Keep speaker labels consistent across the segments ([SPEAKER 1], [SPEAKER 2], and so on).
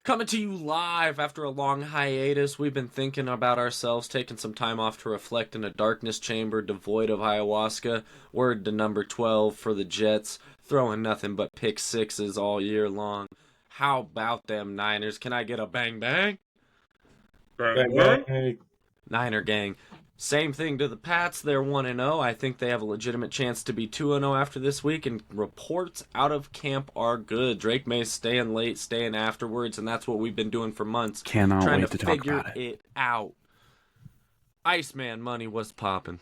[SPEAKER 1] Coming to you live after a long hiatus. We've been thinking about ourselves, taking some time off to reflect in a darkness chamber devoid of ayahuasca. Word to number 12 for the Jets, throwing nothing but pick sixes all year long. How about them Niners? Can I get a bang bang?
[SPEAKER 2] Bang, bang.
[SPEAKER 1] Niner gang. Same thing to the Pats. They're 1-0. I think they have a legitimate chance to be 2-0 after this week, and reports out of camp are good. Drake May's staying late, staying afterwards, and that's what we've been doing for months.
[SPEAKER 3] Cannot
[SPEAKER 1] trying
[SPEAKER 3] wait
[SPEAKER 1] to
[SPEAKER 3] to talk
[SPEAKER 1] figure
[SPEAKER 3] about it.
[SPEAKER 1] out. Iceman money was popping.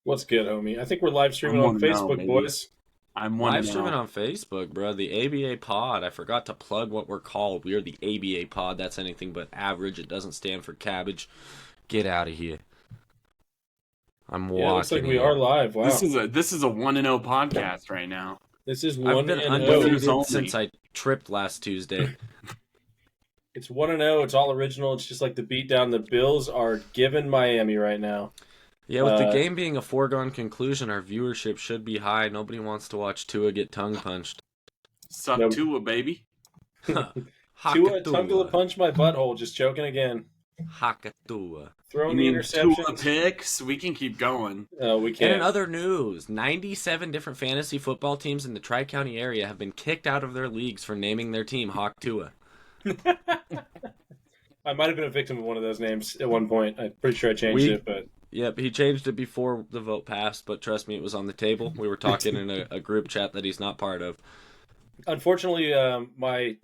[SPEAKER 2] What's good, homie? I think we're live streaming
[SPEAKER 3] I'm
[SPEAKER 2] on
[SPEAKER 3] 1-0,
[SPEAKER 2] Facebook,
[SPEAKER 3] baby.
[SPEAKER 2] boys.
[SPEAKER 3] I'm
[SPEAKER 1] Live
[SPEAKER 3] 1-0.
[SPEAKER 1] streaming on Facebook, bro. The ABA Pod. I forgot to plug what we're called. We are the ABA Pod. That's anything but average. It doesn't stand for cabbage. Get out of here. I'm walking.
[SPEAKER 2] Yeah, it looks like we
[SPEAKER 1] here.
[SPEAKER 2] are live. Wow.
[SPEAKER 3] This is a 1-0 podcast right now.
[SPEAKER 2] This is
[SPEAKER 1] I've been
[SPEAKER 2] 1-0.
[SPEAKER 1] undefeated
[SPEAKER 3] only.
[SPEAKER 1] since I tripped last Tuesday.
[SPEAKER 2] It's 1-0. It's all original. It's just like the beatdown. The Bills are giving Miami right now.
[SPEAKER 1] Yeah, with the game being a foregone conclusion, our viewership should be high. Nobody wants to watch Tua get tongue punched.
[SPEAKER 3] Suck
[SPEAKER 2] Nope.
[SPEAKER 3] Tua, baby.
[SPEAKER 2] Tua Tungala punch my butthole. Just joking again.
[SPEAKER 1] Hakatua.
[SPEAKER 2] Throwing
[SPEAKER 3] You
[SPEAKER 2] the
[SPEAKER 3] mean Tua
[SPEAKER 2] interceptions.
[SPEAKER 3] picks? We can keep going.
[SPEAKER 2] We
[SPEAKER 1] And
[SPEAKER 2] can't.
[SPEAKER 1] in other news, 97 different fantasy football teams in the Tri-County area have been kicked out of their leagues for naming their team Hawk Tua.
[SPEAKER 2] I might have been a victim of one of those names at one point. I'm pretty sure I changed it, but
[SPEAKER 1] Yep, he changed it before the vote passed, but trust me, it was on the table. We were talking in a group chat that he's not part of.
[SPEAKER 2] unfortunately, my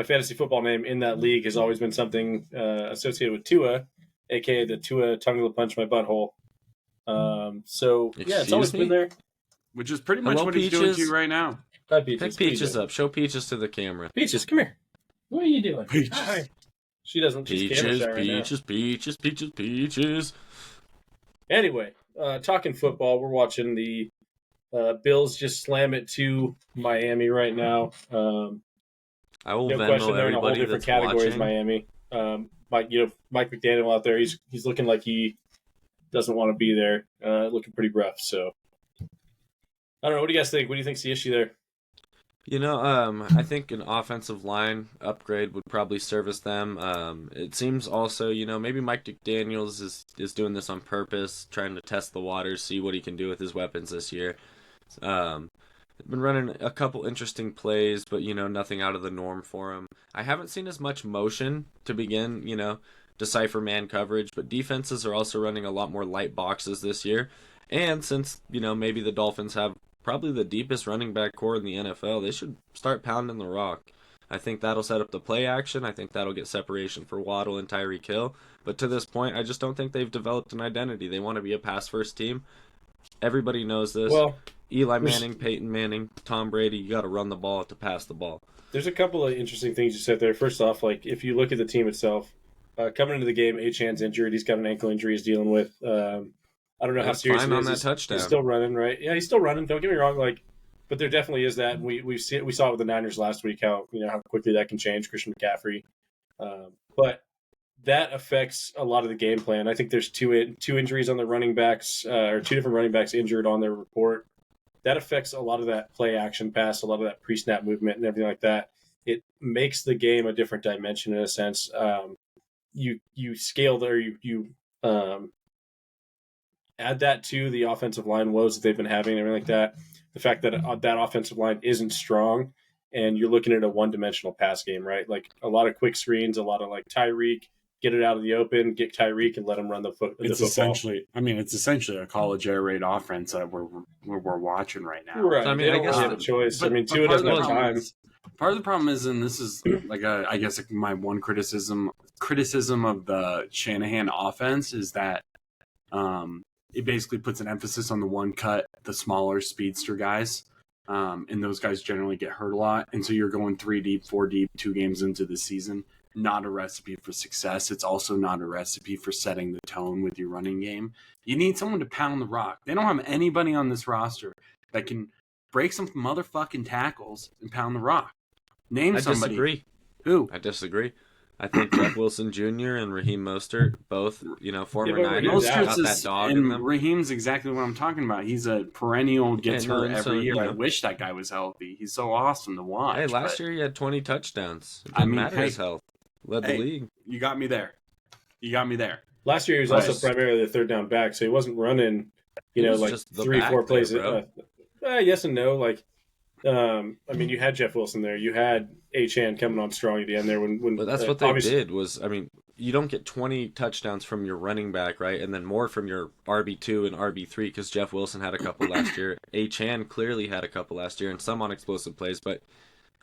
[SPEAKER 2] fantasy football name in that league has always been something associated with Tua, aka the Tua Tungala punch my butthole. So yeah, it's always
[SPEAKER 1] Excuse me?
[SPEAKER 2] been there.
[SPEAKER 3] Which is pretty much
[SPEAKER 1] Hello,
[SPEAKER 3] what he's doing
[SPEAKER 1] Peaches.
[SPEAKER 3] to you right now.
[SPEAKER 2] Hi, Peaches.
[SPEAKER 1] Pick Peaches up. Show Peaches to the camera.
[SPEAKER 2] Peaches, come here.
[SPEAKER 4] What are you doing?
[SPEAKER 3] Peaches.
[SPEAKER 2] Hi. She doesn't. She's camera
[SPEAKER 1] Peaches,
[SPEAKER 2] shy right now.
[SPEAKER 1] Peaches.
[SPEAKER 2] Anyway, talking football, we're watching the Bills just slam it to Miami right now.
[SPEAKER 1] I will
[SPEAKER 2] No question,
[SPEAKER 1] Venmo
[SPEAKER 2] they're in a whole
[SPEAKER 1] everybody
[SPEAKER 2] different
[SPEAKER 1] that's
[SPEAKER 2] category as
[SPEAKER 1] watching.
[SPEAKER 2] Miami. Mike McDaniel out there, he's looking like he doesn't want to be there. Looking pretty rough. So I don't know. What do you guys think? What do you think's the issue there?
[SPEAKER 1] You know, I think an offensive line upgrade would probably service them. It seems also, maybe Mike McDaniels is doing this on purpose, trying to test the waters, see what he can do with his weapons this year. Been running a couple interesting plays, but, nothing out of the norm for him. I haven't seen as much motion to begin, decipher man coverage, but defenses are also running a lot more light boxes this year. And since, maybe the Dolphins have probably the deepest running back core in the NFL, they should start pounding the rock. I think that'll set up the play action. I think that'll get separation for Waddle and Tyreek Hill. But to this point, I just don't think they've developed an identity. They want to be a pass-first team. Everybody knows this.
[SPEAKER 2] Well,
[SPEAKER 1] Eli Manning, Peyton Manning, Tom Brady, you got to run the ball to pass the ball.
[SPEAKER 2] there's a couple of interesting things you said there. First off, like if you look at the team itself, coming into the game, Achan's injured. He's got an ankle injury he's dealing with. I don't know how
[SPEAKER 1] That's
[SPEAKER 2] serious
[SPEAKER 1] fine
[SPEAKER 2] it
[SPEAKER 1] on
[SPEAKER 2] is.
[SPEAKER 1] that
[SPEAKER 2] He's-
[SPEAKER 1] touchdown.
[SPEAKER 2] He's still running, right? Yeah, he's still running. Don't get me wrong. But there definitely is that. We saw it with the Niners last week how quickly that can change. Christian McCaffrey, but that affects a lot of the game plan. I think there's two injuries on the running backs, or two different running backs injured on their report. That affects a lot of that play action pass, a lot of that pre-snap movement, and everything like that. It makes the game a different dimension in a sense. You scale there, you add that to the offensive line woes that they've been having, and everything like that. The fact that that offensive line isn't strong, and you're looking at a one-dimensional pass game, right? Like a lot of quick screens, a lot of like Tyreek, get it out of the open, get Tyreek, and let him run the football.
[SPEAKER 3] It's essentially a college air raid offense that we're watching right now.
[SPEAKER 2] Right.
[SPEAKER 1] So, I mean,
[SPEAKER 2] they
[SPEAKER 1] I
[SPEAKER 2] don't
[SPEAKER 1] guess
[SPEAKER 2] have
[SPEAKER 1] the-
[SPEAKER 2] a choice.
[SPEAKER 3] But
[SPEAKER 2] Tua
[SPEAKER 3] part of
[SPEAKER 2] doesn't
[SPEAKER 3] the
[SPEAKER 2] have
[SPEAKER 3] problem
[SPEAKER 2] time.
[SPEAKER 3] part of the problem is, and this is I guess my one criticism of the Shanahan offense is that it basically puts an emphasis on the one cut, the smaller speedster guys, and those guys generally get hurt a lot, and so you're going 3 deep, 4 deep, 2 games into the season. Not a recipe for success. It's also not a recipe for setting the tone with your running game. You need someone to pound the rock. They don't have anybody on this roster that can break some motherfucking tackles and pound the rock. Name
[SPEAKER 1] I
[SPEAKER 3] somebody.
[SPEAKER 1] disagree.
[SPEAKER 3] Who?
[SPEAKER 1] I disagree. I think Jeff Wilson Jr. and Raheem Mostert, both, former
[SPEAKER 2] Yeah, but
[SPEAKER 1] Niners,
[SPEAKER 2] Raheem's
[SPEAKER 1] got
[SPEAKER 2] out.
[SPEAKER 1] that dog in
[SPEAKER 3] and
[SPEAKER 1] them.
[SPEAKER 3] Raheem's exactly what I'm talking about. He's a perennial gets
[SPEAKER 1] Yeah, no,
[SPEAKER 3] hurt
[SPEAKER 1] and
[SPEAKER 3] every
[SPEAKER 1] so,
[SPEAKER 3] year. I
[SPEAKER 1] yeah.
[SPEAKER 3] wish that guy was healthy. He's so awesome to watch.
[SPEAKER 1] Hey, last
[SPEAKER 3] but,
[SPEAKER 1] year he had 20 touchdowns. It
[SPEAKER 3] I
[SPEAKER 1] didn't
[SPEAKER 3] mean,
[SPEAKER 1] matter
[SPEAKER 3] hey,
[SPEAKER 1] his health. led the
[SPEAKER 3] Hey.
[SPEAKER 1] league.
[SPEAKER 3] You got me there. You got me there.
[SPEAKER 2] Last year he was
[SPEAKER 3] Nice.
[SPEAKER 2] also primarily the third down back, so he wasn't running,
[SPEAKER 1] He was
[SPEAKER 2] like
[SPEAKER 1] just the
[SPEAKER 2] 3-4
[SPEAKER 1] back
[SPEAKER 2] plays.
[SPEAKER 1] there, bro.
[SPEAKER 2] Yes and no. Like, I mean, you had Jeff Wilson there. You had Achane coming on strong at the end there. When
[SPEAKER 1] But that's what they
[SPEAKER 2] obviously-
[SPEAKER 1] did was, I mean, you don't get 20 touchdowns from your running back, right? And then more from your RB2 and RB3 because Jeff Wilson had a couple last year. Achane clearly had a couple last year and some on explosive plays, but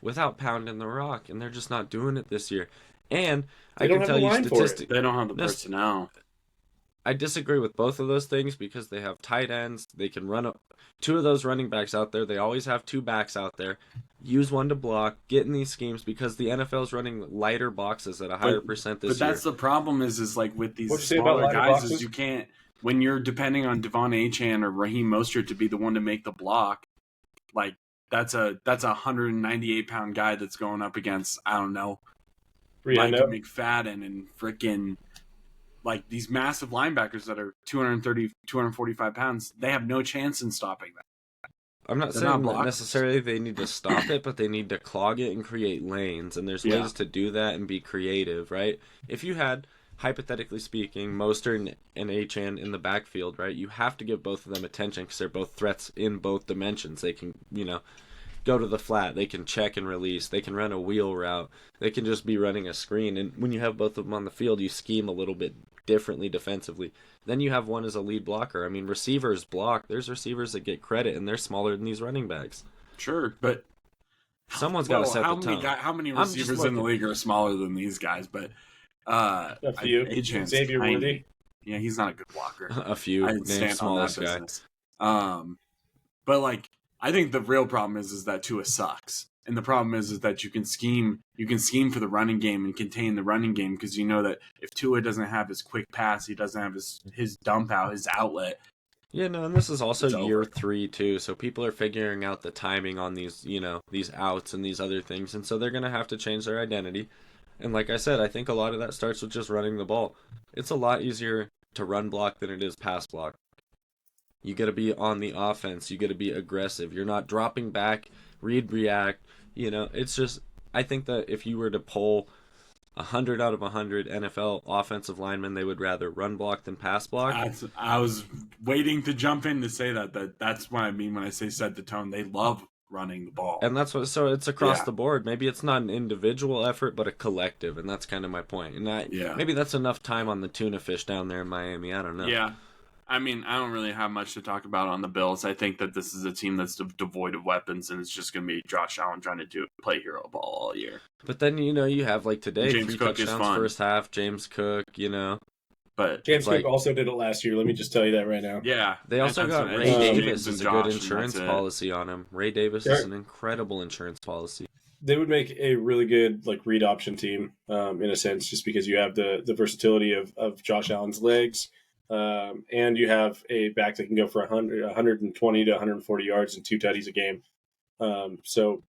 [SPEAKER 1] without pounding the rock, and they're just not doing it this year. And
[SPEAKER 2] They
[SPEAKER 1] I
[SPEAKER 2] don't
[SPEAKER 1] can
[SPEAKER 2] have
[SPEAKER 1] tell
[SPEAKER 2] the
[SPEAKER 1] you
[SPEAKER 2] line for it.
[SPEAKER 1] statistically,
[SPEAKER 3] They don't have the
[SPEAKER 1] This-
[SPEAKER 3] personnel.
[SPEAKER 1] I disagree with both of those things because they have tight ends. They can run up two of those running backs out there. They always have two backs out there. Use one to block. Get in these schemes because the NFL is running lighter boxes at a higher percent this
[SPEAKER 3] But
[SPEAKER 1] year.
[SPEAKER 3] that's the problem is like with these
[SPEAKER 2] What'd you say about
[SPEAKER 3] smaller
[SPEAKER 2] lighter
[SPEAKER 3] guys
[SPEAKER 2] boxes?
[SPEAKER 3] is you can't, when you're depending on Devon Achane or Raheem Mostert to be the one to make the block, like that's a 198-pound guy that's going up against, I don't know, Mike
[SPEAKER 2] Rihanna.
[SPEAKER 3] McFadden and freaking like these massive linebackers that are 230, 245 pounds. They have no chance in stopping that.
[SPEAKER 1] I'm not
[SPEAKER 3] They're
[SPEAKER 1] saying
[SPEAKER 3] not
[SPEAKER 1] that
[SPEAKER 3] blockers.
[SPEAKER 1] necessarily they need to stop it, but they need to clog it and create lanes. And there's
[SPEAKER 3] Yeah.
[SPEAKER 1] ways to do that and be creative, right? If you had, hypothetically speaking, Mostert and Achane in the backfield, right, you have to give both of them attention because they're both threats in both dimensions. They can, go to the flat. They can check and release. They can run a wheel route. They can just be running a screen. And when you have both of them on the field, you scheme a little bit differently defensively. Then you have one as a lead blocker. I mean, receivers block. There's receivers that get credit, and they're smaller than these running backs.
[SPEAKER 3] Sure, but
[SPEAKER 1] Someone's got to set
[SPEAKER 3] how
[SPEAKER 1] the
[SPEAKER 3] many
[SPEAKER 1] tone.
[SPEAKER 3] how many
[SPEAKER 1] I'm just
[SPEAKER 3] receivers in the
[SPEAKER 1] looking.
[SPEAKER 3] league are smaller than these guys? But
[SPEAKER 2] A few.
[SPEAKER 3] Achane's
[SPEAKER 2] Xavier
[SPEAKER 3] tiny.
[SPEAKER 2] Worthy.
[SPEAKER 3] Yeah, he's not a good blocker.
[SPEAKER 1] A few.
[SPEAKER 3] I'd
[SPEAKER 1] Name
[SPEAKER 3] stand on that
[SPEAKER 1] smallest guy.
[SPEAKER 3] business. But like, I think the real problem is that Tua sucks, and the problem is that you can scheme for the running game and contain the running game because you know that if Tua doesn't have his quick pass, he doesn't have his dump out, his outlet.
[SPEAKER 1] Yeah, no, and this is also
[SPEAKER 3] It's
[SPEAKER 1] year
[SPEAKER 3] over.
[SPEAKER 1] 3 too, so people are figuring out the timing on these, these outs and these other things, and so they're gonna have to change their identity. And like I said, I think a lot of that starts with just running the ball. It's a lot easier to run block than it is pass block. You got to be on the offense. You got to be aggressive. You're not dropping back, read, react. It's just, I think that if you were to poll 100 out of 100 NFL offensive linemen, they would rather run block than pass block.
[SPEAKER 3] I was waiting to jump in to say that's what I mean when I say set the tone. They love running the ball.
[SPEAKER 1] And that's what, so it's across
[SPEAKER 3] Yeah.
[SPEAKER 1] the board. Maybe it's not an individual effort, but a collective, and that's kind of my point. And
[SPEAKER 3] Yeah.
[SPEAKER 1] maybe that's enough time on the tuna fish down there in Miami. I don't know.
[SPEAKER 3] Yeah. I mean, I don't really have much to talk about on the Bills. I think that this is a team that's devoid of weapons, and it's just going to be Josh Allen trying to play hero ball all year.
[SPEAKER 1] But then, you have like today,
[SPEAKER 3] James
[SPEAKER 1] 3
[SPEAKER 3] Cook is
[SPEAKER 1] touchdowns
[SPEAKER 3] fun.
[SPEAKER 1] first half, James Cook,
[SPEAKER 3] But
[SPEAKER 2] James
[SPEAKER 1] like-
[SPEAKER 2] Cook also did it last year. Let me just tell you that right now.
[SPEAKER 3] yeah,
[SPEAKER 1] They also
[SPEAKER 3] that's
[SPEAKER 1] got
[SPEAKER 3] what-
[SPEAKER 1] Ray
[SPEAKER 3] it's
[SPEAKER 2] James
[SPEAKER 1] Davis
[SPEAKER 3] and
[SPEAKER 1] as a
[SPEAKER 3] Josh,
[SPEAKER 1] good
[SPEAKER 3] and
[SPEAKER 1] insurance
[SPEAKER 3] that's it.
[SPEAKER 1] policy on him. Ray Davis
[SPEAKER 2] Sure.
[SPEAKER 1] is an incredible insurance policy.
[SPEAKER 2] They would make a really good read option team in a sense, just because you have the versatility of Josh Allen's legs, and you have a back that can go for 120 to 140 yards and 2 tutties a game. So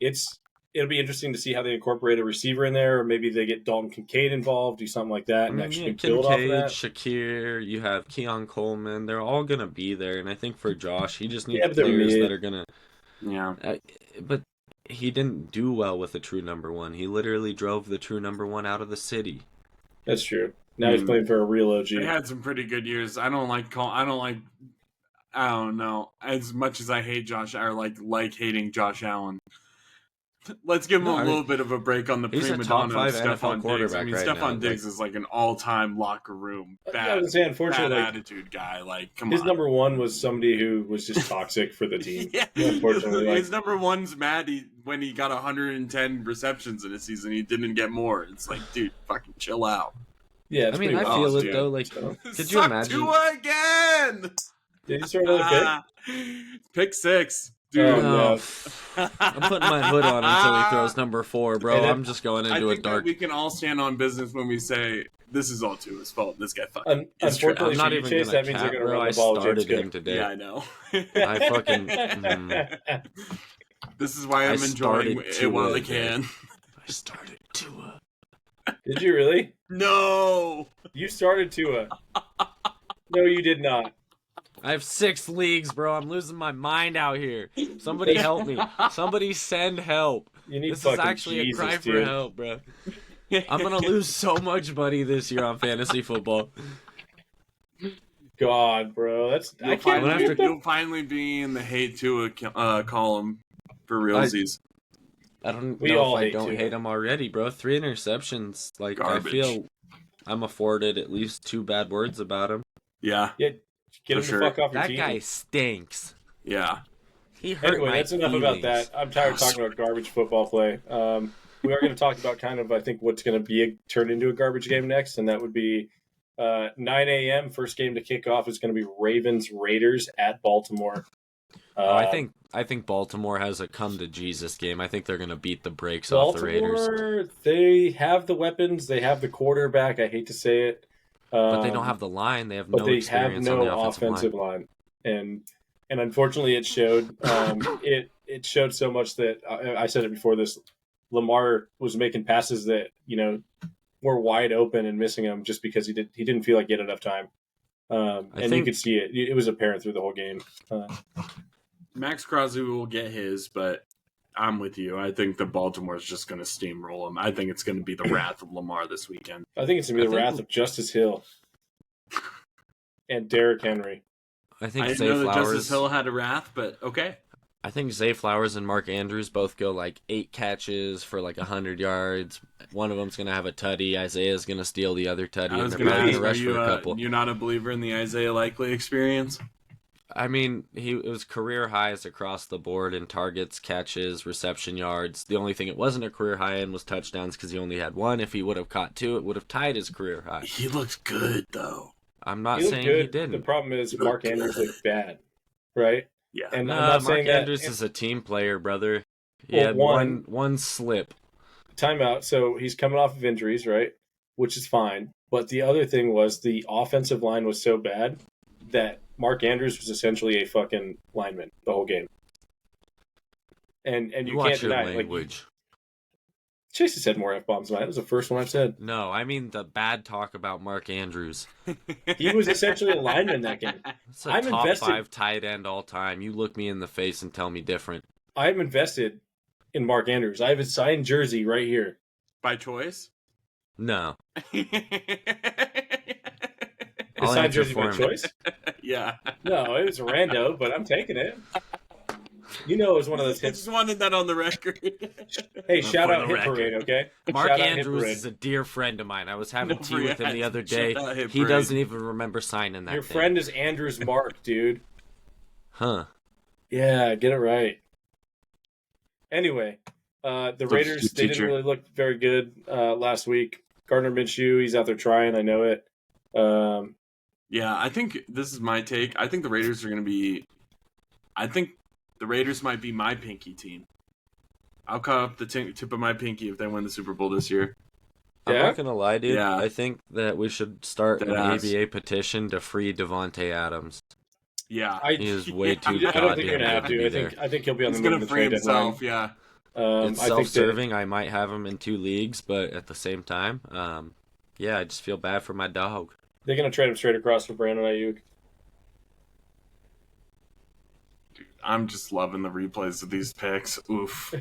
[SPEAKER 2] it'll be interesting to see how they incorporate a receiver in there, or maybe they get Dalton Kincaid involved, do something like that, and actually build off of
[SPEAKER 1] Kincaid,
[SPEAKER 2] that.
[SPEAKER 1] Shakir, you have Keon Coleman. They're all going to be there. And I think for Josh, he just needs
[SPEAKER 2] Yeah, but they're
[SPEAKER 1] players
[SPEAKER 2] mid.
[SPEAKER 1] that are going to...
[SPEAKER 3] Yeah.
[SPEAKER 1] But he didn't do well with the true number 1. He literally drove the true number 1 out of the city.
[SPEAKER 2] That's true. Now he's playing for a real OG.
[SPEAKER 3] They had some pretty good years. I don't know. As much as I hate Josh, or like hating Josh Allen. Let's give him
[SPEAKER 1] No,
[SPEAKER 3] a
[SPEAKER 1] I
[SPEAKER 3] little
[SPEAKER 1] mean,
[SPEAKER 3] bit of a break on the
[SPEAKER 1] he's a
[SPEAKER 3] prima
[SPEAKER 1] top
[SPEAKER 3] donna of
[SPEAKER 1] 5 NFL
[SPEAKER 3] Stephon Diggs. I
[SPEAKER 1] quarterback
[SPEAKER 3] mean,
[SPEAKER 1] right
[SPEAKER 3] Stephon
[SPEAKER 1] now,
[SPEAKER 3] Diggs is like an all-time locker room
[SPEAKER 2] I
[SPEAKER 3] bad,
[SPEAKER 2] would say,
[SPEAKER 3] bad
[SPEAKER 2] unfortunately,
[SPEAKER 3] attitude guy. Like, come
[SPEAKER 2] his
[SPEAKER 3] on.
[SPEAKER 2] number 1 was somebody who was just toxic for the team.
[SPEAKER 3] Yeah,
[SPEAKER 2] Unfortunately,
[SPEAKER 3] his number 1's mad when he got 110 receptions in a season. He didn't get more. It's like, dude, fucking chill out.
[SPEAKER 2] Yeah,
[SPEAKER 1] I mean, I
[SPEAKER 2] pretty
[SPEAKER 1] feel
[SPEAKER 2] wild,
[SPEAKER 1] it
[SPEAKER 2] dude.
[SPEAKER 1] though. Like,
[SPEAKER 2] So,
[SPEAKER 1] could you
[SPEAKER 3] Suck
[SPEAKER 1] imagine?
[SPEAKER 3] Tua again?
[SPEAKER 2] did he throw another pick?
[SPEAKER 3] Pick 6. Dude,
[SPEAKER 2] Oh,
[SPEAKER 1] No.
[SPEAKER 2] no.
[SPEAKER 1] I'm putting my hood on until he throws number 4, bro.
[SPEAKER 3] And
[SPEAKER 1] I'm just going
[SPEAKER 3] I
[SPEAKER 1] into a
[SPEAKER 3] think that
[SPEAKER 1] dark...
[SPEAKER 3] we can all stand on business when we say this is all Tua's fault. This guy fucking. It's true.
[SPEAKER 2] Unfortunately,
[SPEAKER 1] I'm not
[SPEAKER 2] for you,
[SPEAKER 1] even
[SPEAKER 2] Chase,
[SPEAKER 1] gonna
[SPEAKER 2] that means
[SPEAKER 1] cap,
[SPEAKER 2] they're going to
[SPEAKER 1] bro.
[SPEAKER 2] run
[SPEAKER 1] I
[SPEAKER 2] the ball with James
[SPEAKER 1] started him
[SPEAKER 2] Cook.
[SPEAKER 1] today.
[SPEAKER 3] Yeah, I know.
[SPEAKER 1] I fucking...
[SPEAKER 3] This is why
[SPEAKER 1] I
[SPEAKER 3] I'm enjoying
[SPEAKER 1] started
[SPEAKER 3] it while I
[SPEAKER 1] Tua
[SPEAKER 3] can.
[SPEAKER 1] I started Tua.
[SPEAKER 2] Did you really?
[SPEAKER 3] No.
[SPEAKER 2] You started Tua. No, you did not.
[SPEAKER 1] I have 6 leagues, bro. I'm losing my mind out here. Somebody help me. Somebody send help.
[SPEAKER 2] You need
[SPEAKER 1] This is
[SPEAKER 2] fucking
[SPEAKER 1] actually
[SPEAKER 2] Jesus,
[SPEAKER 1] a cry
[SPEAKER 2] dude.
[SPEAKER 1] for help, bro. I'm gonna lose so much money this year on fantasy football.
[SPEAKER 2] God, bro, that's I can't.
[SPEAKER 3] You'll finally be in the hate to column for realsies.
[SPEAKER 1] I don't
[SPEAKER 2] We
[SPEAKER 1] know
[SPEAKER 2] all
[SPEAKER 1] if I
[SPEAKER 2] hate
[SPEAKER 1] don't
[SPEAKER 2] to.
[SPEAKER 1] hate him already, bro. 3 interceptions. Like,
[SPEAKER 3] Garbage.
[SPEAKER 1] I feel I'm afforded at least 2 bad words about him.
[SPEAKER 3] Yeah,
[SPEAKER 2] Yeah, get him
[SPEAKER 3] For sure.
[SPEAKER 2] the fuck off your
[SPEAKER 1] That
[SPEAKER 2] team.
[SPEAKER 1] guy stinks.
[SPEAKER 3] yeah.
[SPEAKER 1] He hurt
[SPEAKER 2] Anyway,
[SPEAKER 1] my
[SPEAKER 2] that's enough about
[SPEAKER 1] feelings.
[SPEAKER 2] that. I'm tired of talking about garbage football play. We are going to talk about kind of, I think, what's going to be turned into a garbage game next, and that would be 9 a.m. First game to kick off is going to be Ravens Raiders at Baltimore.
[SPEAKER 1] I think Baltimore has a come to Jesus game. I think they're gonna beat the brakes off the Raiders.
[SPEAKER 2] Baltimore, they have the weapons, they have the quarterback. I hate to say it,
[SPEAKER 1] But they don't have the line. They have
[SPEAKER 2] but
[SPEAKER 1] no
[SPEAKER 2] they have
[SPEAKER 1] experience on
[SPEAKER 2] no
[SPEAKER 1] the offensive line.
[SPEAKER 2] and unfortunately, it showed. It showed so much that I said it before this. Lamar was making passes that were wide open and missing them just because he didn't feel like he had enough time. And you could see it. It was apparent through the whole game.
[SPEAKER 3] Max Crosby will get his, but I'm with you. I think the Baltimore's just going to steamroll him. I think it's going to be the wrath of Lamar this weekend.
[SPEAKER 2] I think it's going to be the wrath of Justice Hill and Derrick Henry.
[SPEAKER 1] I think
[SPEAKER 3] I didn't
[SPEAKER 1] Zay
[SPEAKER 3] know that
[SPEAKER 1] Flowers.
[SPEAKER 3] Justice Hill had a wrath, but okay.
[SPEAKER 1] I think Zay Flowers and Mark Andrews both go like 8 catches for like 100 yards. One of them's gonna have a tutty. Isaiah's gonna steal the other tutty,
[SPEAKER 3] I
[SPEAKER 1] and
[SPEAKER 3] was
[SPEAKER 1] they're
[SPEAKER 3] going to
[SPEAKER 1] both
[SPEAKER 3] ask,
[SPEAKER 1] gonna
[SPEAKER 3] are
[SPEAKER 1] rush for a couple.
[SPEAKER 3] you're not a believer in the Isaiah Likely experience?
[SPEAKER 1] I mean, it was career highs across the board in targets, catches, reception yards. The only thing it wasn't a career high in was touchdowns because he only had 1. If he would have caught 2, it would have tied his career high.
[SPEAKER 3] He looks good, though.
[SPEAKER 1] I'm not
[SPEAKER 2] He looked
[SPEAKER 1] saying
[SPEAKER 2] good.
[SPEAKER 1] he didn't.
[SPEAKER 2] The problem is
[SPEAKER 3] He
[SPEAKER 2] Mark
[SPEAKER 3] looked
[SPEAKER 2] Andrews
[SPEAKER 3] good.
[SPEAKER 2] looked bad, right?
[SPEAKER 3] Yeah.
[SPEAKER 2] And I'm
[SPEAKER 1] Nah,
[SPEAKER 2] not
[SPEAKER 1] Mark
[SPEAKER 2] saying
[SPEAKER 1] Andrews
[SPEAKER 2] that.
[SPEAKER 1] is a team player, brother. He
[SPEAKER 2] Well,
[SPEAKER 1] had
[SPEAKER 2] one-
[SPEAKER 1] one slip.
[SPEAKER 2] Timeout. So he's coming off of injuries, right? Which is fine. But the other thing was the offensive line was so bad that Mark Andrews was essentially a fucking lineman the whole game. And you
[SPEAKER 1] Watch
[SPEAKER 2] can't
[SPEAKER 1] your
[SPEAKER 2] deny it. Like,
[SPEAKER 1] language.
[SPEAKER 2] Chase has said more F bombs than I. That was the first one I've said.
[SPEAKER 1] No, I mean the bad talk about Mark Andrews.
[SPEAKER 2] He was essentially a lineman that game.
[SPEAKER 1] It's a
[SPEAKER 2] I'm
[SPEAKER 1] top
[SPEAKER 2] invested-
[SPEAKER 1] 5 tight end all time. You look me in the face and tell me different.
[SPEAKER 2] I'm invested in Mark Andrews. I have a signed jersey right here.
[SPEAKER 3] By choice?
[SPEAKER 1] No.
[SPEAKER 2] A
[SPEAKER 1] I'll
[SPEAKER 2] signed
[SPEAKER 1] answer
[SPEAKER 2] jersey
[SPEAKER 1] for
[SPEAKER 2] by
[SPEAKER 1] him.
[SPEAKER 2] choice?
[SPEAKER 3] Yeah.
[SPEAKER 2] No, it was rando, but I'm taking it. You know, it was one of those
[SPEAKER 3] I
[SPEAKER 2] hits.
[SPEAKER 3] just wanted that on the record.
[SPEAKER 2] Hey, shout
[SPEAKER 1] For
[SPEAKER 2] out
[SPEAKER 1] the
[SPEAKER 2] Hit Parade,
[SPEAKER 1] record.
[SPEAKER 2] okay?
[SPEAKER 1] Mark
[SPEAKER 2] Shout out Hit
[SPEAKER 1] Andrews
[SPEAKER 2] Parade.
[SPEAKER 1] is a dear friend of mine. I was having
[SPEAKER 3] No,
[SPEAKER 1] tea with him the other
[SPEAKER 3] shout
[SPEAKER 1] day.
[SPEAKER 3] out Hit
[SPEAKER 1] He
[SPEAKER 3] Parade.
[SPEAKER 1] doesn't even remember signing that
[SPEAKER 2] Your
[SPEAKER 1] thing.
[SPEAKER 2] friend is Andrews Mark, dude.
[SPEAKER 1] Huh.
[SPEAKER 2] Yeah, get it right. Anyway, the Raiders, they didn't
[SPEAKER 3] teacher.
[SPEAKER 2] really look very good last week. Gardner Minshew, he's out there trying. I know it.
[SPEAKER 3] Yeah, I think this is my take. I think the Raiders are going to be. I think the Raiders might be my pinky team. I'll cut up the tip of my pinky if they win the Super Bowl this year.
[SPEAKER 1] I'm
[SPEAKER 2] Yeah?
[SPEAKER 1] not gonna lie, dude.
[SPEAKER 3] Yeah.
[SPEAKER 1] I think that we should start an
[SPEAKER 3] Deadass.
[SPEAKER 1] ABA petition to free Devonte Adams.
[SPEAKER 3] Yeah,
[SPEAKER 2] I
[SPEAKER 1] He is way
[SPEAKER 3] Yeah.
[SPEAKER 1] too
[SPEAKER 2] don't think
[SPEAKER 1] goddamn
[SPEAKER 2] you're gonna have
[SPEAKER 1] good
[SPEAKER 2] to. I
[SPEAKER 1] be there.
[SPEAKER 2] think he'll be on
[SPEAKER 3] he's
[SPEAKER 2] the move
[SPEAKER 3] going
[SPEAKER 2] in
[SPEAKER 3] to
[SPEAKER 2] the
[SPEAKER 3] free
[SPEAKER 2] trade deadline.
[SPEAKER 3] himself. Yeah,
[SPEAKER 1] It's
[SPEAKER 2] I think that,
[SPEAKER 1] self-serving. I might have him in 2 leagues, but at the same time, yeah, I just feel bad for my dog.
[SPEAKER 2] they're going to trade him straight across for Brandon Ayuk.
[SPEAKER 3] I'm just loving the replays of these picks. Oof.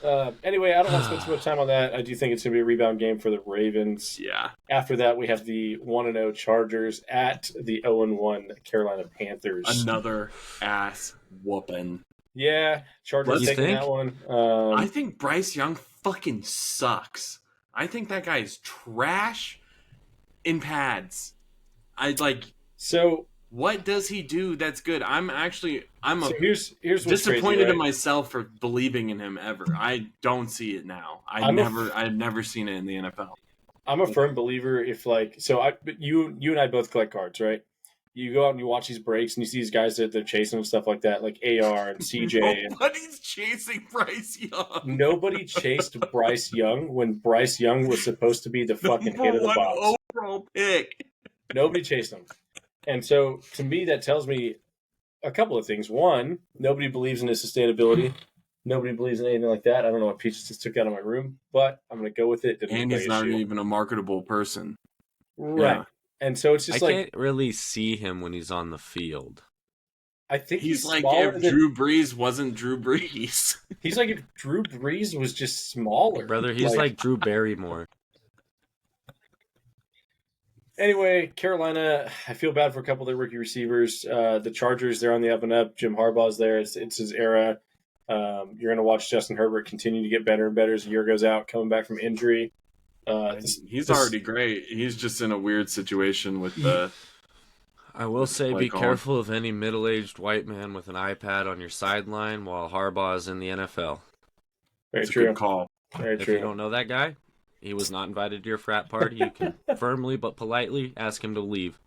[SPEAKER 2] Anyway, I don't want to spend too much time on that. I do think it's going to be a rebound game for the Ravens.
[SPEAKER 3] Yeah.
[SPEAKER 2] After that, we have the 1-0 Chargers at the 0-1 Carolina Panthers.
[SPEAKER 3] Another ass whooping.
[SPEAKER 2] Yeah, Chargers
[SPEAKER 1] You
[SPEAKER 2] taking
[SPEAKER 1] think?
[SPEAKER 2] that one.
[SPEAKER 3] I think Bryce Young fucking sucks. I think that guy is trash in pads.
[SPEAKER 2] So
[SPEAKER 3] What does he do that's good? I'm
[SPEAKER 2] here's what's
[SPEAKER 3] disappointed
[SPEAKER 2] crazy, right?
[SPEAKER 3] in myself for believing in him ever. I don't see it now.
[SPEAKER 2] I've
[SPEAKER 3] never seen it in the NFL.
[SPEAKER 2] I'm a firm believer. But you and I both collect cards, right? You go out and you watch these breaks and you see these guys that they're chasing and stuff like that, like AR and CJ. And
[SPEAKER 3] Nobody's chasing Bryce Young.
[SPEAKER 2] nobody chased Bryce Young when Bryce Young was supposed to be the fucking hit of the
[SPEAKER 3] Number
[SPEAKER 2] box.
[SPEAKER 3] one overall pick.
[SPEAKER 2] Nobody chased him. And so, to me, that tells me a couple of things. One, nobody believes in his sustainability. Nobody believes in anything like that. I don't know what Peaches just took out of my room, but I'm going to go with it. Didn't
[SPEAKER 3] And
[SPEAKER 2] play
[SPEAKER 3] he's
[SPEAKER 2] a
[SPEAKER 3] not
[SPEAKER 2] shoe.
[SPEAKER 3] even a marketable person.
[SPEAKER 2] Right.
[SPEAKER 3] Yeah.
[SPEAKER 2] And so it's just
[SPEAKER 1] I
[SPEAKER 2] like,
[SPEAKER 1] can't really see him when he's on the field.
[SPEAKER 2] I think
[SPEAKER 3] He's like
[SPEAKER 2] smaller
[SPEAKER 3] if
[SPEAKER 2] than,
[SPEAKER 3] Drew Brees wasn't Drew Brees.
[SPEAKER 2] he's like if Drew Brees was just smaller.
[SPEAKER 1] Brother, he's like Drew Barrymore.
[SPEAKER 2] Anyway, Carolina, I feel bad for a couple of their rookie receivers. The Chargers, they're on the up and up. Jim Harbaugh's there. It's his era. You're going to watch Justin Herbert continue to get better and better as the year goes out, coming back from injury.
[SPEAKER 3] He's already great. He's just in a weird situation with the.
[SPEAKER 1] I will say, be
[SPEAKER 3] Like,
[SPEAKER 1] careful of any middle-aged white man with an iPad on your sideline while Harbaugh is in the NFL.
[SPEAKER 2] Very
[SPEAKER 3] It's a
[SPEAKER 2] true.
[SPEAKER 3] good call.
[SPEAKER 2] Very
[SPEAKER 1] If
[SPEAKER 2] true.
[SPEAKER 1] you don't know that guy, he was not invited to your frat party. You can firmly but politely ask him to leave.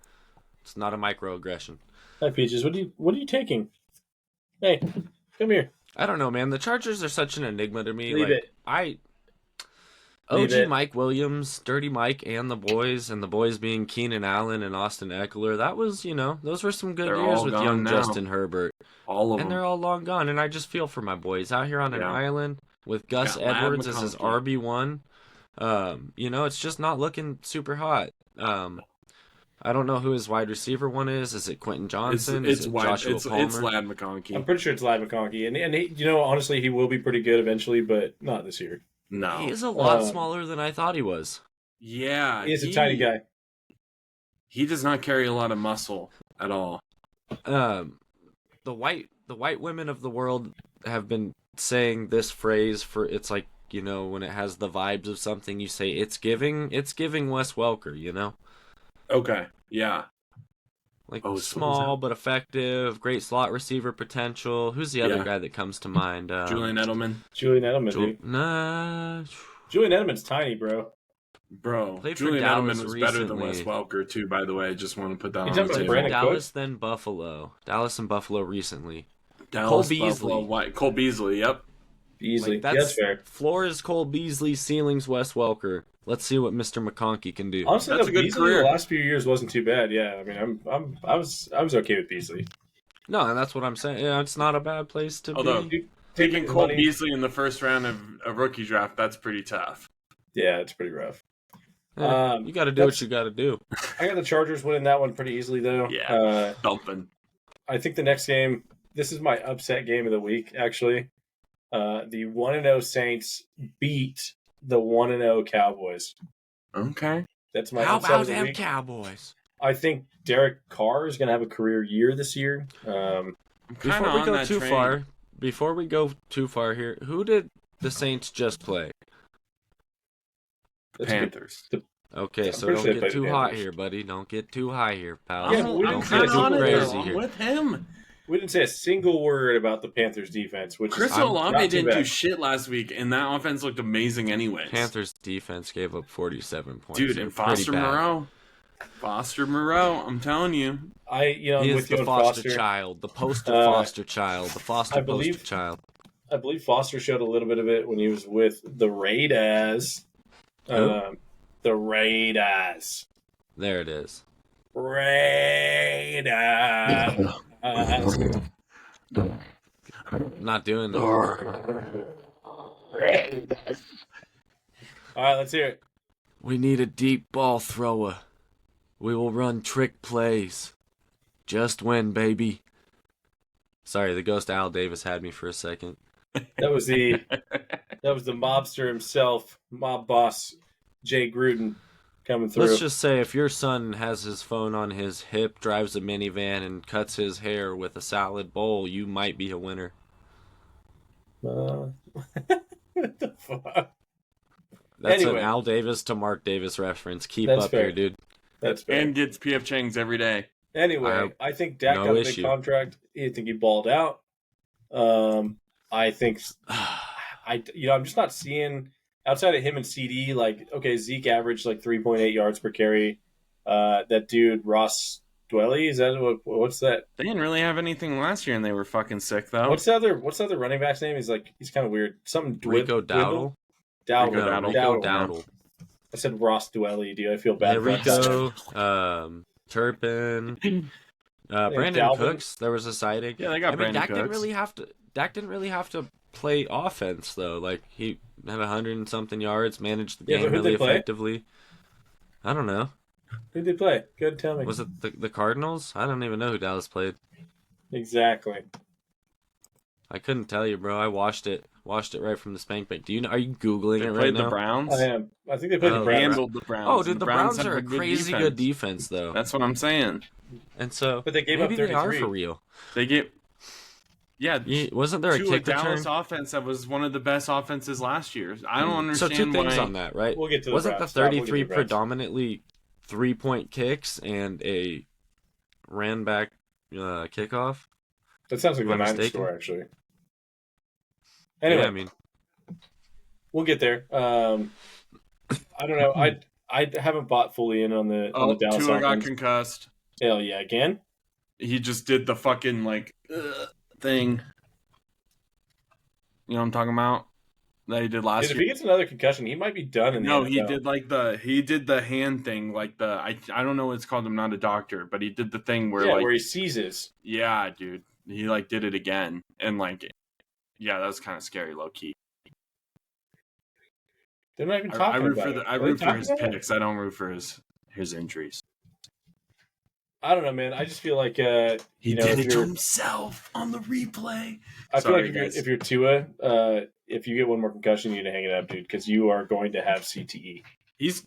[SPEAKER 1] It's not a microaggression.
[SPEAKER 2] Hi, Peaches. What are you taking? Hey, come here.
[SPEAKER 1] I don't know, man. The Chargers are such an enigma to me.
[SPEAKER 2] Leave it. Leave
[SPEAKER 1] OG
[SPEAKER 2] it.
[SPEAKER 1] Mike Williams, Dirty Mike, and the boys being Keenan Allen and Austin Eckler. That was, those were some good
[SPEAKER 3] They're
[SPEAKER 1] years
[SPEAKER 3] all
[SPEAKER 1] with
[SPEAKER 3] gone
[SPEAKER 1] young
[SPEAKER 3] now.
[SPEAKER 1] Justin Herbert.
[SPEAKER 3] All of
[SPEAKER 1] And
[SPEAKER 3] them.
[SPEAKER 1] they're all long gone. And I just feel for my boys out here on an
[SPEAKER 3] Yeah.
[SPEAKER 1] island with Gus
[SPEAKER 3] Got Ladd
[SPEAKER 1] Edwards as his
[SPEAKER 3] McConkey.
[SPEAKER 1] RB1. It's just not looking super hot. I don't know who his wide receiver one is. Is it Quentin Johnson?
[SPEAKER 3] It's
[SPEAKER 1] is it
[SPEAKER 3] wide.
[SPEAKER 1] Joshua
[SPEAKER 3] It's
[SPEAKER 1] Palmer?
[SPEAKER 3] Lad McConkey.
[SPEAKER 2] I'm pretty sure it's Ladd McConkey. And he, honestly, he will be pretty good eventually, but not this year.
[SPEAKER 3] No.
[SPEAKER 1] He is a lot
[SPEAKER 2] Um,
[SPEAKER 1] smaller than I thought he was.
[SPEAKER 3] Yeah.
[SPEAKER 2] He is a tiny guy.
[SPEAKER 3] He does not carry a lot of muscle at all.
[SPEAKER 1] The white women of the world have been saying this phrase for, it's like, when it has the vibes of something, you say it's giving Wes Welker,
[SPEAKER 3] Okay. Yeah.
[SPEAKER 1] like
[SPEAKER 3] Oh, so what was
[SPEAKER 1] small but effective, great slot receiver potential. Who's the other
[SPEAKER 3] Yeah.
[SPEAKER 1] guy that comes to mind?
[SPEAKER 3] Julian Edelman.
[SPEAKER 2] Julian Edelman, dude.
[SPEAKER 1] Nah,
[SPEAKER 2] Julian Edelman's tiny, bro.
[SPEAKER 3] Bro,
[SPEAKER 1] Played for
[SPEAKER 3] Julian
[SPEAKER 1] Dallas
[SPEAKER 3] Edelman was better than
[SPEAKER 1] recently.
[SPEAKER 3] Wes Welker, too, by the way. I just want to put that
[SPEAKER 2] You
[SPEAKER 3] on
[SPEAKER 2] talking
[SPEAKER 3] the
[SPEAKER 2] about
[SPEAKER 3] table.
[SPEAKER 2] Brandon
[SPEAKER 1] Dallas,
[SPEAKER 2] Cooks?
[SPEAKER 1] then Buffalo. Dallas and Buffalo recently.
[SPEAKER 3] Dallas,
[SPEAKER 1] Cole Beasley.
[SPEAKER 3] Buffalo, White. Cole Beasley, yep.
[SPEAKER 2] Easily.
[SPEAKER 1] Like,
[SPEAKER 2] Yeah, that's fair.
[SPEAKER 1] Floor is Cole Beasley, ceiling's Wes Welker. Let's see what Mr. McConkey can do.
[SPEAKER 2] Honestly,
[SPEAKER 3] That's
[SPEAKER 2] though,
[SPEAKER 3] a good
[SPEAKER 2] Beasley
[SPEAKER 3] career.
[SPEAKER 2] the last few years wasn't too bad. Yeah, I mean, I was okay with Beasley.
[SPEAKER 1] No, and that's what I'm saying. Yeah, it's not a bad place to
[SPEAKER 3] Although-
[SPEAKER 1] be.
[SPEAKER 2] Dude,
[SPEAKER 3] Taking
[SPEAKER 2] the
[SPEAKER 3] Cole
[SPEAKER 2] money-
[SPEAKER 3] Beasley in the first round of a rookie draft, that's pretty tough.
[SPEAKER 2] Yeah, it's pretty rough.
[SPEAKER 1] You got to do what you got to do.
[SPEAKER 2] I got the Chargers winning that one pretty easily, though.
[SPEAKER 3] Yeah. Dumping.
[SPEAKER 2] I think the next game, this is my upset game of the week, actually. The 1-0 Saints beat the 1-0 Cowboys.
[SPEAKER 3] Okay.
[SPEAKER 2] That's my
[SPEAKER 1] How
[SPEAKER 2] upset
[SPEAKER 1] about
[SPEAKER 2] of the
[SPEAKER 1] them
[SPEAKER 2] week.
[SPEAKER 1] Cowboys?
[SPEAKER 2] I think Derek Carr is going to have a career year this year.
[SPEAKER 3] I'm kind
[SPEAKER 1] Before
[SPEAKER 3] of
[SPEAKER 1] we
[SPEAKER 3] on
[SPEAKER 1] go
[SPEAKER 3] that
[SPEAKER 1] too
[SPEAKER 3] train.
[SPEAKER 1] far here, who did the Saints just play?
[SPEAKER 2] That's a good-
[SPEAKER 3] Panthers.
[SPEAKER 1] Okay,
[SPEAKER 2] I'm
[SPEAKER 1] so
[SPEAKER 2] pretty
[SPEAKER 1] don't
[SPEAKER 2] sure they
[SPEAKER 1] get
[SPEAKER 2] played
[SPEAKER 1] too
[SPEAKER 2] the
[SPEAKER 1] hot
[SPEAKER 2] Panthers.
[SPEAKER 1] here, buddy. Don't get too high here, pal.
[SPEAKER 2] Yeah, but we
[SPEAKER 1] don't
[SPEAKER 2] didn't
[SPEAKER 1] get
[SPEAKER 2] say
[SPEAKER 1] too
[SPEAKER 2] on it,
[SPEAKER 1] crazy
[SPEAKER 3] though.
[SPEAKER 1] here.
[SPEAKER 3] With him.
[SPEAKER 2] We didn't say a single word about the Panthers defense, which
[SPEAKER 3] Chris
[SPEAKER 2] is
[SPEAKER 3] Olave
[SPEAKER 2] not too
[SPEAKER 3] didn't
[SPEAKER 2] bad.
[SPEAKER 3] do shit last week, and that offense looked amazing anyways.
[SPEAKER 1] Panthers defense gave up 47 points.
[SPEAKER 3] Dude,
[SPEAKER 1] They're
[SPEAKER 3] and
[SPEAKER 1] pretty
[SPEAKER 3] Foster
[SPEAKER 1] bad.
[SPEAKER 3] Moreau, I'm telling you.
[SPEAKER 2] I'm
[SPEAKER 1] He
[SPEAKER 2] with
[SPEAKER 1] is
[SPEAKER 2] you
[SPEAKER 1] the
[SPEAKER 2] on
[SPEAKER 1] foster
[SPEAKER 2] Foster.
[SPEAKER 1] child, the poster
[SPEAKER 2] Uh,
[SPEAKER 1] foster child, the foster
[SPEAKER 2] I believe-
[SPEAKER 1] poster child.
[SPEAKER 2] I believe Foster showed a little bit of it when he was with the Raiders.
[SPEAKER 1] Who?
[SPEAKER 2] The Raiders.
[SPEAKER 1] There it is.
[SPEAKER 2] Raiders.
[SPEAKER 1] Not doing it.
[SPEAKER 2] All right, let's hear it.
[SPEAKER 1] We need a deep ball thrower. We will run trick plays. Just win, baby. Sorry, the ghost Al Davis had me for a second.
[SPEAKER 2] That was the mobster himself, mob boss Jay Gruden coming through.
[SPEAKER 1] Let's just say if your son has his phone on his hip, drives a minivan, and cuts his hair with a salad bowl, you might be a winner.
[SPEAKER 2] What the fuck?
[SPEAKER 1] That's
[SPEAKER 2] Anyway.
[SPEAKER 1] an Al Davis to Mark Davis reference. Keep
[SPEAKER 2] That's
[SPEAKER 1] up
[SPEAKER 2] fair.
[SPEAKER 1] here, dude.
[SPEAKER 2] That's bad.
[SPEAKER 3] And gets PF Chang's every day.
[SPEAKER 2] Anyway, I think Dak
[SPEAKER 1] no
[SPEAKER 2] got a big
[SPEAKER 1] issue.
[SPEAKER 2] contract. I think he balled out. I think I'm just not seeing outside of him and CD. Like, okay, Zeke averaged like 3.8 yards per carry. That dude Ross Dwelly, is that what's that?
[SPEAKER 3] They didn't really have anything last year, and they were fucking sick, though.
[SPEAKER 2] What's the other running back's name? He's kind of weird. Something
[SPEAKER 1] Rico Dowdle.
[SPEAKER 2] Dowdle.
[SPEAKER 3] Rico
[SPEAKER 1] No,
[SPEAKER 3] Dowdle.
[SPEAKER 1] Rico
[SPEAKER 2] Dowdle.
[SPEAKER 1] Dowdle.
[SPEAKER 2] I said Ross Dwelly, dude. I feel
[SPEAKER 1] Yeah,
[SPEAKER 2] bad. for that.
[SPEAKER 1] Rico, Turpin, Brandon
[SPEAKER 2] Dalvin.
[SPEAKER 1] Cooks. There was a sighting.
[SPEAKER 3] Yeah, they got Brandon
[SPEAKER 1] Dak
[SPEAKER 3] Cooks.
[SPEAKER 1] Dak didn't really have to play offense though. Like he had 100 and something yards, managed the
[SPEAKER 2] Yeah,
[SPEAKER 1] game
[SPEAKER 2] but who'd
[SPEAKER 1] really
[SPEAKER 2] they play?
[SPEAKER 1] effectively. I don't know.
[SPEAKER 2] Who'd they play? Good, tell me.
[SPEAKER 1] Was it the Cardinals? I don't even know who Dallas played.
[SPEAKER 2] Exactly.
[SPEAKER 1] I couldn't tell you, bro. I watched it right from the spank bank. Are you googling
[SPEAKER 3] They
[SPEAKER 1] it right
[SPEAKER 3] played the
[SPEAKER 1] now?
[SPEAKER 3] Browns.
[SPEAKER 2] I am. I think they played
[SPEAKER 1] Oh,
[SPEAKER 2] the
[SPEAKER 3] They
[SPEAKER 2] Browns.
[SPEAKER 3] handled the Browns.
[SPEAKER 1] Oh,
[SPEAKER 3] and
[SPEAKER 1] dude, the Browns
[SPEAKER 3] have
[SPEAKER 1] are a crazy good defense, though.
[SPEAKER 3] That's what I'm saying.
[SPEAKER 1] And so
[SPEAKER 2] But they gave
[SPEAKER 1] maybe
[SPEAKER 2] up
[SPEAKER 1] they are
[SPEAKER 2] 33.
[SPEAKER 1] for real.
[SPEAKER 3] They get, yeah.
[SPEAKER 1] Wasn't there a
[SPEAKER 3] To a
[SPEAKER 1] kick
[SPEAKER 3] Dallas
[SPEAKER 1] return?
[SPEAKER 3] offense that was one of the best offenses last year. I don't
[SPEAKER 1] So
[SPEAKER 3] understand
[SPEAKER 1] two things
[SPEAKER 3] why.
[SPEAKER 1] on that, right?
[SPEAKER 2] We'll get to the
[SPEAKER 1] Wasn't the
[SPEAKER 2] Browns. Stop, we'll get to
[SPEAKER 1] 33
[SPEAKER 2] the Browns.
[SPEAKER 1] predominantly 3-point kicks and a ran back kickoff?
[SPEAKER 2] That sounds like
[SPEAKER 1] Am
[SPEAKER 2] the
[SPEAKER 1] I
[SPEAKER 2] Niners
[SPEAKER 1] mistaken?
[SPEAKER 2] score, actually. Anyway,
[SPEAKER 1] Yeah, I mean,
[SPEAKER 2] we'll get there. I don't know. I haven't bought fully in on the Dallas
[SPEAKER 3] Tua got
[SPEAKER 2] offense.
[SPEAKER 3] concussed.
[SPEAKER 2] Hell yeah, again?
[SPEAKER 3] He just did the fucking thing. You know what I'm talking about? That he did last
[SPEAKER 2] Dude, if
[SPEAKER 3] year.
[SPEAKER 2] he gets another concussion, he might be done in the
[SPEAKER 3] No,
[SPEAKER 2] NFL.
[SPEAKER 3] he did the hand thing, like I don't know what it's called. I'm not a doctor, but he did the thing where
[SPEAKER 2] where he seizes.
[SPEAKER 3] yeah, dude, he like did it again, and yeah, that was kind of scary, low key.
[SPEAKER 2] They're not even
[SPEAKER 3] I
[SPEAKER 2] talking
[SPEAKER 3] root
[SPEAKER 2] about
[SPEAKER 3] for
[SPEAKER 2] it.
[SPEAKER 3] I
[SPEAKER 2] Are they
[SPEAKER 3] root for
[SPEAKER 2] talking
[SPEAKER 3] his
[SPEAKER 2] about it?
[SPEAKER 3] picks. I don't root for his injuries.
[SPEAKER 2] I don't know, man. I just feel like
[SPEAKER 3] He
[SPEAKER 2] if
[SPEAKER 3] did it to
[SPEAKER 2] you're-
[SPEAKER 3] himself on the replay.
[SPEAKER 2] I feel
[SPEAKER 3] Sorry,
[SPEAKER 2] like
[SPEAKER 3] guys.
[SPEAKER 2] if you're Tua, if you get one more concussion, you need to hang it up, dude, because you are going to have CTE.
[SPEAKER 3] He's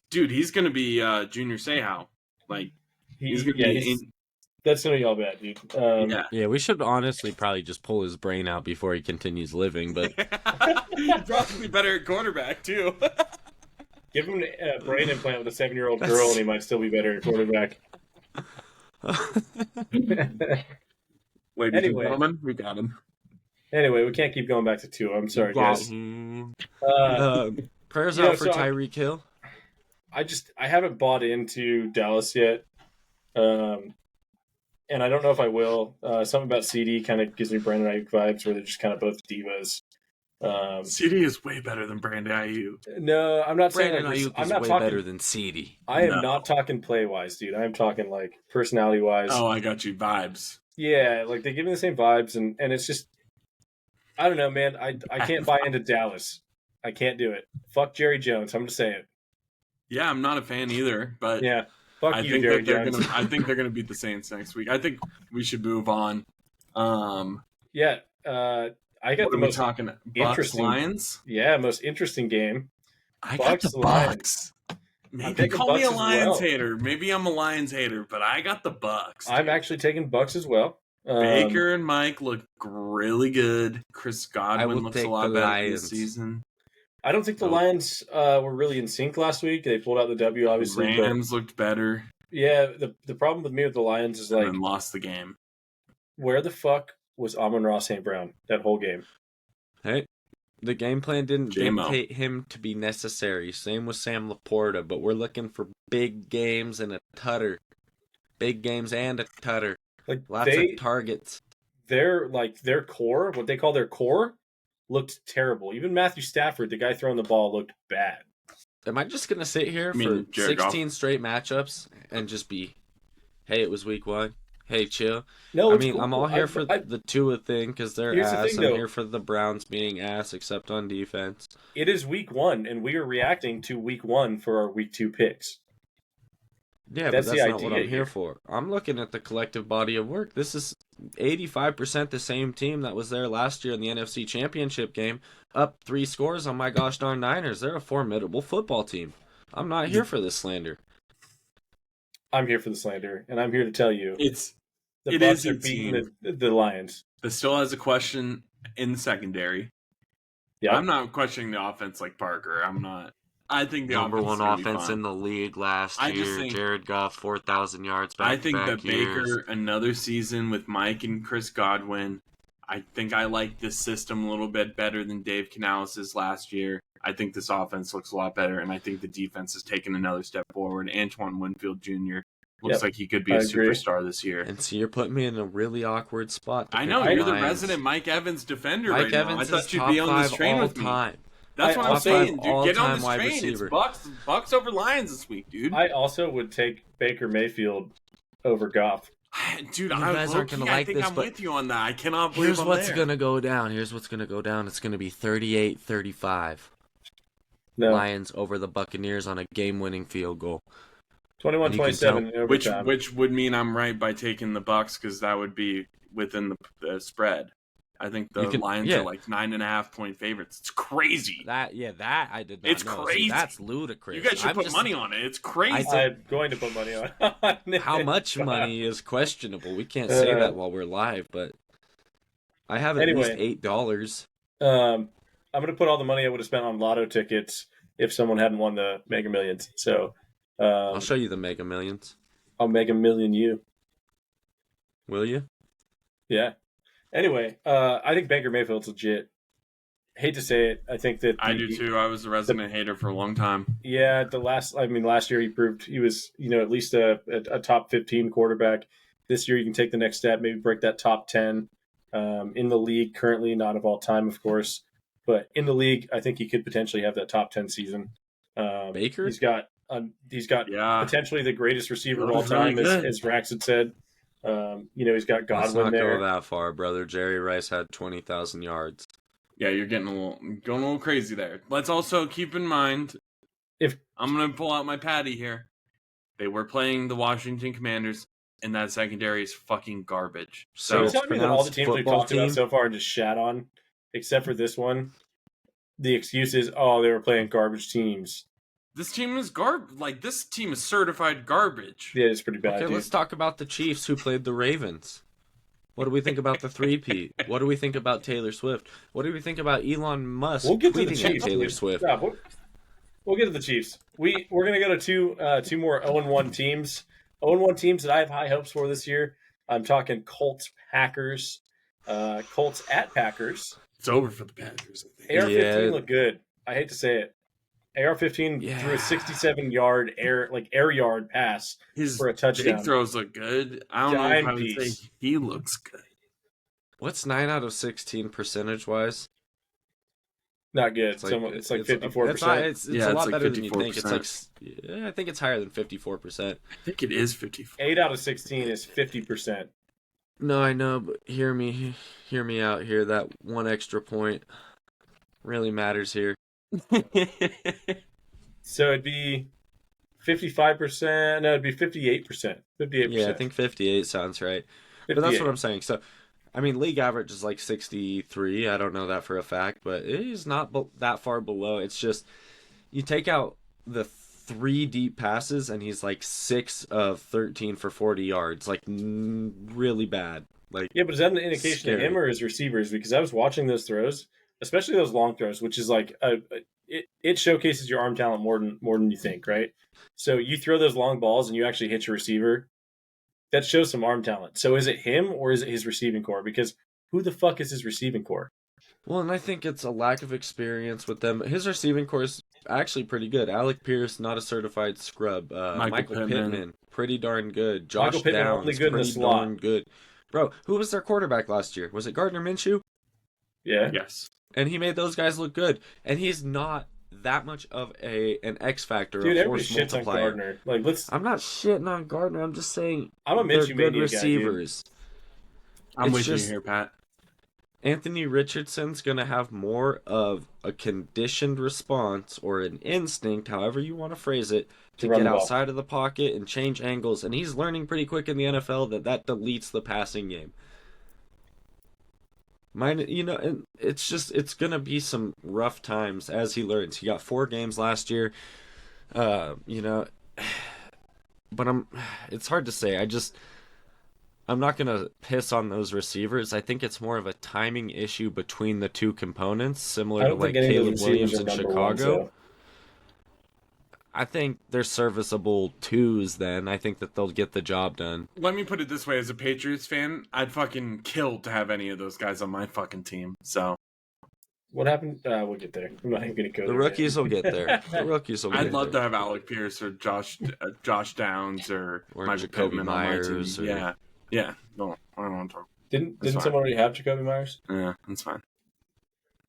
[SPEAKER 3] gonna be Junior Seau. Like he's gonna be
[SPEAKER 2] That's gonna be all bad, dude.
[SPEAKER 3] yeah.
[SPEAKER 1] yeah, we should honestly probably just pull his brain out before he continues living. But
[SPEAKER 3] He's probably better at quarterback too.
[SPEAKER 2] Give him a brain implant with a 7-year-old girl, and he might still be better at quarterback.
[SPEAKER 3] Ladies
[SPEAKER 2] Anyway.
[SPEAKER 3] and gentlemen, we got him.
[SPEAKER 2] Anyway, we can't keep going back to Tua. I'm sorry, guys.
[SPEAKER 1] Prayers
[SPEAKER 2] you know,
[SPEAKER 1] out for
[SPEAKER 2] so
[SPEAKER 1] Tyreek Hill.
[SPEAKER 2] I haven't bought into Dallas yet, and I don't know if I will. Something about CD kind of gives me Brandon Ayuk vibes, where they're just kind of both divas.
[SPEAKER 3] CD is way better than Brandon Ayuk.
[SPEAKER 2] No, I'm not saying
[SPEAKER 1] Brandon
[SPEAKER 2] like,
[SPEAKER 1] Ayuk
[SPEAKER 2] I'm
[SPEAKER 1] is
[SPEAKER 2] not
[SPEAKER 1] way
[SPEAKER 2] talking.
[SPEAKER 1] better than CD.
[SPEAKER 2] I am
[SPEAKER 3] No.
[SPEAKER 2] not talking play wise, dude. I am talking like personality wise.
[SPEAKER 3] Oh, I got you vibes.
[SPEAKER 2] Yeah, like they give me the same vibes, and it's just I don't know, man. I can't buy into Dallas. I can't do it. Fuck Jerry Jones. I'm just saying.
[SPEAKER 3] Yeah, I'm not a fan either, but
[SPEAKER 2] Yeah, fuck
[SPEAKER 3] I
[SPEAKER 2] you,
[SPEAKER 3] think
[SPEAKER 2] Jerry
[SPEAKER 3] that they're
[SPEAKER 2] Jones.
[SPEAKER 3] gonna. I think they're gonna beat the Saints next week. I think we should move on.
[SPEAKER 2] Yeah, I got
[SPEAKER 3] What
[SPEAKER 2] the
[SPEAKER 3] are we
[SPEAKER 2] most
[SPEAKER 3] talking? Bucks
[SPEAKER 2] interesting-
[SPEAKER 3] Lions.
[SPEAKER 2] most interesting game.
[SPEAKER 3] I
[SPEAKER 2] Bucks,
[SPEAKER 3] got the
[SPEAKER 2] Lions.
[SPEAKER 3] Bucks.
[SPEAKER 2] I'm
[SPEAKER 3] Maybe
[SPEAKER 2] taking
[SPEAKER 3] call me
[SPEAKER 2] Bucks
[SPEAKER 3] a
[SPEAKER 2] as
[SPEAKER 3] Lions
[SPEAKER 2] well.
[SPEAKER 3] hater. Maybe I'm a Lions hater, but I got the Bucks.
[SPEAKER 2] I'm actually taking Bucks as well.
[SPEAKER 3] Baker and Mike look really good. Chris
[SPEAKER 1] I will
[SPEAKER 3] Godwin looks a
[SPEAKER 1] take
[SPEAKER 3] lot
[SPEAKER 1] the
[SPEAKER 3] better
[SPEAKER 1] Lions.
[SPEAKER 3] this season.
[SPEAKER 2] I don't think the
[SPEAKER 3] Oh.
[SPEAKER 2] Lions were really in sync last week. They pulled out the W, obviously. But
[SPEAKER 3] Rams looked better
[SPEAKER 2] yeah, the problem with me with the Lions is
[SPEAKER 3] and
[SPEAKER 2] like,
[SPEAKER 3] then lost the game.
[SPEAKER 2] where the fuck was Amon-Ra St. Brown that whole game?
[SPEAKER 1] Hey, the game plan didn't
[SPEAKER 3] J-Mo.
[SPEAKER 1] dictate him to be necessary. Same with Sam Laporta, but we're looking for big games and a tutter. Big games and a tutter.
[SPEAKER 2] Like
[SPEAKER 1] Lots of targets.
[SPEAKER 2] their core, what they call their core, looked terrible. Even Matthew Stafford, the guy throwing the ball, looked bad.
[SPEAKER 1] Am I just going to sit here
[SPEAKER 3] I mean,
[SPEAKER 1] for
[SPEAKER 3] Jared
[SPEAKER 1] 16 straight matchups and just be, hey, it was week 1. Hey, chill.
[SPEAKER 2] No,
[SPEAKER 1] I
[SPEAKER 2] it's
[SPEAKER 1] mean,
[SPEAKER 2] cool.
[SPEAKER 1] I'm all here for the Tua thing because they're
[SPEAKER 2] Here's the
[SPEAKER 1] ass.
[SPEAKER 2] thing,
[SPEAKER 1] I'm
[SPEAKER 2] though.
[SPEAKER 1] here for the Browns being ass, except on defense.
[SPEAKER 2] It is week 1, and we are reacting to week 1 for our week 2 picks.
[SPEAKER 1] Yeah,
[SPEAKER 2] That's
[SPEAKER 1] but
[SPEAKER 2] the
[SPEAKER 1] that's not what
[SPEAKER 2] idea
[SPEAKER 1] I'm
[SPEAKER 2] here.
[SPEAKER 1] here for. I'm looking at the collective body of work. This is 85% the same team that was there last year in the NFC Championship game, up 3 scores on my gosh darn Niners. They're a formidable football team. I'm not here for this slander.
[SPEAKER 2] I'm here for the slander, and I'm here to tell you
[SPEAKER 3] It
[SPEAKER 2] the
[SPEAKER 3] is
[SPEAKER 2] Bucs are
[SPEAKER 3] a
[SPEAKER 2] beating the Lions.
[SPEAKER 3] That still has a question in the secondary.
[SPEAKER 2] Yeah,
[SPEAKER 3] I'm not questioning the offense like Parker. I'm not. I think the
[SPEAKER 1] Number
[SPEAKER 3] offense
[SPEAKER 1] one
[SPEAKER 3] is gonna be
[SPEAKER 1] offense
[SPEAKER 3] fine.
[SPEAKER 1] in the league last
[SPEAKER 3] I just
[SPEAKER 1] year.
[SPEAKER 3] think-
[SPEAKER 1] Jared Goff, 4,000 yards
[SPEAKER 3] I
[SPEAKER 1] back
[SPEAKER 3] think
[SPEAKER 1] to
[SPEAKER 3] that
[SPEAKER 1] back years.
[SPEAKER 3] Baker, another season with Mike and Chris Godwin. I think I like this system a little bit better than Dave Canales' last year. I think this offense looks a lot better, and I think the defense has taken another step forward. Antoine Winfield Jr. looks
[SPEAKER 2] Yep,
[SPEAKER 3] like he could be
[SPEAKER 2] I
[SPEAKER 3] a
[SPEAKER 2] agree.
[SPEAKER 3] superstar this year.
[SPEAKER 1] And so you're putting me in a really awkward spot. to
[SPEAKER 3] I
[SPEAKER 1] pick
[SPEAKER 3] know
[SPEAKER 1] the
[SPEAKER 3] you're the
[SPEAKER 1] Lions.
[SPEAKER 3] resident Mike Evans defender
[SPEAKER 1] Mike
[SPEAKER 3] right now. I
[SPEAKER 1] Evans
[SPEAKER 3] thought
[SPEAKER 1] is
[SPEAKER 3] you'd
[SPEAKER 1] top
[SPEAKER 3] be on this
[SPEAKER 1] 5
[SPEAKER 3] train
[SPEAKER 1] all
[SPEAKER 3] with me.
[SPEAKER 1] time.
[SPEAKER 3] That's
[SPEAKER 2] I
[SPEAKER 3] what I'm
[SPEAKER 2] also-
[SPEAKER 3] saying, dude. Get
[SPEAKER 1] all-time
[SPEAKER 3] on this
[SPEAKER 1] wide
[SPEAKER 3] train.
[SPEAKER 1] receiver.
[SPEAKER 3] It's Bucks over Lions this week, dude.
[SPEAKER 2] I also would take Baker Mayfield over Goff.
[SPEAKER 3] Dude,
[SPEAKER 1] You guys aren't gonna
[SPEAKER 3] I
[SPEAKER 1] like
[SPEAKER 3] think
[SPEAKER 1] this,
[SPEAKER 3] I'm
[SPEAKER 1] but
[SPEAKER 3] with you on that. I cannot believe
[SPEAKER 1] Here's
[SPEAKER 3] I'm
[SPEAKER 1] what's
[SPEAKER 3] there.
[SPEAKER 1] going to go down. It's going to be 38-35.
[SPEAKER 2] No,
[SPEAKER 1] Lions over the Buccaneers on a game-winning field goal.
[SPEAKER 2] 21-27 in
[SPEAKER 3] Which
[SPEAKER 2] overtime.
[SPEAKER 3] would mean I'm right by taking the Bucks because that would be within the spread. I think the
[SPEAKER 1] You can-
[SPEAKER 3] Lions
[SPEAKER 1] yeah.
[SPEAKER 3] are like 9.5-point favorites. It's crazy.
[SPEAKER 1] That I did not
[SPEAKER 3] It's
[SPEAKER 1] know.
[SPEAKER 3] crazy.
[SPEAKER 1] See, that's ludicrous.
[SPEAKER 3] You guys should
[SPEAKER 1] I'm
[SPEAKER 3] put
[SPEAKER 1] just-
[SPEAKER 3] money on it. It's crazy.
[SPEAKER 1] think-
[SPEAKER 2] I'm going to put money on it.
[SPEAKER 1] How much money is questionable? We can't say that while we're live, but I have at least $8.
[SPEAKER 2] I'm going to put all the money I would have spent on lotto tickets if someone hadn't won the Mega Millions. So
[SPEAKER 1] I'll show you the Mega Millions.
[SPEAKER 2] I'll make $1,000,000 you.
[SPEAKER 1] Will you?
[SPEAKER 2] Yeah. Anyway, I think Baker Mayfield's legit. Hate to say it. I think that
[SPEAKER 3] I do too. I was a resident hater for a long time.
[SPEAKER 2] Yeah, last year he proved he was, at least a top 15 quarterback. This year you can take the next step, maybe break that top 10 in the league currently, not of all time, of course, but in the league, I think he could potentially have that top 10 season.
[SPEAKER 1] Baker?
[SPEAKER 2] He's got potentially the greatest receiver of all
[SPEAKER 3] Looks really
[SPEAKER 2] time,
[SPEAKER 3] good.
[SPEAKER 2] as Rax had said. He's got
[SPEAKER 1] Let's
[SPEAKER 2] Godwin
[SPEAKER 1] not
[SPEAKER 2] there.
[SPEAKER 1] go that far, brother. Jerry Rice had 20,000 yards.
[SPEAKER 3] Yeah, you're going a little crazy there. Let's also keep in mind,
[SPEAKER 2] If
[SPEAKER 3] I'm going to pull out my Patty here. They were playing the Washington Commanders, and that secondary is fucking garbage.
[SPEAKER 2] So you're
[SPEAKER 1] it's
[SPEAKER 2] telling me that all the
[SPEAKER 1] pronounced
[SPEAKER 2] teams we've
[SPEAKER 1] football
[SPEAKER 2] talked about
[SPEAKER 1] team?
[SPEAKER 2] so far and just shat on, except for this one, the excuse is, oh, they were playing garbage teams.
[SPEAKER 3] This team is this team is certified garbage.
[SPEAKER 2] Yeah, it's pretty bad.
[SPEAKER 1] Okay,
[SPEAKER 2] dude.
[SPEAKER 1] let's talk about the Chiefs who played the Ravens. What do we think about the three-peat? What do we think about Taylor Swift? What do we think about Elon Musk
[SPEAKER 2] We'll get to the
[SPEAKER 1] tweeting at
[SPEAKER 2] Chiefs.
[SPEAKER 1] Taylor Swift?
[SPEAKER 2] Yeah, we'll get to the Chiefs. We're gonna go to two more 0-1 teams. 0-1 teams that I have high hopes for this year. I'm talking Colts, Packers, Colts at Packers.
[SPEAKER 3] It's over for the Packers, I think.
[SPEAKER 2] AR-15
[SPEAKER 1] Yeah.
[SPEAKER 2] looked good. I hate to say it. AR-15
[SPEAKER 1] Yeah.
[SPEAKER 2] threw a 67-yard air yard pass
[SPEAKER 3] His
[SPEAKER 2] for a touchdown.
[SPEAKER 3] big throws look good. I don't know if I would
[SPEAKER 2] Timepiece.
[SPEAKER 3] say he looks good.
[SPEAKER 1] What's 9 out of 16 percentage-wise?
[SPEAKER 2] Not good. It's like 54%.
[SPEAKER 1] It's
[SPEAKER 3] Yeah,
[SPEAKER 1] a
[SPEAKER 3] it's
[SPEAKER 1] lot
[SPEAKER 3] like
[SPEAKER 1] better than you think.
[SPEAKER 3] 54%.
[SPEAKER 1] I think it's higher than 54%.
[SPEAKER 3] I think it is 54.
[SPEAKER 2] 8 out of 16 is 50%.
[SPEAKER 1] No, I know, but hear me out here. That one extra point really matters here.
[SPEAKER 2] So it'd be 55%. No, it'd be 58%. 58%.
[SPEAKER 1] Yeah, I think 58 sounds right. But that's
[SPEAKER 2] 58.
[SPEAKER 1] what I'm saying. So, I mean, league average is like 63. I don't know that for a fact, but it is not that far below. It's just you take out the 3 deep passes, and he's like 6 of 13 for 40 yards. Like, really bad. Like,
[SPEAKER 2] Yeah, but is that an indication
[SPEAKER 1] Scary.
[SPEAKER 2] to him or his receivers? Because I was watching those throws, especially those long throws, which is like it showcases your arm talent more than you think, right? So you throw those long balls and you actually hit your receiver. That shows some arm talent. So is it him or is it his receiving core? Because who the fuck is his receiving core?
[SPEAKER 1] well, and I think it's a lack of experience with them. His receiving core is actually pretty good. Alec Pierce, not a certified scrub. Michael Pittman, pretty darn good. Josh
[SPEAKER 2] Michael Pittman,
[SPEAKER 1] Downs,
[SPEAKER 2] only good in the
[SPEAKER 1] pretty
[SPEAKER 2] slot.
[SPEAKER 1] darn good. Bro, who was their quarterback last year? Was it Gardner Minshew?
[SPEAKER 2] Yeah.
[SPEAKER 3] Yes.
[SPEAKER 1] And he made those guys look good. And he's not that much of an X factor,
[SPEAKER 2] Dude,
[SPEAKER 1] a
[SPEAKER 2] everybody
[SPEAKER 1] force
[SPEAKER 2] shits on
[SPEAKER 1] multiplier.
[SPEAKER 2] Gardner. Like,
[SPEAKER 1] I'm not shitting on Gardner. I'm just saying
[SPEAKER 2] I'm a
[SPEAKER 1] they're
[SPEAKER 2] Minshew
[SPEAKER 1] good
[SPEAKER 2] mania guy, dude.
[SPEAKER 1] receivers.
[SPEAKER 3] I'm
[SPEAKER 1] It's
[SPEAKER 3] with
[SPEAKER 1] just-
[SPEAKER 3] you here, Pat.
[SPEAKER 1] Anthony Richardson's going to have more of a conditioned response or an instinct, however you want to phrase it, to
[SPEAKER 2] run
[SPEAKER 1] get
[SPEAKER 2] the ball.
[SPEAKER 1] outside of the pocket and change angles. And he's learning pretty quick in the NFL that deletes the passing game. And it's going to be some rough times as he learns. He got 4 games last year. But it's hard to say. I'm not going to piss on those receivers. I think it's more of a timing issue between the two components,
[SPEAKER 2] I
[SPEAKER 1] similar to
[SPEAKER 2] don't
[SPEAKER 1] like
[SPEAKER 2] think any of
[SPEAKER 1] Caleb
[SPEAKER 2] those
[SPEAKER 1] Williams
[SPEAKER 2] receivers
[SPEAKER 1] in
[SPEAKER 2] are number one,
[SPEAKER 1] Chicago.
[SPEAKER 2] so.
[SPEAKER 1] I think they're serviceable 2s then. I think that they'll get the job done.
[SPEAKER 3] Let me put it this way: as a Patriots fan, I'd fucking kill to have any of those guys on my fucking team. So
[SPEAKER 2] What happened? We'll get there. I'm not even going to go
[SPEAKER 1] The
[SPEAKER 2] there.
[SPEAKER 1] rookies will get there. The rookies will get
[SPEAKER 3] I'd love
[SPEAKER 1] there.
[SPEAKER 3] to have Alec Pierce or Josh Downs or Michael
[SPEAKER 1] Jacoby
[SPEAKER 3] Pittman on my
[SPEAKER 1] Myers
[SPEAKER 3] team.
[SPEAKER 1] or-
[SPEAKER 3] Yeah. No, I don't want to talk.
[SPEAKER 2] Didn't
[SPEAKER 3] That's fine.
[SPEAKER 2] someone already have Jacoby Myers?
[SPEAKER 3] Yeah, that's fine.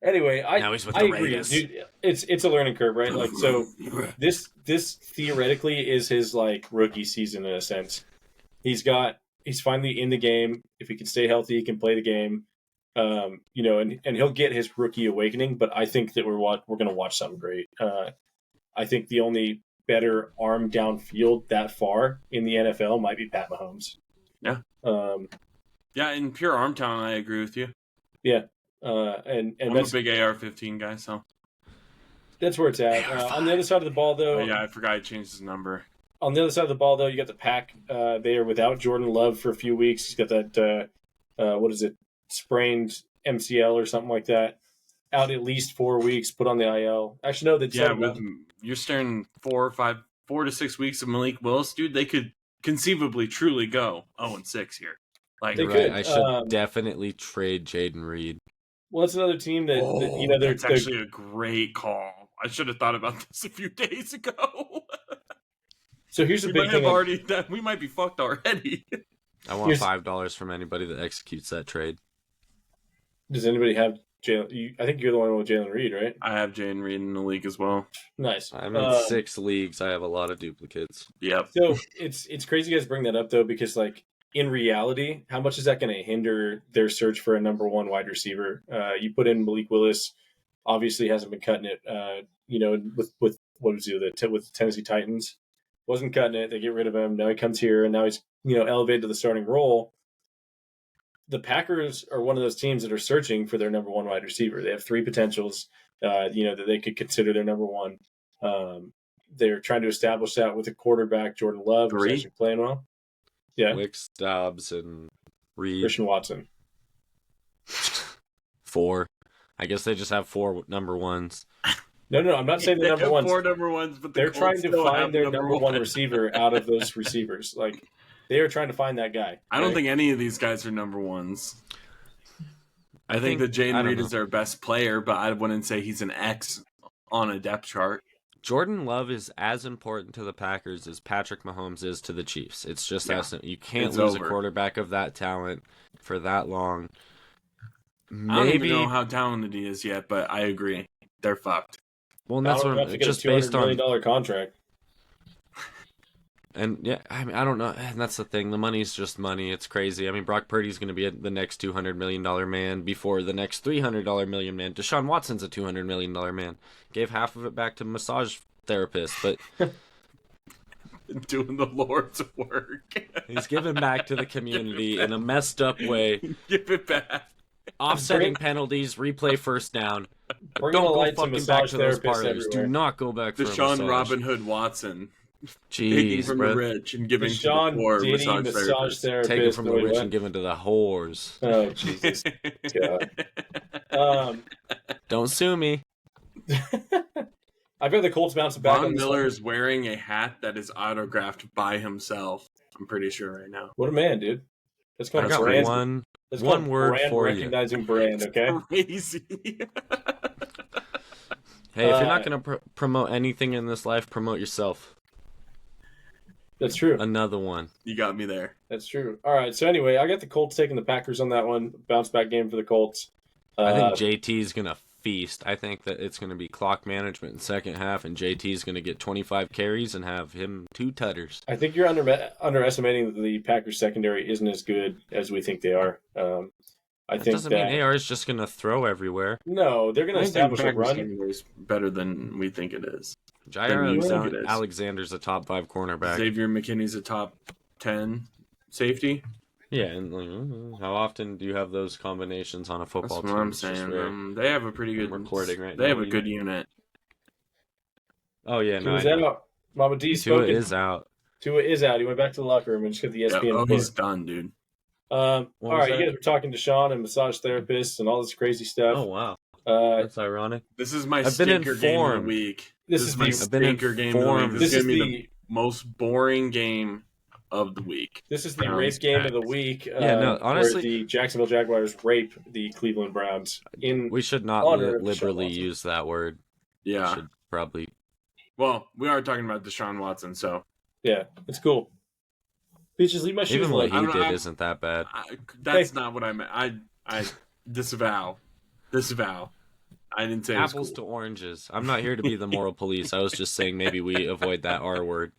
[SPEAKER 2] Anyway,
[SPEAKER 1] Now he's with
[SPEAKER 2] I
[SPEAKER 1] the
[SPEAKER 2] agree.
[SPEAKER 1] Raiders.
[SPEAKER 2] Dude, it's a learning curve, right? Like, so this theoretically is his like rookie season in a sense. He's finally in the game. If he can stay healthy, he can play the game. And he'll get his rookie awakening. But I think that we're going to watch something great. I think the only better arm downfield that far in the NFL might be Pat Mahomes.
[SPEAKER 3] Yeah. Yeah, in pure arm talent, I agree with you.
[SPEAKER 2] And
[SPEAKER 3] I'm
[SPEAKER 2] that's
[SPEAKER 3] a big AR-15 guy, so.
[SPEAKER 2] that's where it's at. On the other side of the ball, though,
[SPEAKER 3] Oh, yeah, I forgot he changed his number.
[SPEAKER 2] on the other side of the ball, though, you got the Pack. They are without Jordan Love for a few weeks. He's got that what is it, sprained MCL or something like that. Out at least 4 weeks, put on the IL. Actually, no,
[SPEAKER 3] You're staring 4 to 6 weeks of Malik Willis, dude. They could conceivably truly go 0-6 here. Like,
[SPEAKER 2] They
[SPEAKER 1] You're
[SPEAKER 2] could.
[SPEAKER 1] right. I should definitely trade Jaden Reed.
[SPEAKER 2] Well, it's another team that
[SPEAKER 3] that's actually a great call. I should have thought about this a few days ago.
[SPEAKER 2] So here's the
[SPEAKER 3] we
[SPEAKER 2] big
[SPEAKER 3] might
[SPEAKER 2] thing.
[SPEAKER 3] have already we might be fucked already.
[SPEAKER 1] I want $5 from anybody that executes that trade.
[SPEAKER 2] Does anybody have Jalen? I think you're the one with Jalen Reed, right?
[SPEAKER 3] I have Jaden Reed in the league as well.
[SPEAKER 2] Nice.
[SPEAKER 1] I'm in 6 leagues. I have a lot of duplicates.
[SPEAKER 3] Yep.
[SPEAKER 2] So it's crazy you guys bring that up though, because like in reality, how much is that going to hinder their search for a number one wide receiver? You put in Malik Willis, obviously hasn't been cutting it. With what was he with the Tennessee Titans, wasn't cutting it. They get rid of him. Now he comes here, and now he's elevated to the starting role. The Packers are one of those teams that are searching for their number one wide receiver. They have 3 potentials, that they could consider their number one. They're trying to establish that with a quarterback, Jordan Love, who's
[SPEAKER 3] 3?
[SPEAKER 2] actually playing well. Yeah,
[SPEAKER 1] Wicks, Dobbs, and Reed.
[SPEAKER 2] Christian Watson.
[SPEAKER 1] 4. I guess they just have 4 number ones.
[SPEAKER 2] No, I'm not saying the
[SPEAKER 3] They
[SPEAKER 2] number
[SPEAKER 3] have
[SPEAKER 2] ones.
[SPEAKER 3] 4 number ones, but
[SPEAKER 2] They're trying to find their number one
[SPEAKER 3] one
[SPEAKER 2] receiver out of those receivers. Like they are trying to find that guy.
[SPEAKER 3] I don't think any of these guys are number ones. I think that
[SPEAKER 1] I
[SPEAKER 3] Jaden
[SPEAKER 1] don't
[SPEAKER 3] Reed
[SPEAKER 1] know.
[SPEAKER 3] is their best player, but I wouldn't say he's an X on a depth chart.
[SPEAKER 1] Jordan Love is as important to the Packers as Patrick Mahomes is to the Chiefs. It's just
[SPEAKER 3] Yeah.
[SPEAKER 1] as you can't
[SPEAKER 3] It's
[SPEAKER 1] lose
[SPEAKER 3] over.
[SPEAKER 1] a quarterback of that talent for that long.
[SPEAKER 3] I don't even
[SPEAKER 1] Maybe.
[SPEAKER 3] know how talented he is yet, but I agree. They're fucked.
[SPEAKER 1] Well, and that's
[SPEAKER 2] Power
[SPEAKER 1] what
[SPEAKER 2] enough to
[SPEAKER 1] I'm
[SPEAKER 2] get
[SPEAKER 1] just
[SPEAKER 2] a $200
[SPEAKER 1] based on.
[SPEAKER 2] million contract.
[SPEAKER 1] And yeah, I mean, I don't know. And that's the thing. The money's just money. It's crazy. I mean, Brock Purdy's going to be the next $200 million man before the next $300 million man. Deshaun Watson's a $200 million man. Gave half of it back to massage therapists, but
[SPEAKER 3] Doing the Lord's work.
[SPEAKER 1] he's giving back to the community in a messed up way.
[SPEAKER 3] Give it back.
[SPEAKER 1] Offsetting penalties, replay first down.
[SPEAKER 2] Bring
[SPEAKER 1] Don't
[SPEAKER 2] the
[SPEAKER 1] go
[SPEAKER 2] lights and
[SPEAKER 1] fucking back
[SPEAKER 2] massage
[SPEAKER 1] to those
[SPEAKER 2] therapists
[SPEAKER 1] parlors. Do
[SPEAKER 2] everywhere.
[SPEAKER 1] not go back for a
[SPEAKER 3] Deshaun
[SPEAKER 1] massage.
[SPEAKER 3] Robin Hood Watson. Taking
[SPEAKER 1] Jeez,
[SPEAKER 3] from
[SPEAKER 1] bro.
[SPEAKER 3] the rich and giving to the
[SPEAKER 2] Deshaun
[SPEAKER 3] poor.
[SPEAKER 2] Diddy
[SPEAKER 3] Massage
[SPEAKER 2] massage
[SPEAKER 3] therapists.
[SPEAKER 2] therapist.
[SPEAKER 1] Taking from the
[SPEAKER 2] Wait,
[SPEAKER 1] rich
[SPEAKER 2] what?
[SPEAKER 1] and giving to the whores.
[SPEAKER 2] Oh Jesus! God.
[SPEAKER 1] Don't sue me.
[SPEAKER 2] I've got the Colts bouncing back.
[SPEAKER 3] Von
[SPEAKER 2] on this
[SPEAKER 3] Miller
[SPEAKER 2] one.
[SPEAKER 3] is wearing a hat that is autographed by himself. I'm pretty sure right now.
[SPEAKER 2] What a man, dude! That's
[SPEAKER 1] I
[SPEAKER 2] called
[SPEAKER 1] got
[SPEAKER 2] brand.
[SPEAKER 1] one.
[SPEAKER 2] That's
[SPEAKER 1] one
[SPEAKER 2] called
[SPEAKER 1] word
[SPEAKER 2] brand
[SPEAKER 1] for you.
[SPEAKER 2] recognizing brand. Okay.
[SPEAKER 3] Crazy.
[SPEAKER 1] Hey, if you're not going to promote anything in this life, promote yourself.
[SPEAKER 2] That's true.
[SPEAKER 1] Another one.
[SPEAKER 3] You got me there.
[SPEAKER 2] That's true. All right. So anyway, I got the Colts taking the Packers on that one. Bounce back game for the Colts.
[SPEAKER 1] I think JT is going to feast. I think that it's going to be clock management in second half, and JT is going to get 25 carries and have him 2 tutters.
[SPEAKER 2] I think you're underestimating that the Packers secondary isn't as good as we think they are. I
[SPEAKER 1] That
[SPEAKER 2] think
[SPEAKER 1] doesn't
[SPEAKER 2] that
[SPEAKER 1] mean AR is just going to throw everywhere.
[SPEAKER 2] no, they're going to establish a run.
[SPEAKER 3] is better than we think it is.
[SPEAKER 1] Jair
[SPEAKER 3] you think it is.
[SPEAKER 1] Alexander's a top 5 cornerback.
[SPEAKER 3] Xavier McKinney's a top 10 safety.
[SPEAKER 1] Yeah, and like, how often do you have those combinations on a
[SPEAKER 3] That's
[SPEAKER 1] football
[SPEAKER 3] what
[SPEAKER 1] team?
[SPEAKER 3] I'm
[SPEAKER 1] It's just
[SPEAKER 3] saying.
[SPEAKER 1] rare.
[SPEAKER 3] They have a pretty good
[SPEAKER 1] recording right
[SPEAKER 3] They
[SPEAKER 1] now,
[SPEAKER 3] have a
[SPEAKER 1] you
[SPEAKER 3] good
[SPEAKER 1] know.
[SPEAKER 3] unit.
[SPEAKER 1] Oh yeah, no,
[SPEAKER 2] Who's
[SPEAKER 1] I
[SPEAKER 2] that
[SPEAKER 1] know.
[SPEAKER 2] out? Mama D
[SPEAKER 1] Tua
[SPEAKER 2] spoken.
[SPEAKER 1] is out.
[SPEAKER 2] Tua is out. He went back to the locker room and just got the
[SPEAKER 3] Yeah,
[SPEAKER 2] ESPN.
[SPEAKER 3] oh,
[SPEAKER 2] report.
[SPEAKER 3] he's done, dude.
[SPEAKER 2] All
[SPEAKER 1] What
[SPEAKER 2] right,
[SPEAKER 1] was
[SPEAKER 2] you
[SPEAKER 1] that?
[SPEAKER 2] guys were talking to Sean and massage therapists and all this crazy stuff.
[SPEAKER 1] Oh wow,
[SPEAKER 2] Uh,
[SPEAKER 1] that's ironic.
[SPEAKER 3] This is my
[SPEAKER 1] I've been
[SPEAKER 3] stinker game of the
[SPEAKER 1] informed.
[SPEAKER 3] week.
[SPEAKER 2] This
[SPEAKER 3] This
[SPEAKER 2] is
[SPEAKER 3] is my
[SPEAKER 2] the-
[SPEAKER 1] I've been
[SPEAKER 3] stinker game of the week.
[SPEAKER 1] informed.
[SPEAKER 3] This
[SPEAKER 2] this
[SPEAKER 3] is
[SPEAKER 2] is
[SPEAKER 3] going to be
[SPEAKER 2] the
[SPEAKER 3] the most boring game of the week.
[SPEAKER 2] this is the
[SPEAKER 3] Browns
[SPEAKER 2] rape game of the
[SPEAKER 3] Packs.
[SPEAKER 2] week.
[SPEAKER 1] Yeah, no,
[SPEAKER 2] where
[SPEAKER 1] honestly-
[SPEAKER 2] the Jacksonville Jaguars rape the Cleveland Browns in
[SPEAKER 1] We should not
[SPEAKER 2] honor of Deshaun
[SPEAKER 1] liberally
[SPEAKER 2] Watson.
[SPEAKER 1] use that word. We
[SPEAKER 3] Yeah.
[SPEAKER 1] should probably.
[SPEAKER 3] Well, we are talking about Deshaun Watson, so
[SPEAKER 2] yeah, it's cool. Peaches, leave my shoes
[SPEAKER 1] Even what
[SPEAKER 2] alone.
[SPEAKER 1] he
[SPEAKER 3] I don't-
[SPEAKER 1] did
[SPEAKER 3] I-
[SPEAKER 1] isn't that bad.
[SPEAKER 3] that's not what I meant. I disavow. I didn't say it was
[SPEAKER 1] Apples to
[SPEAKER 3] cool.
[SPEAKER 1] oranges. I'm not here to be the moral police. I was just saying maybe we avoid that R word.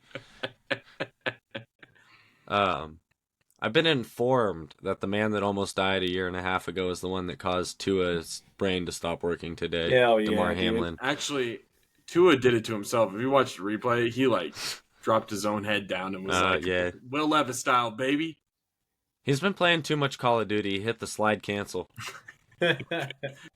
[SPEAKER 1] I've been informed that the man that almost died a year and a half ago is the one that caused Tua's brain to stop working today.
[SPEAKER 2] Hell yeah,
[SPEAKER 1] DeMar
[SPEAKER 2] dude.
[SPEAKER 1] Hamlin.
[SPEAKER 3] Actually, Tua did it to himself. If you watch the replay, he like dropped his own head down and was like,
[SPEAKER 1] Yeah.
[SPEAKER 3] "Will Levis style, baby."
[SPEAKER 1] He's been playing too much Call of Duty. He hit the slide cancel.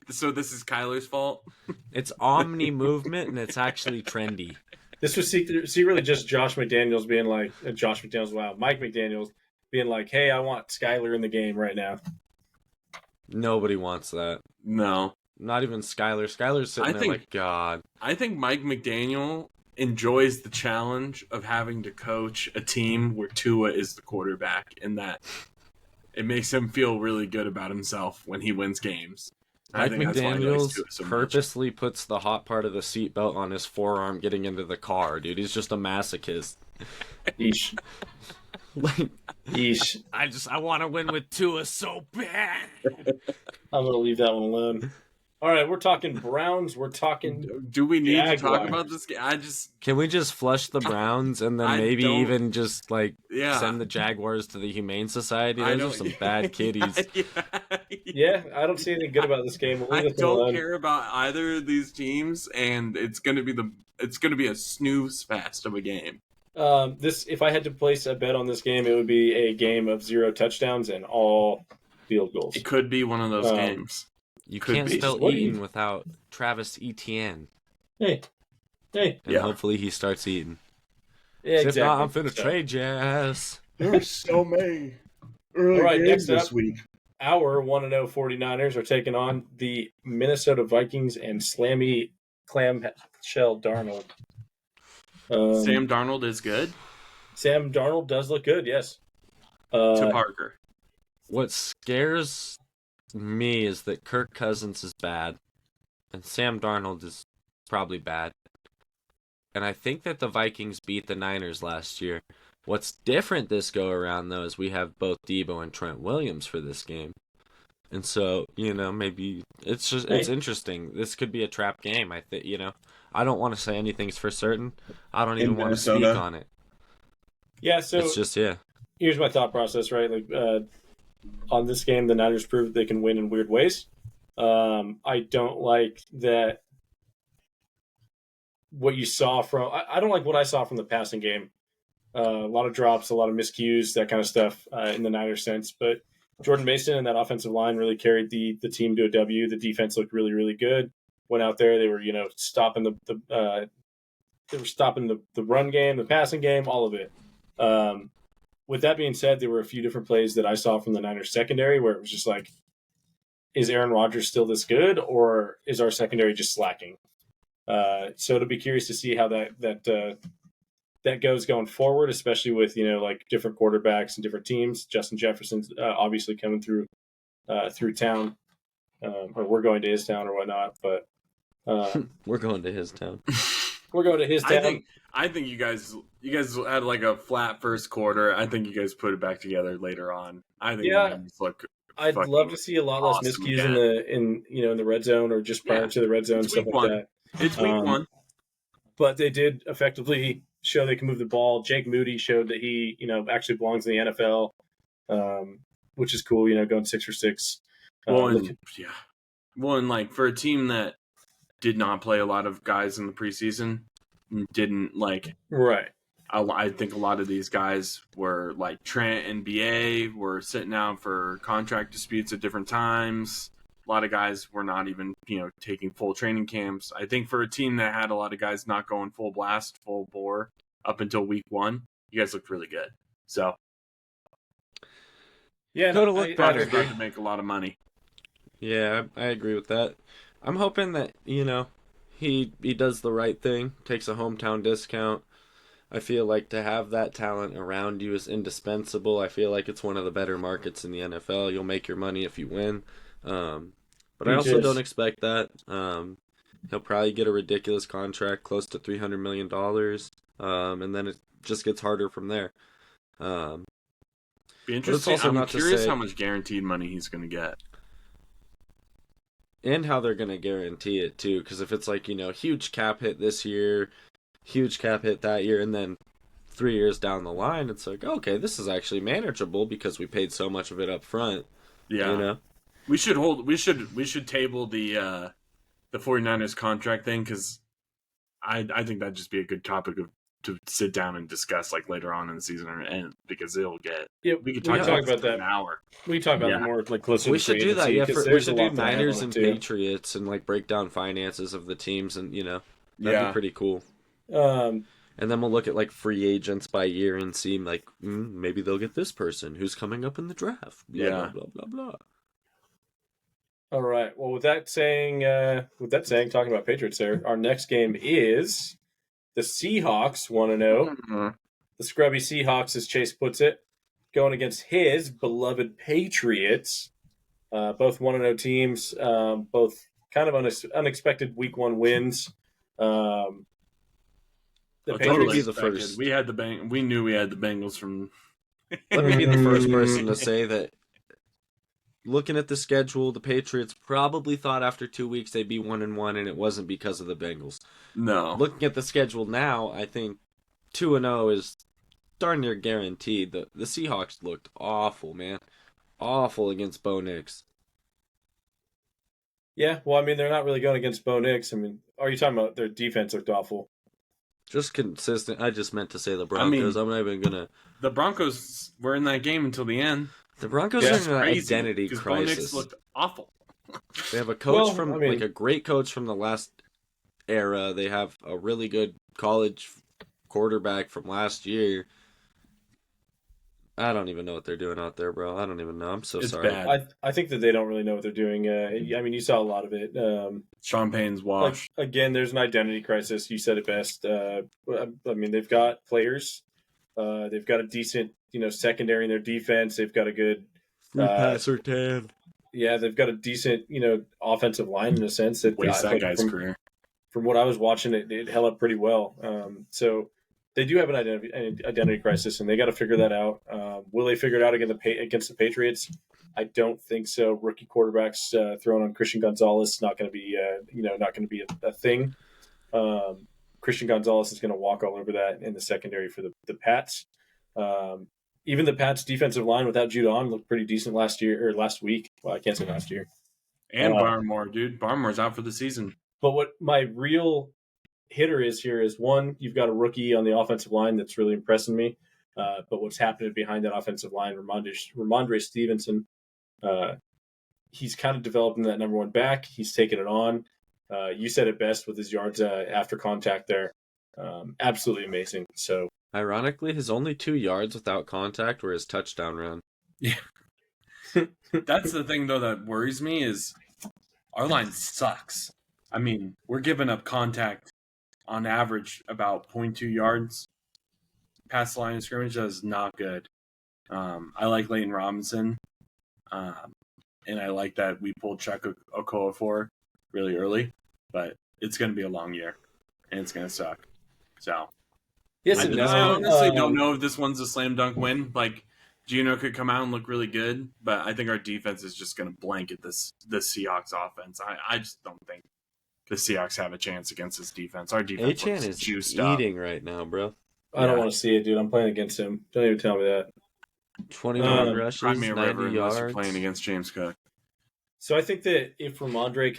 [SPEAKER 3] So this is Kyler's fault?
[SPEAKER 1] It's Omni movement, and it's actually trendy.
[SPEAKER 2] This was secretly just Josh McDaniels being like, Mike McDaniels being like, hey, I want Skyler in the game right now.
[SPEAKER 1] Nobody wants that.
[SPEAKER 3] No.
[SPEAKER 1] Not even Skyler. Skyler's sitting there like, God.
[SPEAKER 3] I think Mike McDaniel enjoys the challenge of having to coach a team where Tua is the quarterback, and that it makes him feel really good about himself when he wins games.
[SPEAKER 1] Mike McDaniels purposely puts the hot part of the seatbelt on his forearm getting into the car, dude. He's just a masochist.
[SPEAKER 2] Eesh.
[SPEAKER 1] Like,
[SPEAKER 2] Eesh.
[SPEAKER 1] I want to win with Tua so bad.
[SPEAKER 2] I'm going to leave that one alone. All right, we're talking Browns. We're talking.
[SPEAKER 3] Do we need
[SPEAKER 2] Jaguars.
[SPEAKER 3] to talk about this game?
[SPEAKER 1] Can we just flush the Browns and then maybe even just send the Jaguars to the Humane Society? Those are some bad kitties.
[SPEAKER 2] Yeah, I don't see anything good about this game.
[SPEAKER 3] I don't care about either of these teams, and it's gonna be a snooze fest of a game.
[SPEAKER 2] If I had to place a bet on this game, it would be a game of 0 touchdowns and all field goals.
[SPEAKER 3] It could be one of those games.
[SPEAKER 1] You can't spell Eaton without Travis Etienne.
[SPEAKER 2] Hey.
[SPEAKER 1] And hopefully he starts eating.
[SPEAKER 2] Yeah, exactly.
[SPEAKER 1] If not, I'm finna trade Jazz.
[SPEAKER 4] There are so many early
[SPEAKER 2] All right,
[SPEAKER 4] games
[SPEAKER 2] next
[SPEAKER 4] this
[SPEAKER 2] up,
[SPEAKER 4] week.
[SPEAKER 2] Our 1-0 49ers are taking on the Minnesota Vikings and Slammy Clamshell Darnold.
[SPEAKER 3] Sam Darnold is good.
[SPEAKER 2] Sam Darnold does look good, yes.
[SPEAKER 3] To Parker.
[SPEAKER 1] What scares me is that Kirk Cousins is bad, and Sam Darnold is probably bad. And I think that the Vikings beat the Niners last year. What's different this go around, though, is we have both Debo and Trent Williams for this game. And so, maybe it's interesting. This could be a trap game. I think, I don't want to say anything's for certain. I don't even want to speak on it.
[SPEAKER 2] Yeah, so
[SPEAKER 1] it's just,
[SPEAKER 2] here's my thought process, right? On this game, the Niners proved they can win in weird ways. I don't like that. What you saw from I don't like what I saw from the passing game. A lot of drops, a lot of miscues, that kind of stuff in the Niners sense. But Jordan Mason and that offensive line really carried the team to a W. The defense looked really, really good. Went out there, they were stopping the run game, the passing game, all of it. With that being said, there were a few different plays that I saw from the Niners secondary where it was just like, is Aaron Rodgers still this good, or is our secondary just slacking? So it'll be curious to see how that goes going forward, especially with different quarterbacks and different teams. Justin Jefferson's obviously coming through town, or we're going to his town or whatnot. But
[SPEAKER 1] we're going to his town.
[SPEAKER 2] We're going to his town.
[SPEAKER 3] I think you guys had like a flat first quarter. I think you guys put it back together later on. I think
[SPEAKER 2] I'd love to see a lot less miscues in the red zone or just prior to the red zone, stuff like that.
[SPEAKER 3] It's week one.
[SPEAKER 2] But they did effectively show they can move the ball. Jake Moody showed that he, actually belongs in the NFL, which is cool, going 6 for 6.
[SPEAKER 3] And for a team that did not play a lot of guys in the preseason, didn't
[SPEAKER 2] right.
[SPEAKER 3] I think a lot of these guys were like Trent and BA were sitting out for contract disputes at different times. A lot of guys were not even, taking full training camps. I think for a team that had a lot of guys not going full blast, full bore up until week one, you guys looked really good. So,
[SPEAKER 2] yeah,
[SPEAKER 1] to look better.
[SPEAKER 3] About to make a lot of money.
[SPEAKER 1] Yeah, I agree with that. I'm hoping that he does the right thing, takes a hometown discount. I feel like to have that talent around you is indispensable. I feel like it's one of the better markets in the NFL. You'll make your money if you win. But I also don't expect that. He'll probably get a ridiculous contract, close to $300 million, and then it just gets harder from there.
[SPEAKER 3] Be interesting. I'm curious how much guaranteed money he's going to get.
[SPEAKER 1] And how they're going to guarantee it, too. Because if it's huge cap hit this year, huge cap hit that year, and then 3 years down the line, it's like, okay, this is actually manageable because we paid so much of it up front.
[SPEAKER 3] Yeah. We should table the 49ers contract thing, because I think that'd just be a good topic of to sit down and discuss like later on in the season, and because it'll get we could
[SPEAKER 2] we
[SPEAKER 3] talk
[SPEAKER 2] talk
[SPEAKER 3] about
[SPEAKER 2] about
[SPEAKER 3] for
[SPEAKER 2] that.
[SPEAKER 3] an hour.
[SPEAKER 2] We can talk about
[SPEAKER 3] Yeah.
[SPEAKER 2] it more like closer.
[SPEAKER 1] We
[SPEAKER 2] to
[SPEAKER 1] should
[SPEAKER 2] free
[SPEAKER 1] do that.
[SPEAKER 2] agency,
[SPEAKER 1] Yeah,
[SPEAKER 2] 'cause
[SPEAKER 1] we
[SPEAKER 2] there's
[SPEAKER 1] should
[SPEAKER 2] a
[SPEAKER 1] do
[SPEAKER 2] lot to add
[SPEAKER 1] Niners
[SPEAKER 2] on
[SPEAKER 1] and
[SPEAKER 2] it, too.
[SPEAKER 1] Patriots and like break down finances of the teams, and that'd be pretty cool. And then we'll look at like free agents by year and see like maybe they'll get this person who's coming up in the draft. Blah,
[SPEAKER 3] Yeah.
[SPEAKER 1] blah blah blah blah.
[SPEAKER 2] All right. Well, with that saying, talking about Patriots, there, our next game is the Seahawks 1-0.
[SPEAKER 3] Mhm.
[SPEAKER 2] The scrubby Seahawks, as Chase puts it, going against his beloved Patriots. Both 1-0 teams, both kind of unexpected Week 1 wins. The
[SPEAKER 3] Oh,
[SPEAKER 1] Patriots-
[SPEAKER 3] totally
[SPEAKER 1] be the
[SPEAKER 3] expected.
[SPEAKER 1] first.
[SPEAKER 3] We had we knew we had the Bengals from.
[SPEAKER 1] Let me be the first person to say that looking at the schedule, the Patriots probably thought after 2 weeks they'd be 1-1, and it wasn't because of the Bengals.
[SPEAKER 3] No.
[SPEAKER 1] Looking at the schedule now, I think 2-0 is darn near guaranteed. The Seahawks looked awful, man. Awful against Bo Nix.
[SPEAKER 2] Yeah, well, I mean, they're not really going against Bo Nix. I mean, are you talking about their defense looked awful?
[SPEAKER 1] Just consistent. I just meant to say the Broncos. I'm not even gonna.
[SPEAKER 3] The Broncos were in that game until the end.
[SPEAKER 1] The Broncos
[SPEAKER 2] Yeah,
[SPEAKER 1] are
[SPEAKER 3] It's
[SPEAKER 1] in an
[SPEAKER 3] crazy,
[SPEAKER 1] identity
[SPEAKER 3] 'cause Bo Nix
[SPEAKER 1] crisis.
[SPEAKER 3] looked awful.
[SPEAKER 1] They have a coach
[SPEAKER 2] Well, I mean-
[SPEAKER 1] like a great coach from the last era. They have a really good college quarterback from last year. I don't even know what they're doing out there, bro. I don't even know. I'm so
[SPEAKER 3] It's
[SPEAKER 1] sorry.
[SPEAKER 3] bad.
[SPEAKER 2] I think that they don't really know what they're doing. I mean, you saw a lot of it.
[SPEAKER 3] Sean Payne's wash.
[SPEAKER 2] Like, again, there's an identity crisis. You said it best. I mean, they've got players. They've got a decent, secondary in their defense. They've got a good,
[SPEAKER 1] Surtain.
[SPEAKER 2] yeah, they've got a decent, offensive line in a sense. That
[SPEAKER 3] Waste that
[SPEAKER 2] like,
[SPEAKER 3] guy's
[SPEAKER 2] from,
[SPEAKER 3] career.
[SPEAKER 2] from what I was watching, it held up pretty well. So they do have an identity crisis, and they got to figure that out. Will they figure it out against the Patriots? I don't think so. Rookie quarterbacks thrown on Christian Gonzalez is not going to be, not going to be a thing. Christian Gonzalez is going to walk all over that in the secondary for the Pats. Even the Pats' defensive line without Judon looked pretty decent last week. Well, I can't say last year.
[SPEAKER 3] And Barmore, dude. Barmore's out for the season.
[SPEAKER 2] But what my real hitter is here is, one, you've got a rookie on the offensive line that's really impressing me. But what's happening behind that offensive line, Ramondre Stevenson, he's kind of developing that number one back. He's taking it on. You said it best with his yards after contact there. Absolutely amazing. So,
[SPEAKER 1] Ironically, his only 2 yards without contact were his touchdown run.
[SPEAKER 3] That's the thing, though, that worries me is our line sucks. I mean, we're giving up contact on average about 0.2 yards past the line of scrimmage. That is not good. I like Leighton Robinson, and I like that we pulled Chuck Okorafor really early, but it's going to be a long year, and it's going to suck. So
[SPEAKER 2] yes
[SPEAKER 3] I
[SPEAKER 2] and no.
[SPEAKER 3] honestly don't know if this one's a slam dunk win. Like, Gino could come out and look really good, but I think our defense is just going to blanket this Seahawks offense. I just don't think the Seahawks have a chance against this defense. Our defense
[SPEAKER 1] Achan
[SPEAKER 3] looks
[SPEAKER 1] is
[SPEAKER 3] juiced up.
[SPEAKER 1] eating right now, bro.
[SPEAKER 2] I don't
[SPEAKER 3] Yeah.
[SPEAKER 2] want to see it, dude. I'm playing against him. Don't even tell me that.
[SPEAKER 1] 21 rushes,
[SPEAKER 3] Cry me a
[SPEAKER 1] 90
[SPEAKER 3] river unless you're
[SPEAKER 1] yards.
[SPEAKER 3] playing against James Cook.
[SPEAKER 2] So I think that if Ramondre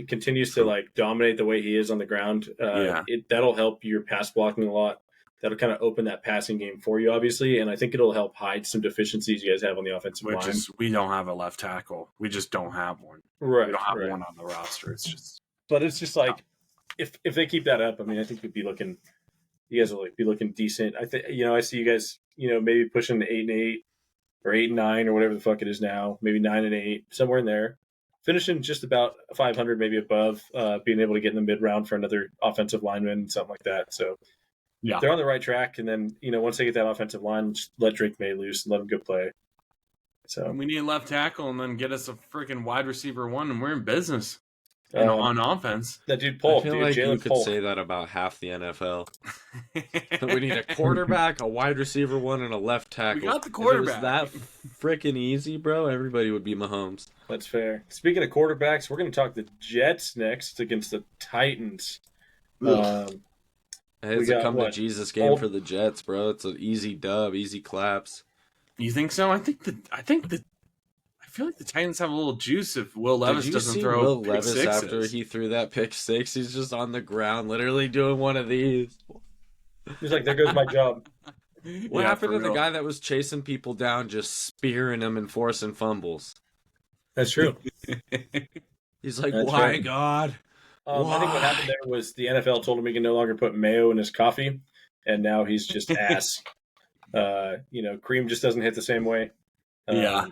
[SPEAKER 2] continues to like dominate the way he is on the ground, that'll help your pass blocking a lot. That'll kind of open that passing game for you, obviously, and I think it'll help hide some deficiencies you guys have on the offensive
[SPEAKER 3] Which
[SPEAKER 2] line.
[SPEAKER 3] is, we don't have a left tackle. We just don't have one.
[SPEAKER 2] Right,
[SPEAKER 3] We don't have
[SPEAKER 2] right.
[SPEAKER 3] one on the roster. It's just
[SPEAKER 2] But it's just like if they keep that up, I mean, I think we'd be looking. You guys will be looking decent. I think I see you guys, maybe pushing to 8-8 or 8-9 or whatever the fuck it is now. Maybe 9-8, somewhere in there. Finishing just about 500, maybe above. Being able to get in the mid round for another offensive lineman, something like that. So
[SPEAKER 3] yeah.
[SPEAKER 2] they're on the right track. And then once they get that offensive line, just let Drake May loose and let him go play. So
[SPEAKER 3] We need a left tackle and then get us a freaking wide receiver one, and we're in business. On offense.
[SPEAKER 2] that dude
[SPEAKER 1] I
[SPEAKER 2] Polk,
[SPEAKER 1] feel
[SPEAKER 2] dude,
[SPEAKER 1] like you
[SPEAKER 2] Jalen
[SPEAKER 1] could
[SPEAKER 2] Polk.
[SPEAKER 1] say that about half the NFL. We need a quarterback, a wide receiver one, and a left tackle.
[SPEAKER 3] We got the
[SPEAKER 1] If
[SPEAKER 3] quarterback.
[SPEAKER 1] it was that freaking easy, bro, everybody would be Mahomes.
[SPEAKER 2] That's fair. Speaking of quarterbacks, we're going to talk the Jets next against the Titans.
[SPEAKER 1] Hey, it's
[SPEAKER 2] We
[SPEAKER 1] a
[SPEAKER 2] got
[SPEAKER 1] come to
[SPEAKER 2] what?
[SPEAKER 1] Jesus game for the Jets, bro. It's an easy dub, easy claps.
[SPEAKER 3] You think so? I feel like the Titans have a little juice if Will Levis
[SPEAKER 1] Did you
[SPEAKER 3] doesn't
[SPEAKER 1] see
[SPEAKER 3] throw
[SPEAKER 1] Will
[SPEAKER 3] pick
[SPEAKER 1] Levis
[SPEAKER 3] sixes.
[SPEAKER 1] after he threw that pick six? He's just on the ground, literally doing one of these.
[SPEAKER 2] He's like, there goes my job.
[SPEAKER 1] What
[SPEAKER 3] Yeah,
[SPEAKER 1] happened
[SPEAKER 3] for
[SPEAKER 1] to the
[SPEAKER 3] real.
[SPEAKER 1] guy that was chasing people down, just spearing them and forcing fumbles?
[SPEAKER 2] That's true.
[SPEAKER 1] He's like,
[SPEAKER 2] That's
[SPEAKER 1] why,
[SPEAKER 2] right.
[SPEAKER 1] God?
[SPEAKER 2] I think what happened
[SPEAKER 1] Why?
[SPEAKER 2] there was the NFL told him he can no longer put mayo in his coffee, and now he's just ass. Cream just doesn't hit the same way.
[SPEAKER 3] Yeah.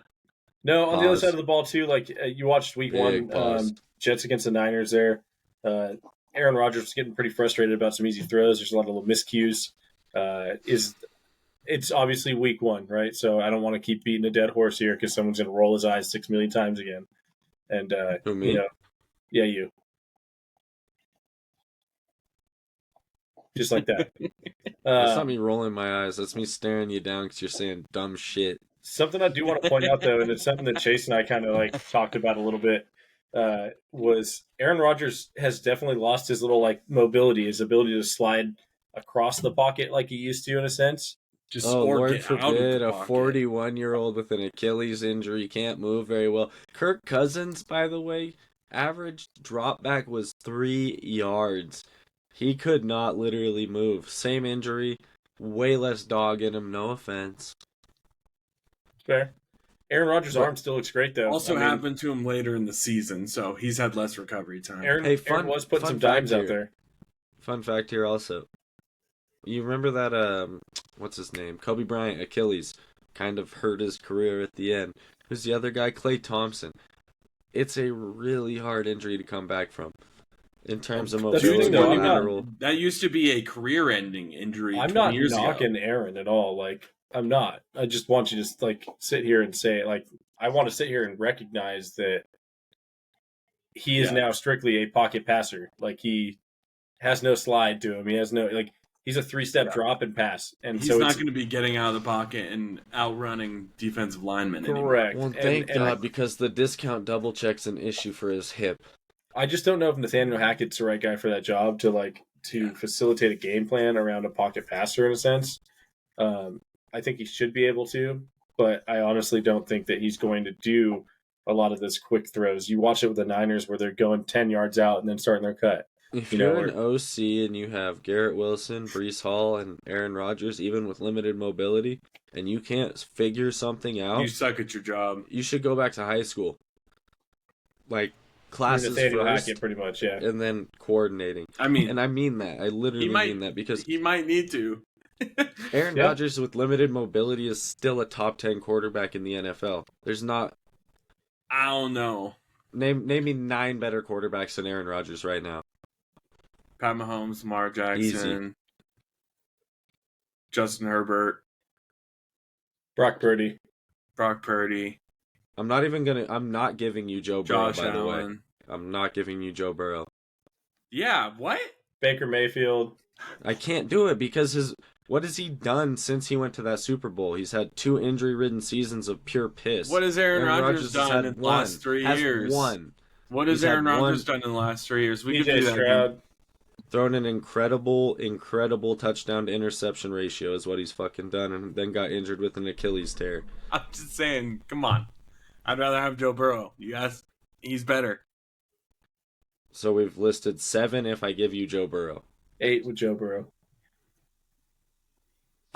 [SPEAKER 2] No, on the other
[SPEAKER 1] Pause.
[SPEAKER 2] side of the ball too. Like you watched Week
[SPEAKER 1] Big
[SPEAKER 2] 1,
[SPEAKER 1] pause.
[SPEAKER 2] Jets against the Niners. There, Aaron Rodgers was getting pretty frustrated about some easy throws. There's a lot of little miscues. It's obviously Week 1, right? So I don't want to keep beating a dead horse here because someone's going to roll his eyes 6 million times again. And
[SPEAKER 1] Who, me?
[SPEAKER 2] yeah, you just like that.
[SPEAKER 1] That's not me rolling my eyes. That's me staring you down because you're saying dumb shit.
[SPEAKER 2] Something I do want to point out, though, and it's something that Chase and I kind of like talked about a little bit, was Aaron Rodgers has definitely lost his little like mobility, his ability to slide across the pocket like he used to, in a sense.
[SPEAKER 3] Just
[SPEAKER 1] Oh,
[SPEAKER 3] or
[SPEAKER 1] Lord
[SPEAKER 3] get out of
[SPEAKER 1] forbid,
[SPEAKER 3] the
[SPEAKER 1] a
[SPEAKER 3] pocket.
[SPEAKER 1] 41-year-old with an Achilles injury can't move very well. Kirk Cousins, by the way, average drop back was 3 yards. He could not literally move. Same injury, way less dog in him, no offense.
[SPEAKER 2] Fair. Aaron Rodgers'
[SPEAKER 1] But-
[SPEAKER 2] arm still looks great, though.
[SPEAKER 3] Also
[SPEAKER 2] I mean,
[SPEAKER 3] happened to him later in the season, so he's had less recovery time.
[SPEAKER 2] Aaron,
[SPEAKER 1] Hey,
[SPEAKER 2] Aaron was putting
[SPEAKER 1] fun
[SPEAKER 2] some dimes
[SPEAKER 1] fact
[SPEAKER 2] out
[SPEAKER 1] here.
[SPEAKER 2] there.
[SPEAKER 1] Fun fact here also. You remember that, what's his name? Kobe Bryant, Achilles, kind of hurt his career at the end. Who's the other guy? Klay Thompson. It's a really hard injury to come back from. In terms of
[SPEAKER 2] That's the
[SPEAKER 1] mobility,
[SPEAKER 2] thing, though, I'm not-
[SPEAKER 1] lateral.
[SPEAKER 3] That used to be a career-ending injury.
[SPEAKER 2] I'm
[SPEAKER 3] 20
[SPEAKER 2] not
[SPEAKER 3] years
[SPEAKER 2] knocking
[SPEAKER 3] ago.
[SPEAKER 2] Aaron at all. Like, I'm not. I just want you to like sit here and say, like, I want to sit here and recognize that he is
[SPEAKER 3] Yeah.
[SPEAKER 2] now strictly a pocket passer. Like, he has no slide to him. He has no like. He's a 3-step
[SPEAKER 3] Yeah.
[SPEAKER 2] drop and pass, and
[SPEAKER 3] He's
[SPEAKER 2] so
[SPEAKER 3] not
[SPEAKER 2] it's
[SPEAKER 3] going to be getting out of the pocket and outrunning defensive linemen anymore.
[SPEAKER 2] correct.
[SPEAKER 1] Well,
[SPEAKER 2] And-
[SPEAKER 1] thank
[SPEAKER 2] and
[SPEAKER 1] God, because the discount double check's an issue for his hip.
[SPEAKER 2] I just don't know if Nathaniel Hackett's the right guy for that job to
[SPEAKER 3] Yeah.
[SPEAKER 2] facilitate a game plan around a pocket passer in a sense. I think he should be able to, but I honestly don't think that he's going to do a lot of those quick throws. You watch it with the Niners where they're going 10 yards out and then starting their cut.
[SPEAKER 1] If
[SPEAKER 2] You know,
[SPEAKER 1] you're an OC and you have Garrett Wilson, Brees Hall, and Aaron Rodgers, even with limited mobility, and you can't figure something
[SPEAKER 3] You
[SPEAKER 1] out,
[SPEAKER 3] suck at your job.
[SPEAKER 1] you should go back to high school. Like, classes
[SPEAKER 2] Nathaniel
[SPEAKER 1] first,
[SPEAKER 2] Hackett, pretty much, yeah.
[SPEAKER 1] and then coordinating.
[SPEAKER 3] I mean,
[SPEAKER 1] And I mean that. I literally
[SPEAKER 3] He might-
[SPEAKER 1] mean that because
[SPEAKER 3] he might need to.
[SPEAKER 1] Aaron
[SPEAKER 2] Yeah.
[SPEAKER 1] Rodgers with limited mobility is still a top 10 quarterback in the NFL. There's not
[SPEAKER 3] I don't know.
[SPEAKER 1] name me 9 better quarterbacks than Aaron Rodgers right now.
[SPEAKER 3] Pat Mahomes, Lamar Jackson,
[SPEAKER 1] Easy.
[SPEAKER 3] Justin Herbert,
[SPEAKER 2] Brock Purdy.
[SPEAKER 3] Brock Purdy,
[SPEAKER 1] I'm not giving you Joe Burrow,
[SPEAKER 3] Josh
[SPEAKER 1] by the way.
[SPEAKER 3] Allen.
[SPEAKER 1] I'm not giving you Joe Burrow.
[SPEAKER 3] Yeah, what?
[SPEAKER 2] Baker Mayfield.
[SPEAKER 1] I can't do it because what has he done since he went to that Super Bowl? He's had 2 injury-ridden seasons of pure piss.
[SPEAKER 3] What has Aaron Rodgers
[SPEAKER 1] has
[SPEAKER 3] done
[SPEAKER 1] had
[SPEAKER 3] in the last 3
[SPEAKER 1] has
[SPEAKER 3] years?
[SPEAKER 1] One.
[SPEAKER 3] What has
[SPEAKER 1] He's had
[SPEAKER 3] Aaron Rodgers
[SPEAKER 1] one-
[SPEAKER 3] done in the last 3 years? We could
[SPEAKER 2] DJ
[SPEAKER 3] do that. Again.
[SPEAKER 2] Stroud.
[SPEAKER 1] Thrown an incredible touchdown to interception ratio is what he's fucking done, and then got injured with an Achilles tear.
[SPEAKER 3] I'm just saying, come on. I'd rather have Joe Burrow. Yes, he's better.
[SPEAKER 1] So we've listed 7 if I give you Joe Burrow.
[SPEAKER 2] 8 with Joe Burrow.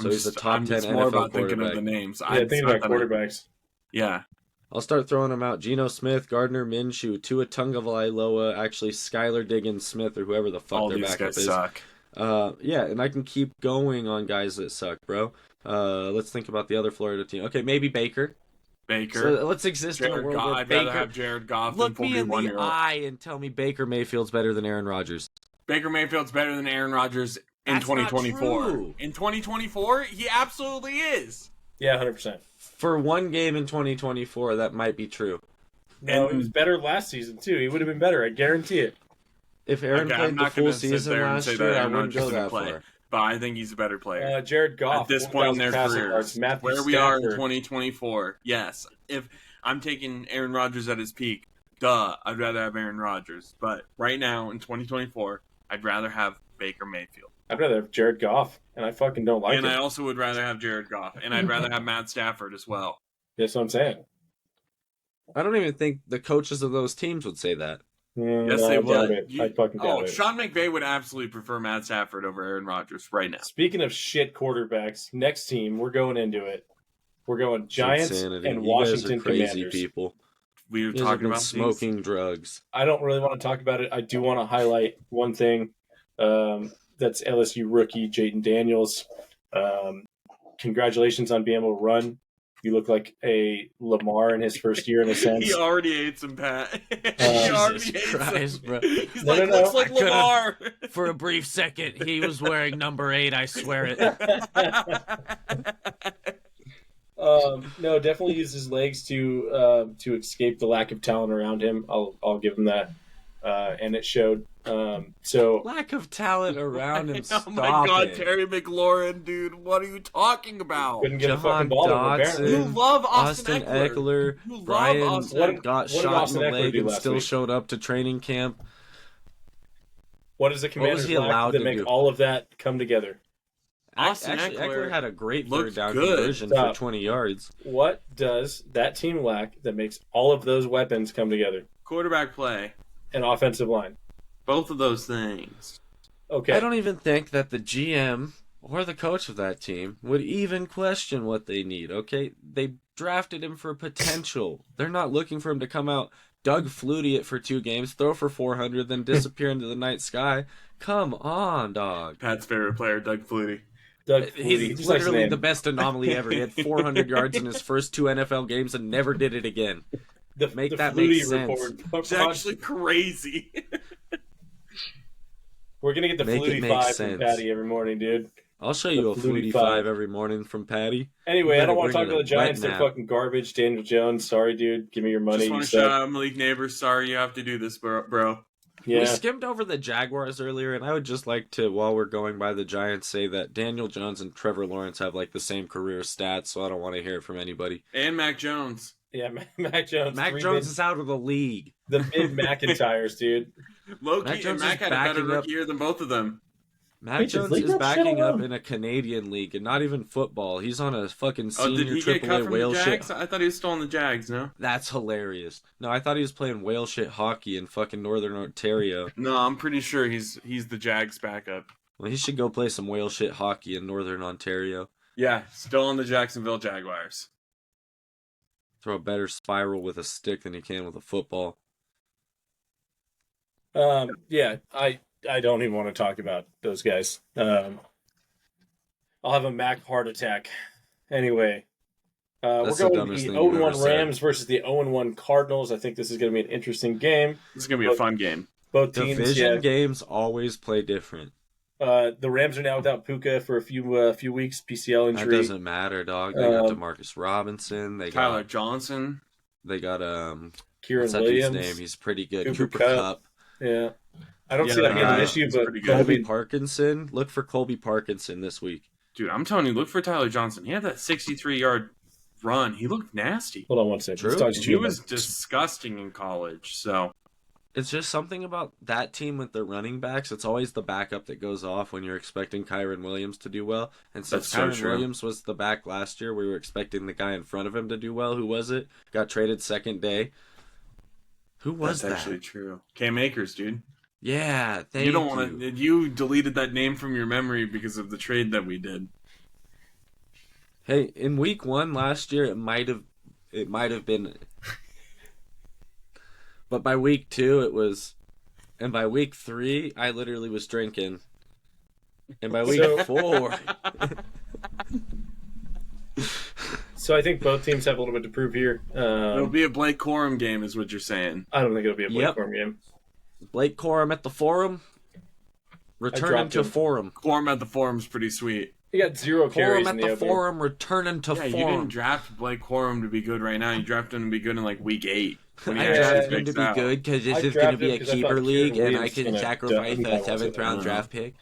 [SPEAKER 1] So he's a top
[SPEAKER 3] I'm
[SPEAKER 1] 10
[SPEAKER 3] just more
[SPEAKER 1] NFL
[SPEAKER 3] about thinking of
[SPEAKER 1] quarterback.
[SPEAKER 3] the names.
[SPEAKER 2] Yeah, think about quarterbacks.
[SPEAKER 3] Yeah.
[SPEAKER 1] I'll start throwing them out. Geno Smith, Gardner Minshew, Tua Tagovailoa, actually Skylar Diggins Smith or whoever the fuck
[SPEAKER 3] All
[SPEAKER 1] their
[SPEAKER 3] these
[SPEAKER 1] backup
[SPEAKER 3] guys
[SPEAKER 1] is.
[SPEAKER 3] suck.
[SPEAKER 1] Yeah, and I can keep going on guys that suck, bro. Let's think about the other Florida team. Okay, maybe Baker.
[SPEAKER 3] Baker.
[SPEAKER 1] So let's exist in a
[SPEAKER 3] Jared
[SPEAKER 1] world
[SPEAKER 3] Goff.
[SPEAKER 1] where
[SPEAKER 3] I'd rather
[SPEAKER 1] Baker.
[SPEAKER 3] have Jared Goff
[SPEAKER 1] Look
[SPEAKER 3] than
[SPEAKER 1] me in the
[SPEAKER 3] 41-year-old.
[SPEAKER 1] eye and tell me Baker Mayfield's better than Aaron Rodgers.
[SPEAKER 3] Baker Mayfield's better than Aaron Rodgers in
[SPEAKER 1] That's not
[SPEAKER 3] 2024.
[SPEAKER 1] true.
[SPEAKER 3] In 2024, he absolutely is.
[SPEAKER 2] Yeah, 100%.
[SPEAKER 1] For one game in 2024, that might be true.
[SPEAKER 2] No,
[SPEAKER 3] And-
[SPEAKER 2] he was better last season, too. He would have been better. I guarantee it.
[SPEAKER 1] If Aaron
[SPEAKER 3] Okay, I'm
[SPEAKER 1] played the
[SPEAKER 3] not
[SPEAKER 1] full
[SPEAKER 3] gonna sit
[SPEAKER 1] season
[SPEAKER 3] there and
[SPEAKER 1] last
[SPEAKER 3] say that
[SPEAKER 1] year, I
[SPEAKER 3] Aaron
[SPEAKER 1] wouldn't
[SPEAKER 3] Rodgers
[SPEAKER 1] go
[SPEAKER 3] didn't
[SPEAKER 1] that
[SPEAKER 3] play.
[SPEAKER 1] far.
[SPEAKER 3] But I think he's a better player.
[SPEAKER 2] Jared Goff.
[SPEAKER 3] At this point in their
[SPEAKER 2] 1,000 passing
[SPEAKER 3] careers,
[SPEAKER 2] yards. Matthew
[SPEAKER 3] where we are in
[SPEAKER 2] Stafford.
[SPEAKER 3] 2024, yes. If I'm taking Aaron Rodgers at his peak, duh, I'd rather have Aaron Rodgers. But right now in 2024, I'd rather have Baker Mayfield.
[SPEAKER 2] I'd rather have Jared Goff, and I fucking don't like
[SPEAKER 3] And
[SPEAKER 2] him.
[SPEAKER 3] I also would rather have Jared Goff. And I'd rather have Matt Stafford as well.
[SPEAKER 2] That's what I'm saying.
[SPEAKER 1] I don't even think the coaches of those teams would say that.
[SPEAKER 3] Yes,
[SPEAKER 2] No,
[SPEAKER 3] they
[SPEAKER 2] I doubt
[SPEAKER 3] would.
[SPEAKER 2] it. I fucking doubt it.
[SPEAKER 3] Sean McVay would absolutely prefer Matt Stafford over Aaron Rodgers right now.
[SPEAKER 2] Speaking of shit quarterbacks, next team, we're going into it. We're going Giants
[SPEAKER 1] Insanity.
[SPEAKER 2] and
[SPEAKER 1] You
[SPEAKER 2] Washington
[SPEAKER 1] guys are crazy
[SPEAKER 2] Commanders.
[SPEAKER 1] people.
[SPEAKER 3] We were
[SPEAKER 1] You guys have
[SPEAKER 3] talking
[SPEAKER 1] been
[SPEAKER 3] about
[SPEAKER 1] smoking drugs.
[SPEAKER 2] I don't really want to talk about it. I do want to highlight one thing. That's LSU rookie Jayden Daniels. Congratulations on being able to run. You look like a Lamar in his first year in a sense.
[SPEAKER 3] He already ate some, Pat.
[SPEAKER 1] Jesus Christ, bro.
[SPEAKER 3] He's
[SPEAKER 2] No,
[SPEAKER 3] like,
[SPEAKER 2] no, no.
[SPEAKER 3] looks like
[SPEAKER 5] I could've-
[SPEAKER 3] Lamar.
[SPEAKER 5] For a brief second, he was wearing number 8. I swear it.
[SPEAKER 2] No, definitely used his legs to escape the lack of talent around him. I'll give him that, and it showed. So
[SPEAKER 1] Lack of talent around him.
[SPEAKER 3] Oh
[SPEAKER 1] Stop
[SPEAKER 3] my God,
[SPEAKER 1] it.
[SPEAKER 3] Terry McLaurin, dude, what are you talking about?
[SPEAKER 2] couldn't get a
[SPEAKER 1] Jahan
[SPEAKER 2] fucking ball to him,
[SPEAKER 1] Dotson.
[SPEAKER 2] apparently.
[SPEAKER 3] You love
[SPEAKER 1] Austin Eckler,
[SPEAKER 3] You love
[SPEAKER 1] Brian
[SPEAKER 3] Austin
[SPEAKER 2] What-
[SPEAKER 1] got
[SPEAKER 2] what did
[SPEAKER 1] shot
[SPEAKER 2] Austin
[SPEAKER 1] in the
[SPEAKER 2] Eckler
[SPEAKER 1] leg
[SPEAKER 2] do
[SPEAKER 1] and
[SPEAKER 2] last
[SPEAKER 1] still
[SPEAKER 2] week?
[SPEAKER 1] showed up to training camp.
[SPEAKER 2] What does the
[SPEAKER 1] What was
[SPEAKER 2] Commanders
[SPEAKER 1] he
[SPEAKER 2] lack
[SPEAKER 1] allowed
[SPEAKER 2] to
[SPEAKER 1] to
[SPEAKER 2] make
[SPEAKER 1] do?
[SPEAKER 2] all of that come together?
[SPEAKER 3] Austin
[SPEAKER 1] Actually,
[SPEAKER 3] Eckler
[SPEAKER 1] Eckler had a great
[SPEAKER 3] looked
[SPEAKER 1] third down
[SPEAKER 3] good.
[SPEAKER 1] conversion
[SPEAKER 2] Stop.
[SPEAKER 1] for 20 yards.
[SPEAKER 2] What does that team lack that makes all of those weapons come together?
[SPEAKER 3] quarterback play.
[SPEAKER 2] An offensive line.
[SPEAKER 3] Both of those things.
[SPEAKER 2] Okay.
[SPEAKER 1] I don't even think that the GM or the coach of that team would even question what they need, okay? They drafted him for potential. They're not looking for him to come out, Doug Flutie it for 2 games, throw for 400, then disappear into the night sky. Come on, dog.
[SPEAKER 3] Pat's favorite player, Doug Flutie.
[SPEAKER 2] Doug Flutie.
[SPEAKER 1] He's
[SPEAKER 2] Just like his
[SPEAKER 1] literally
[SPEAKER 2] name.
[SPEAKER 1] the best anomaly ever. He had 400 yards in his first 2 NFL games and never did it again. make
[SPEAKER 2] the
[SPEAKER 1] that
[SPEAKER 2] Flutie
[SPEAKER 1] make sense.
[SPEAKER 2] report.
[SPEAKER 3] It's actually crazy.
[SPEAKER 2] We're gonna get the
[SPEAKER 1] Make it
[SPEAKER 2] Flutie
[SPEAKER 1] make
[SPEAKER 2] 5
[SPEAKER 1] sense.
[SPEAKER 2] from Patty every morning, dude.
[SPEAKER 1] I'll show you a
[SPEAKER 2] The Flutie
[SPEAKER 1] Flutie
[SPEAKER 2] 5
[SPEAKER 1] 5 every morning from Patty.
[SPEAKER 2] Anyway, I don't
[SPEAKER 1] Better
[SPEAKER 2] want to talk
[SPEAKER 1] bring
[SPEAKER 2] about the
[SPEAKER 1] it a wet
[SPEAKER 2] Giants. They're
[SPEAKER 1] nap.
[SPEAKER 2] fucking garbage. Daniel Jones, sorry, dude. Give me your money.
[SPEAKER 3] Just
[SPEAKER 2] You
[SPEAKER 3] want to
[SPEAKER 2] suck.
[SPEAKER 3] shout out Malik Neighbors. Sorry you have to do this, bro.
[SPEAKER 2] Yeah.
[SPEAKER 1] We skimmed over the Jaguars earlier, and I would just like to, while we're going by the Giants, say that Daniel Jones and Trevor Lawrence have like the same career stats, so I don't want to hear it from anybody.
[SPEAKER 3] And Mac Jones.
[SPEAKER 2] Yeah, Mac Jones.
[SPEAKER 1] Mac Jones is out of the league.
[SPEAKER 2] the mid McIntyres, dude.
[SPEAKER 3] Loki
[SPEAKER 1] Mac
[SPEAKER 3] and
[SPEAKER 1] Jones
[SPEAKER 3] Mac
[SPEAKER 1] is
[SPEAKER 3] had a better
[SPEAKER 1] backing up-
[SPEAKER 3] rookie year than both of them.
[SPEAKER 1] Mac
[SPEAKER 2] Wait,
[SPEAKER 1] Jones
[SPEAKER 2] leave
[SPEAKER 1] is
[SPEAKER 2] that shit
[SPEAKER 1] backing up
[SPEAKER 2] alone.
[SPEAKER 1] in a Canadian league and not even football. He's on a fucking
[SPEAKER 3] Oh, did
[SPEAKER 1] senior
[SPEAKER 3] he get cut
[SPEAKER 1] AAA
[SPEAKER 3] from
[SPEAKER 1] whale
[SPEAKER 3] the
[SPEAKER 1] shit.
[SPEAKER 3] Jags? I thought he was still on the Jags, no?
[SPEAKER 1] That's hilarious. No, I thought he was playing whale shit hockey in fucking Northern Ontario.
[SPEAKER 3] No, I'm pretty sure he's the Jags backup.
[SPEAKER 1] Well, he should go play some whale shit hockey in Northern Ontario.
[SPEAKER 3] Yeah, still on the Jacksonville Jaguars.
[SPEAKER 1] Throw a better spiral with a stick than he can with a football.
[SPEAKER 2] Yeah, I don't even want to talk about those guys. I'll have a Mac heart attack. Anyway, we're
[SPEAKER 1] That's the
[SPEAKER 2] going with
[SPEAKER 1] dumbest
[SPEAKER 2] the
[SPEAKER 1] thing you've
[SPEAKER 2] 0-1
[SPEAKER 1] ever said.
[SPEAKER 2] Rams versus the 0-1 Cardinals. I think this is going to be an interesting game.
[SPEAKER 3] This is gonna be a fun game.
[SPEAKER 2] Both teams,
[SPEAKER 1] Division games always play different.
[SPEAKER 2] The Rams are now without Puka for a few weeks, PCL
[SPEAKER 1] That
[SPEAKER 2] injury.
[SPEAKER 1] doesn't matter, dog. They got
[SPEAKER 2] Um,
[SPEAKER 1] Demarcus Robinson. They
[SPEAKER 3] Tyler
[SPEAKER 1] got
[SPEAKER 3] Johnson.
[SPEAKER 1] they got
[SPEAKER 2] Kieran
[SPEAKER 1] what's that
[SPEAKER 2] Williams.
[SPEAKER 1] dude's name? He's pretty good.
[SPEAKER 2] Cooper
[SPEAKER 1] Cooper
[SPEAKER 2] Kupp.
[SPEAKER 1] Cup.
[SPEAKER 2] Yeah, I don't
[SPEAKER 3] Yeah,
[SPEAKER 2] see that
[SPEAKER 3] that
[SPEAKER 2] being an
[SPEAKER 3] guy
[SPEAKER 2] issue,
[SPEAKER 3] is
[SPEAKER 2] but
[SPEAKER 3] pretty good.
[SPEAKER 1] Colby
[SPEAKER 2] Colby,
[SPEAKER 1] Parkinson. Look for Colby Parkinson this week.
[SPEAKER 3] Dude, I'm telling you, look for Tyler Johnson. He had that 63-yard run. He looked nasty.
[SPEAKER 2] hold on one second.
[SPEAKER 1] True.
[SPEAKER 2] Let's talk to
[SPEAKER 3] He
[SPEAKER 2] you
[SPEAKER 3] was
[SPEAKER 2] about-
[SPEAKER 3] disgusting in college. So
[SPEAKER 1] It's just something about that team with their running backs. It's always the backup that goes off when you're expecting Kyron Williams to do well. And since
[SPEAKER 3] That's so
[SPEAKER 1] Kyron
[SPEAKER 3] true.
[SPEAKER 1] Williams was the back last year, we were expecting the guy in front of him to do well. Who was it? Got traded second day. Who was
[SPEAKER 3] that's
[SPEAKER 1] that?
[SPEAKER 3] actually true. Cam Akers, dude.
[SPEAKER 1] Yeah, thank
[SPEAKER 3] You
[SPEAKER 1] you.
[SPEAKER 3] don't want to. You deleted that name from your memory because of the trade that we did.
[SPEAKER 1] Hey, in week 1 last year, it might have been, but by week 2 it was, and by week 3 I literally was drinking, and by week
[SPEAKER 2] So-
[SPEAKER 1] 4,
[SPEAKER 2] So I think both teams have a little bit to prove here.
[SPEAKER 3] It'll be a Blake Corum game, is what you're saying.
[SPEAKER 2] I don't think it'll be a Blake
[SPEAKER 1] Yep.
[SPEAKER 2] Corum game.
[SPEAKER 1] Blake Corum at the Forum, returning
[SPEAKER 2] dropped
[SPEAKER 1] to
[SPEAKER 2] him.
[SPEAKER 1] Forum.
[SPEAKER 3] Corum at the Forum's pretty sweet.
[SPEAKER 2] He got 0 carries
[SPEAKER 1] Corum
[SPEAKER 2] in
[SPEAKER 1] at
[SPEAKER 2] the
[SPEAKER 1] the
[SPEAKER 2] opener.
[SPEAKER 1] Forum, returning to
[SPEAKER 3] Yeah, you didn't
[SPEAKER 1] Forum.
[SPEAKER 3] draft Blake Corum to be good right now. You drafted him to be good in like week 8. When he
[SPEAKER 1] I
[SPEAKER 3] actually
[SPEAKER 1] drafted him to
[SPEAKER 3] breaks
[SPEAKER 1] be
[SPEAKER 3] out.
[SPEAKER 1] good because
[SPEAKER 2] I
[SPEAKER 1] this is going to
[SPEAKER 2] drafted
[SPEAKER 1] be a
[SPEAKER 2] him 'cause I thought
[SPEAKER 1] keeper
[SPEAKER 2] Kieran
[SPEAKER 1] league, and I
[SPEAKER 2] Williams
[SPEAKER 1] can
[SPEAKER 2] gonna
[SPEAKER 1] sacrifice
[SPEAKER 2] dump-
[SPEAKER 1] a 7th round
[SPEAKER 3] I
[SPEAKER 1] draft pick.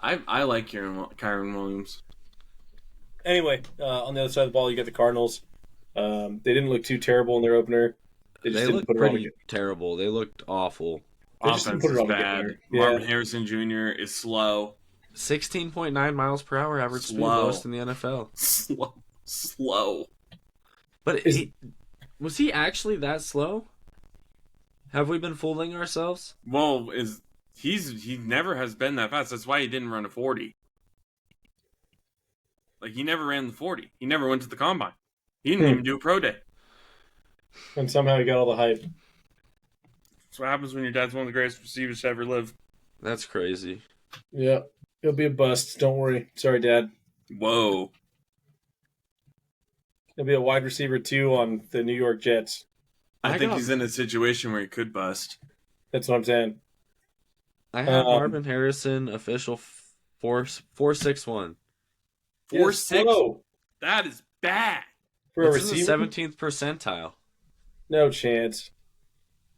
[SPEAKER 3] I like Kyron Williams.
[SPEAKER 2] Anyway, on the other side of the ball, you got the Cardinals. They didn't look too terrible in their opener. They just
[SPEAKER 1] They
[SPEAKER 2] didn't
[SPEAKER 1] looked
[SPEAKER 2] put it all
[SPEAKER 1] pretty
[SPEAKER 2] together.
[SPEAKER 1] terrible. They looked awful.
[SPEAKER 2] They just didn't
[SPEAKER 3] Offense
[SPEAKER 2] put it
[SPEAKER 3] is
[SPEAKER 2] all
[SPEAKER 3] bad.
[SPEAKER 2] together. Yeah.
[SPEAKER 3] Marvin Harrison Jr. is slow.
[SPEAKER 1] 16.9 miles per hour average speed,
[SPEAKER 3] Slow.
[SPEAKER 1] lowest in the NFL.
[SPEAKER 3] Slow.
[SPEAKER 1] But
[SPEAKER 2] Is-
[SPEAKER 1] was he actually that slow? Have we been fooling ourselves?
[SPEAKER 3] Well, he never has been that fast. That's why he didn't run a 40. Like, he never ran the 40. He never went to the combine. He didn't even do a pro day.
[SPEAKER 2] And somehow he got all the hype.
[SPEAKER 3] That's what happens when your dad's one of the greatest receivers to ever live.
[SPEAKER 1] That's crazy.
[SPEAKER 2] Yeah, he'll be a bust. Don't worry. Sorry, Dad.
[SPEAKER 3] Whoa.
[SPEAKER 2] He'll be a wide receiver 2 on the New York Jets.
[SPEAKER 3] I think
[SPEAKER 1] got-
[SPEAKER 3] he's in a situation where he could bust.
[SPEAKER 2] That's what I'm saying.
[SPEAKER 1] I have
[SPEAKER 2] Um,
[SPEAKER 1] Marvin Harrison official 4.61.
[SPEAKER 3] 4.6?
[SPEAKER 2] Whoa.
[SPEAKER 3] That is bad.
[SPEAKER 2] For a
[SPEAKER 1] It's in the
[SPEAKER 2] receiver?
[SPEAKER 1] 17th percentile.
[SPEAKER 2] No chance.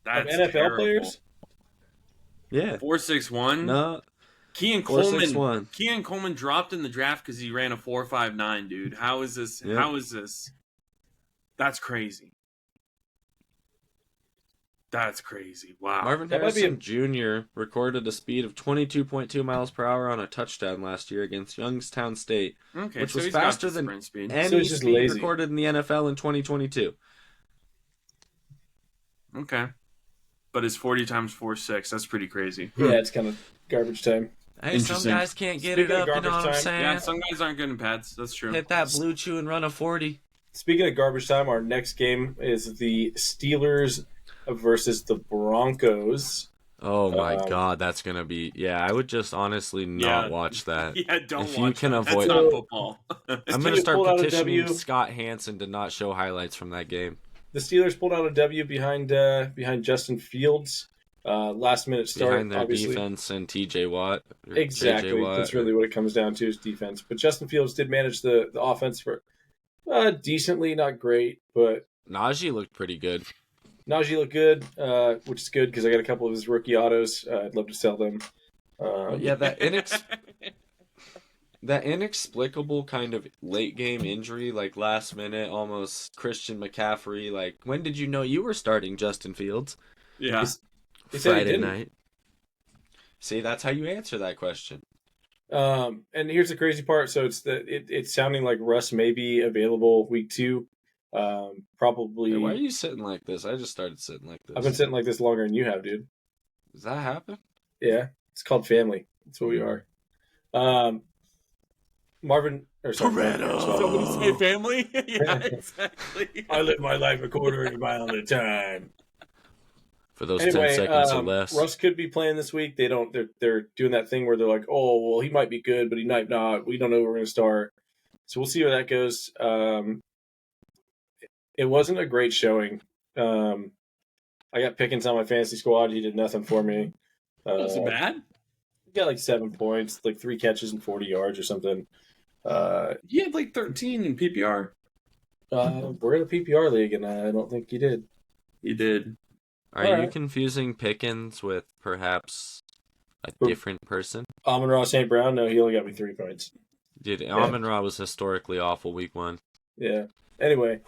[SPEAKER 3] That's
[SPEAKER 2] Of NFL
[SPEAKER 3] terrible.
[SPEAKER 2] players?
[SPEAKER 1] Yeah.
[SPEAKER 3] 4.61?
[SPEAKER 1] No.
[SPEAKER 3] Kean
[SPEAKER 1] 4.61.
[SPEAKER 3] Coleman dropped in the draft because he ran a 4.59, dude. How is this?
[SPEAKER 1] Yep.
[SPEAKER 3] How is this? That's crazy. That's crazy. Wow.
[SPEAKER 1] Marvin
[SPEAKER 2] That might be
[SPEAKER 1] Harrison Jr. recorded a speed of 22.2 miles per hour on a touchdown last year against Youngstown State,
[SPEAKER 3] Okay,
[SPEAKER 1] which
[SPEAKER 3] so
[SPEAKER 1] was
[SPEAKER 3] he's got
[SPEAKER 1] faster
[SPEAKER 3] the
[SPEAKER 1] than
[SPEAKER 3] sprint speed.
[SPEAKER 1] any
[SPEAKER 2] So he's just
[SPEAKER 1] speed
[SPEAKER 2] lazy.
[SPEAKER 1] recorded in the NFL in 2022.
[SPEAKER 3] Okay. But his 40 times 4.6, that's pretty crazy.
[SPEAKER 2] Yeah, it's kind of garbage time.
[SPEAKER 5] Hey, some
[SPEAKER 3] Interesting.
[SPEAKER 5] guys can't get
[SPEAKER 2] Speaking
[SPEAKER 5] it
[SPEAKER 2] of
[SPEAKER 5] up. You know
[SPEAKER 2] garbage
[SPEAKER 5] what I'm
[SPEAKER 2] time,
[SPEAKER 5] saying?
[SPEAKER 3] Yeah, some guys aren't good in pads. That's true.
[SPEAKER 5] Hit that blue chew and run a 40.
[SPEAKER 2] Speaking of garbage time, our next game is the Steelers versus the Broncos.
[SPEAKER 1] Oh my
[SPEAKER 2] Um,
[SPEAKER 1] God, that's gonna be. Yeah, I would just honestly
[SPEAKER 3] Yeah.
[SPEAKER 1] not watch that.
[SPEAKER 3] Yeah, don't
[SPEAKER 1] If
[SPEAKER 3] watch
[SPEAKER 1] you can
[SPEAKER 3] that.
[SPEAKER 1] avoid-
[SPEAKER 3] That's not football.
[SPEAKER 1] I'm
[SPEAKER 2] Steelers
[SPEAKER 1] gonna start
[SPEAKER 2] pulled out a
[SPEAKER 1] petitioning
[SPEAKER 2] W.
[SPEAKER 1] Scott Hansen to not show highlights from that game.
[SPEAKER 2] The Steelers pulled out a W behind Justin Fields. Last minute start,
[SPEAKER 1] Behind their
[SPEAKER 2] obviously.
[SPEAKER 1] defense and TJ Watt. or
[SPEAKER 2] Exactly.
[SPEAKER 1] JJ Watt.
[SPEAKER 2] That's really what it comes down to is defense. But Justin Fields did manage the offense for decently, not great, but
[SPEAKER 1] Najee looked pretty good.
[SPEAKER 2] Najee looked good, which is good because I got a couple of his rookie autos. I'd love to sell them.
[SPEAKER 1] But yeah, that inexplicable kind of late game injury, like last minute, almost Christian McCaffrey. Like, when did you know you were starting Justin Fields?
[SPEAKER 3] Yeah.
[SPEAKER 2] He said he
[SPEAKER 1] Friday
[SPEAKER 2] didn't.
[SPEAKER 1] night. See, that's how you answer that question.
[SPEAKER 2] And here's the crazy part. So it's sounding like Russ may be available week 2. Probably.
[SPEAKER 1] Hey, why are you sitting like this? I just started sitting like this.
[SPEAKER 2] I've been sitting like this longer than you have, dude.
[SPEAKER 1] Does that happen?
[SPEAKER 2] Yeah, it's called family. That's what we are. Marvin or sorry,
[SPEAKER 1] Toretto.
[SPEAKER 3] Somebody say family? Yeah, exactly.
[SPEAKER 2] I live my life a quarter of a mile at a time.
[SPEAKER 1] For those
[SPEAKER 2] Anyway,
[SPEAKER 1] 10 seconds or less.
[SPEAKER 2] Russ could be playing this week. They don't. They're doing that thing where they're like, oh, well, he might be good, but he might not. We don't know where we're going to start. So we'll see where that goes. It wasn't a great showing. I got Pickens on my fantasy squad. He did nothing for me.
[SPEAKER 3] Was it bad?
[SPEAKER 2] He got like 7 points, like 3 catches and 40 yards or something.
[SPEAKER 3] He had like 13 in PPR.
[SPEAKER 2] We're in a PPR league, and I don't think he did.
[SPEAKER 3] He did.
[SPEAKER 1] Are you
[SPEAKER 2] Alright.
[SPEAKER 1] confusing Pickens with perhaps a
[SPEAKER 2] Who?
[SPEAKER 1] different person?
[SPEAKER 2] Amon-Ra St. Brown, no, he only got me 3 points.
[SPEAKER 1] Dude, Amon-Ra was historically awful week 1.
[SPEAKER 2] Yeah. Anyway,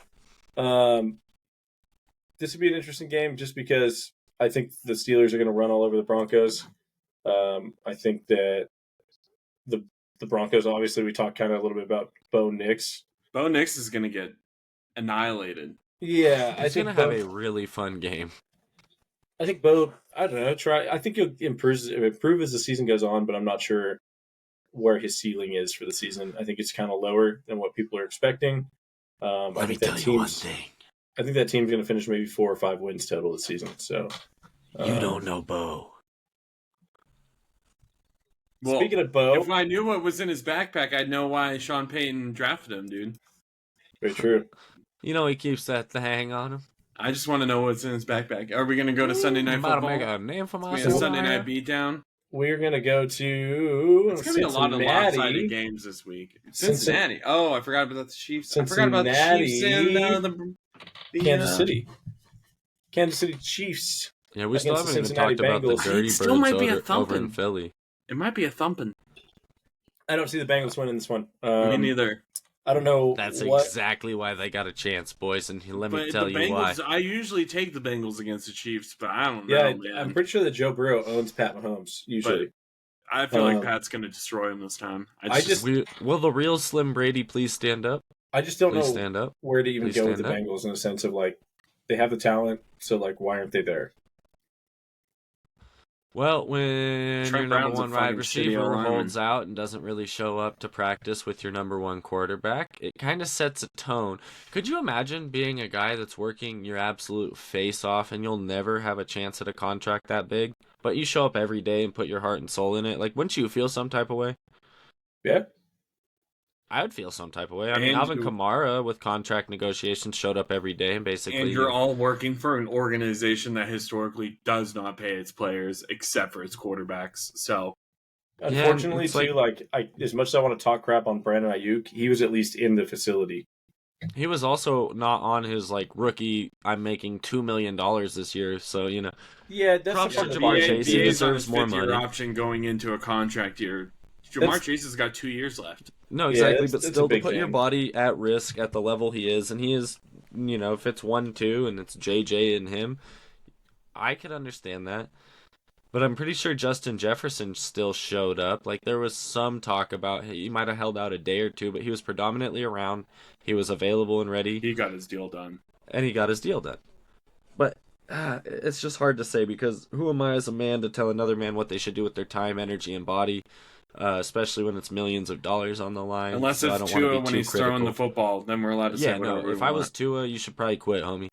[SPEAKER 2] this would be an interesting game just because I think the Steelers are going to run all over the Broncos. I think that the Broncos, obviously, we talked kind of a little bit about Bo Nix.
[SPEAKER 3] Bo Nix is going to get annihilated.
[SPEAKER 2] Yeah, I
[SPEAKER 1] He's
[SPEAKER 2] think
[SPEAKER 1] going to have
[SPEAKER 2] Bo,
[SPEAKER 1] a really fun game.
[SPEAKER 2] I think Bo, I don't know, try. I think he'll improve as the season goes on, but I'm not sure where his ceiling is for the season. I think it's kind of lower than what people are expecting. I think that team's going to finish maybe 4 or 5 wins total this season. So
[SPEAKER 1] know Bo.
[SPEAKER 3] Well,
[SPEAKER 2] speaking of Bo,
[SPEAKER 3] if I knew what was in his backpack, I'd know why Sean Payton drafted him, dude.
[SPEAKER 2] very true.
[SPEAKER 1] You know he keeps that thing on him.
[SPEAKER 3] I just want to know what's in his backpack. Are we going to go to Sunday Night
[SPEAKER 1] About to
[SPEAKER 3] Football?
[SPEAKER 1] make a name for
[SPEAKER 3] We
[SPEAKER 1] myself.
[SPEAKER 3] have Sunday Night Beatdown.
[SPEAKER 2] We're going to go to
[SPEAKER 3] It's going to be a lot of lopsided games this week. Cincinnati. Oh, I forgot about the Chiefs. I forgot about the Chiefs and the
[SPEAKER 2] Kansas City. Kansas City Chiefs.
[SPEAKER 1] Yeah, we still
[SPEAKER 2] Against the
[SPEAKER 1] haven't even
[SPEAKER 2] Cincinnati
[SPEAKER 1] talked about the
[SPEAKER 2] Bengals.
[SPEAKER 1] Dirty
[SPEAKER 3] It still
[SPEAKER 1] Birds
[SPEAKER 3] might be a
[SPEAKER 1] over in
[SPEAKER 3] thumping.
[SPEAKER 1] Philly.
[SPEAKER 3] It might be a thumping.
[SPEAKER 2] I don't see the Bengals winning this one.
[SPEAKER 3] Me neither.
[SPEAKER 2] I don't know
[SPEAKER 1] That's
[SPEAKER 2] what.
[SPEAKER 1] exactly why they got a chance, boys. And let me
[SPEAKER 3] But
[SPEAKER 1] tell
[SPEAKER 3] the
[SPEAKER 1] you why.
[SPEAKER 3] Bengals, I usually take the Bengals against the Chiefs, but I don't know,
[SPEAKER 2] Yeah,
[SPEAKER 3] man.
[SPEAKER 2] I'm pretty sure that Joe Burrow owns Pat Mahomes, usually.
[SPEAKER 3] I feel like
[SPEAKER 2] Um,
[SPEAKER 3] Pat's going to destroy him this time.
[SPEAKER 2] I just-
[SPEAKER 1] Will the real Slim Brady please stand up?
[SPEAKER 2] I just don't
[SPEAKER 1] Please
[SPEAKER 2] know
[SPEAKER 1] stand up.
[SPEAKER 2] where to even
[SPEAKER 1] Please
[SPEAKER 2] go with the
[SPEAKER 1] stand up.
[SPEAKER 2] Bengals in a sense of like, they have the talent, so like, why aren't they there?
[SPEAKER 1] Well, when
[SPEAKER 3] Trent
[SPEAKER 1] your number
[SPEAKER 3] Brown's a
[SPEAKER 1] one
[SPEAKER 3] fucking
[SPEAKER 1] wide
[SPEAKER 3] shitty
[SPEAKER 1] receiver
[SPEAKER 3] O-lineman.
[SPEAKER 1] holds out and doesn't really show up to practice with your number one quarterback, it kind of sets a tone. Could you imagine being a guy that's working your absolute face off and you'll never have a chance at a contract that big, but you show up every day and put your heart and soul in it? Like, wouldn't you feel some type of way?
[SPEAKER 2] Yeah.
[SPEAKER 1] I would feel some type of way. I mean,
[SPEAKER 3] And
[SPEAKER 1] Alvin
[SPEAKER 3] you-
[SPEAKER 1] Kamara with contract negotiations showed up every day and basically.
[SPEAKER 3] And you're all working for an organization that historically does not pay its players except for its quarterbacks. So
[SPEAKER 2] Unfortunately,
[SPEAKER 1] it's
[SPEAKER 2] too, as much as I want to talk crap on Brandon Ayuk, he was at least in the facility.
[SPEAKER 1] He was also not on his like rookie. I'm making $2 million this year, so
[SPEAKER 2] Yeah, that's
[SPEAKER 1] Props
[SPEAKER 2] the
[SPEAKER 1] to
[SPEAKER 2] part
[SPEAKER 1] Jamar
[SPEAKER 2] that-
[SPEAKER 1] Chase. He
[SPEAKER 3] BA's on his
[SPEAKER 1] deserves more
[SPEAKER 3] 5th-year
[SPEAKER 1] money.
[SPEAKER 3] option going into a contract year. Jamar
[SPEAKER 2] That's-
[SPEAKER 3] Chase has got 2 years left.
[SPEAKER 1] No,
[SPEAKER 2] Yeah,
[SPEAKER 1] exactly,
[SPEAKER 2] that's-
[SPEAKER 1] but
[SPEAKER 2] that's a
[SPEAKER 1] still to
[SPEAKER 2] big
[SPEAKER 1] put your
[SPEAKER 2] thing.
[SPEAKER 1] body at risk at the level he is, and he is, if it's 1-2 and it's JJ and him, I could understand that. But I'm pretty sure Justin Jefferson still showed up. Like, there was some talk about he might have held out a day or two, but he was predominantly around. He was available and ready,
[SPEAKER 3] He got his deal done.
[SPEAKER 1] and he got his deal done. But it's just hard to say because who am I as a man to tell another man what they should do with their time, energy, and body? Especially when it's millions of dollars on the line.
[SPEAKER 3] Unless
[SPEAKER 1] so I
[SPEAKER 3] it's
[SPEAKER 1] don't wanna
[SPEAKER 3] Tua
[SPEAKER 1] be
[SPEAKER 3] when
[SPEAKER 1] too
[SPEAKER 3] he's throwing the
[SPEAKER 1] critical.
[SPEAKER 3] football, then we're allowed to say
[SPEAKER 1] Yeah,
[SPEAKER 3] whatever
[SPEAKER 1] no.
[SPEAKER 3] we
[SPEAKER 1] If I was
[SPEAKER 3] want.
[SPEAKER 1] Tua, you should probably quit, homie.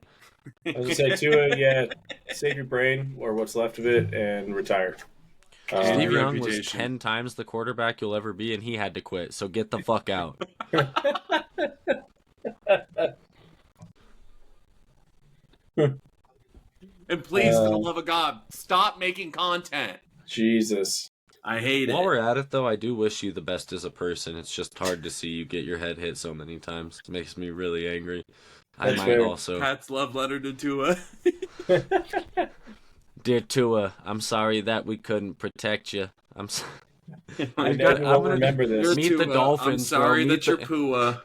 [SPEAKER 2] I was gonna say Tua, yeah, save your brain or what's left of it and retire.
[SPEAKER 1] Steve
[SPEAKER 3] your
[SPEAKER 1] Young was
[SPEAKER 3] reputation.
[SPEAKER 1] 10 times the quarterback you'll ever be, and he had to quit. So get the fuck out.
[SPEAKER 3] And please, for the love of God, stop making content.
[SPEAKER 2] Jesus.
[SPEAKER 3] I hate
[SPEAKER 1] While
[SPEAKER 3] it.
[SPEAKER 1] we're at it, though, I do wish you the best as a person. It's just hard to see you get your head hit so many times. It makes me really angry. I
[SPEAKER 2] That's
[SPEAKER 1] might
[SPEAKER 2] fair.
[SPEAKER 1] also.
[SPEAKER 3] Pat's love letter to Tua.
[SPEAKER 1] Dear Tua, I'm sorry that we couldn't protect you. I'm sorry.
[SPEAKER 2] I
[SPEAKER 1] got-
[SPEAKER 2] never
[SPEAKER 1] I'm
[SPEAKER 2] will
[SPEAKER 1] gonna-
[SPEAKER 2] remember this.
[SPEAKER 3] You're
[SPEAKER 1] Meet the
[SPEAKER 3] Tua.
[SPEAKER 1] Dolphins,
[SPEAKER 3] I'm sorry
[SPEAKER 1] bro.
[SPEAKER 3] that you're Pua.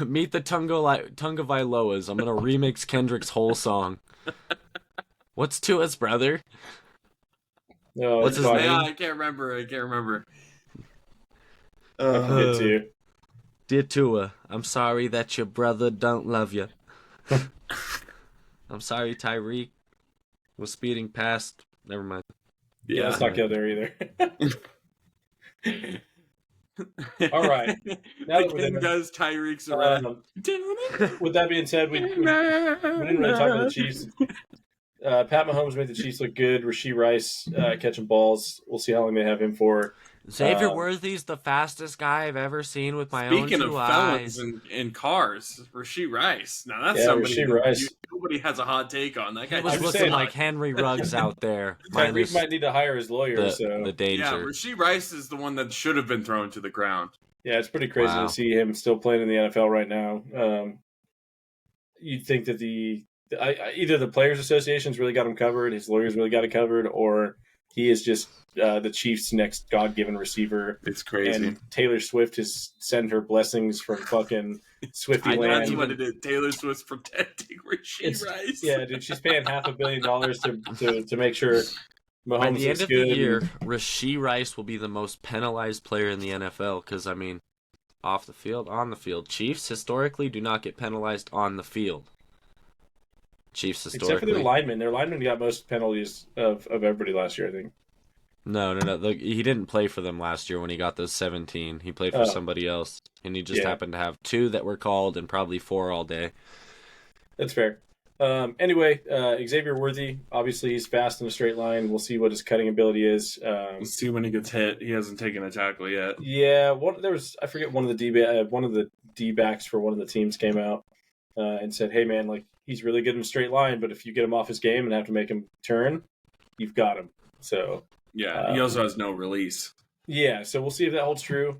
[SPEAKER 1] Meet the Tunga Vailoas. I'm gonna remix Kendrick's whole song. What's Tua's brother?
[SPEAKER 2] No,
[SPEAKER 1] What's
[SPEAKER 2] it's
[SPEAKER 1] his
[SPEAKER 2] fine.
[SPEAKER 1] name?
[SPEAKER 3] Yeah, I can't remember.
[SPEAKER 2] I forget to.
[SPEAKER 1] Dear Tua, I'm sorry that your brother don't love you. I'm sorry Tyreek was speeding past. Never mind.
[SPEAKER 2] Yeah, let's not go there either. All right. Now that
[SPEAKER 3] The
[SPEAKER 2] we're
[SPEAKER 3] king
[SPEAKER 2] there,
[SPEAKER 3] does Tyreek's arrest.
[SPEAKER 2] With that being said, we didn't really talk about the Chiefs. Pat Mahomes made the Chiefs look good. Rasheed Rice catching balls. We'll see how long they have him for.
[SPEAKER 1] Xavier
[SPEAKER 2] Um,
[SPEAKER 1] Worthy's the fastest guy I've ever seen with my
[SPEAKER 3] Speaking
[SPEAKER 1] own
[SPEAKER 3] of
[SPEAKER 1] two
[SPEAKER 3] felons
[SPEAKER 1] eyes.
[SPEAKER 3] in cars, Rasheed Rice. Now that's
[SPEAKER 2] Yeah,
[SPEAKER 3] somebody
[SPEAKER 2] Rasheed
[SPEAKER 3] that
[SPEAKER 2] Rice.
[SPEAKER 3] nobody has a hot take on. That
[SPEAKER 1] He
[SPEAKER 3] guy
[SPEAKER 1] was
[SPEAKER 2] I'm just
[SPEAKER 1] looking
[SPEAKER 2] saying,
[SPEAKER 1] like Henry Ruggs out there.
[SPEAKER 2] Tyreek
[SPEAKER 1] Minus
[SPEAKER 2] might need to hire his lawyer.
[SPEAKER 1] the
[SPEAKER 2] So
[SPEAKER 1] danger.
[SPEAKER 3] yeah, Rasheed Rice is the one that should have been thrown to the ground.
[SPEAKER 2] yeah, it's pretty crazy
[SPEAKER 1] Wow.
[SPEAKER 2] to see him still playing in the NFL right now. You'd think that either the Players Association's really got him covered, his lawyers really got it covered, or he is just the Chiefs' next God-given receiver.
[SPEAKER 3] It's crazy.
[SPEAKER 2] And Taylor Swift has sent her blessings from fucking Swifty
[SPEAKER 3] That's
[SPEAKER 2] land.
[SPEAKER 3] what it is. Taylor Swift's protecting Rasheed
[SPEAKER 2] It's-
[SPEAKER 3] Rice.
[SPEAKER 2] Yeah, dude, she's paying $500 million to make sure
[SPEAKER 1] By
[SPEAKER 2] Mahomes
[SPEAKER 1] the end
[SPEAKER 2] looks
[SPEAKER 1] of
[SPEAKER 2] good.
[SPEAKER 1] the year, Rasheed Rice will be the most penalized player in the NFL because, I mean, off the field, on the field. Chiefs historically do not get penalized on the field. Chiefs
[SPEAKER 2] Except for
[SPEAKER 1] historically.
[SPEAKER 2] their linemen. Their linemen got most penalties of everybody last year, I think.
[SPEAKER 1] No. He didn't play for them last year when he got those 17. He played for
[SPEAKER 2] Oh.
[SPEAKER 1] somebody else, and he just
[SPEAKER 2] Yeah.
[SPEAKER 1] happened to have 2 that were called and probably 4 all day.
[SPEAKER 2] That's fair. Anyway, Xavier Worthy, obviously he's fast in a straight line. We'll see what his cutting ability is.
[SPEAKER 3] We'll see when he gets hit. He hasn't taken a tackle yet.
[SPEAKER 2] Yeah, I forget one of the D backs for one of the teams came out and said, "Hey man, like he's really good in a straight line, but if you get him off his game and have to make him turn, you've got him." So
[SPEAKER 3] Yeah, he also has no release.
[SPEAKER 2] yeah, so we'll see if that holds true.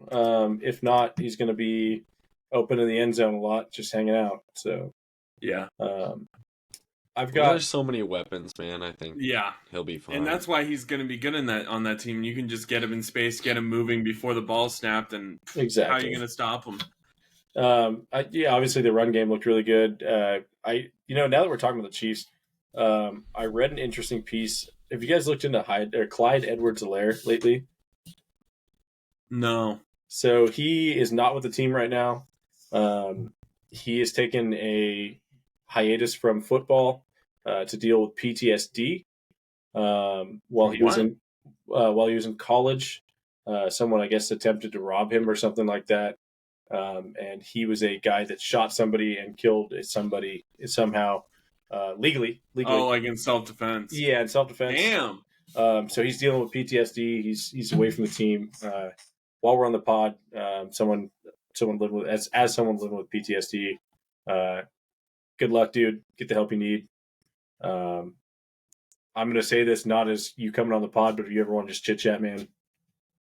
[SPEAKER 2] If not, he's going to be open in the end zone a lot, just hanging out. So
[SPEAKER 3] Yeah,
[SPEAKER 2] I've
[SPEAKER 1] Well,
[SPEAKER 2] got
[SPEAKER 1] there's so many weapons, man. I think
[SPEAKER 3] yeah,
[SPEAKER 1] he'll be fine.
[SPEAKER 3] and that's why he's going to be good on that team. You can just get him in space, get him moving before the ball snapped, and how are
[SPEAKER 2] exactly.
[SPEAKER 3] you going to stop him?
[SPEAKER 2] Obviously the run game looked really good. Now that we're talking about the Chiefs, I read an interesting piece. Have you guys looked into Clyde Edwards-Helaire lately?
[SPEAKER 3] No,
[SPEAKER 2] So he is not with the team right now. He has taken a hiatus from football to deal with PTSD. while he was
[SPEAKER 3] What?
[SPEAKER 2] in college. Someone, I guess, attempted to rob him or something like that. And he was a guy that shot somebody and killed somebody somehow legally.
[SPEAKER 3] Oh, like in self-defense.
[SPEAKER 2] Yeah, in self-defense.
[SPEAKER 3] Damn.
[SPEAKER 2] So he's dealing with PTSD. He's away from the team. While we're on the pod, someone living with as someone living with PTSD. Good luck, dude. Get the help you need. I'm gonna say this not as you coming on the pod, but if you ever want to just chit chat, man,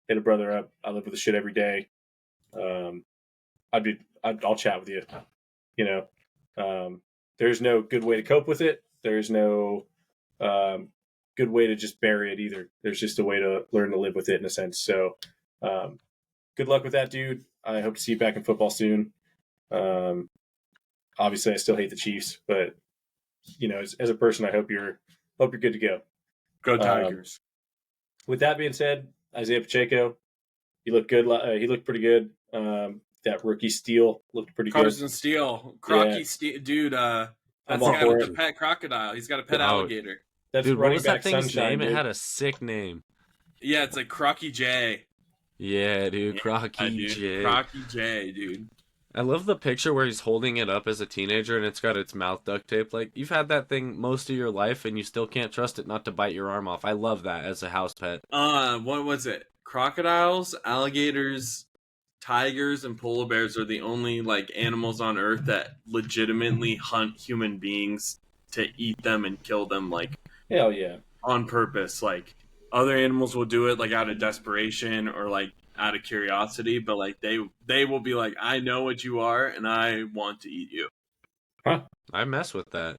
[SPEAKER 2] hit a brother up. I live with the shit every day. I'll chat with you. You know, there's no good way to cope with it. There's no good way to just bury it either. There's just a way to learn to live with it in a sense. So, good luck with that, dude. I hope to see you back in football soon. Obviously, I still hate the Chiefs, but you know, as a person, I hope you're good to go.
[SPEAKER 3] Go Tigers.
[SPEAKER 2] With that being said, Isaiah Pacheco, he looked good. He looked pretty good. That rookie Steele looked pretty
[SPEAKER 3] Carson
[SPEAKER 2] good.
[SPEAKER 3] Steele. Crocky
[SPEAKER 2] Yeah.
[SPEAKER 3] Steele. Dude,
[SPEAKER 2] I'm
[SPEAKER 3] that's the
[SPEAKER 2] all
[SPEAKER 3] guy
[SPEAKER 2] for
[SPEAKER 3] with
[SPEAKER 2] it.
[SPEAKER 3] the pet crocodile. He's got a pet
[SPEAKER 1] Oh.
[SPEAKER 3] alligator.
[SPEAKER 2] That's
[SPEAKER 1] Dude, what
[SPEAKER 2] running
[SPEAKER 1] was that
[SPEAKER 2] back
[SPEAKER 1] thing's
[SPEAKER 2] Sunshine,
[SPEAKER 1] name? It
[SPEAKER 2] dude.
[SPEAKER 1] had a sick name.
[SPEAKER 3] Yeah, it's like Crocky J.
[SPEAKER 1] Yeah, dude,
[SPEAKER 3] Yeah,
[SPEAKER 1] Crocky
[SPEAKER 3] dude.
[SPEAKER 1] J.
[SPEAKER 3] Crocky J, dude.
[SPEAKER 1] I love the picture where he's holding it up as a teenager and it's got its mouth duct taped. Like, you've had that thing most of your life and you still can't trust it not to bite your arm off. I love that as a house pet.
[SPEAKER 3] What was it? Crocodiles, alligators, tigers, and polar bears are the only like animals on Earth that legitimately hunt human beings to eat them and kill them, like
[SPEAKER 2] Hell yeah.
[SPEAKER 3] on purpose. Like other animals will do it like out of desperation or like out of curiosity, but like they will be like, I know what you are and I want to eat you.
[SPEAKER 1] I mess with that.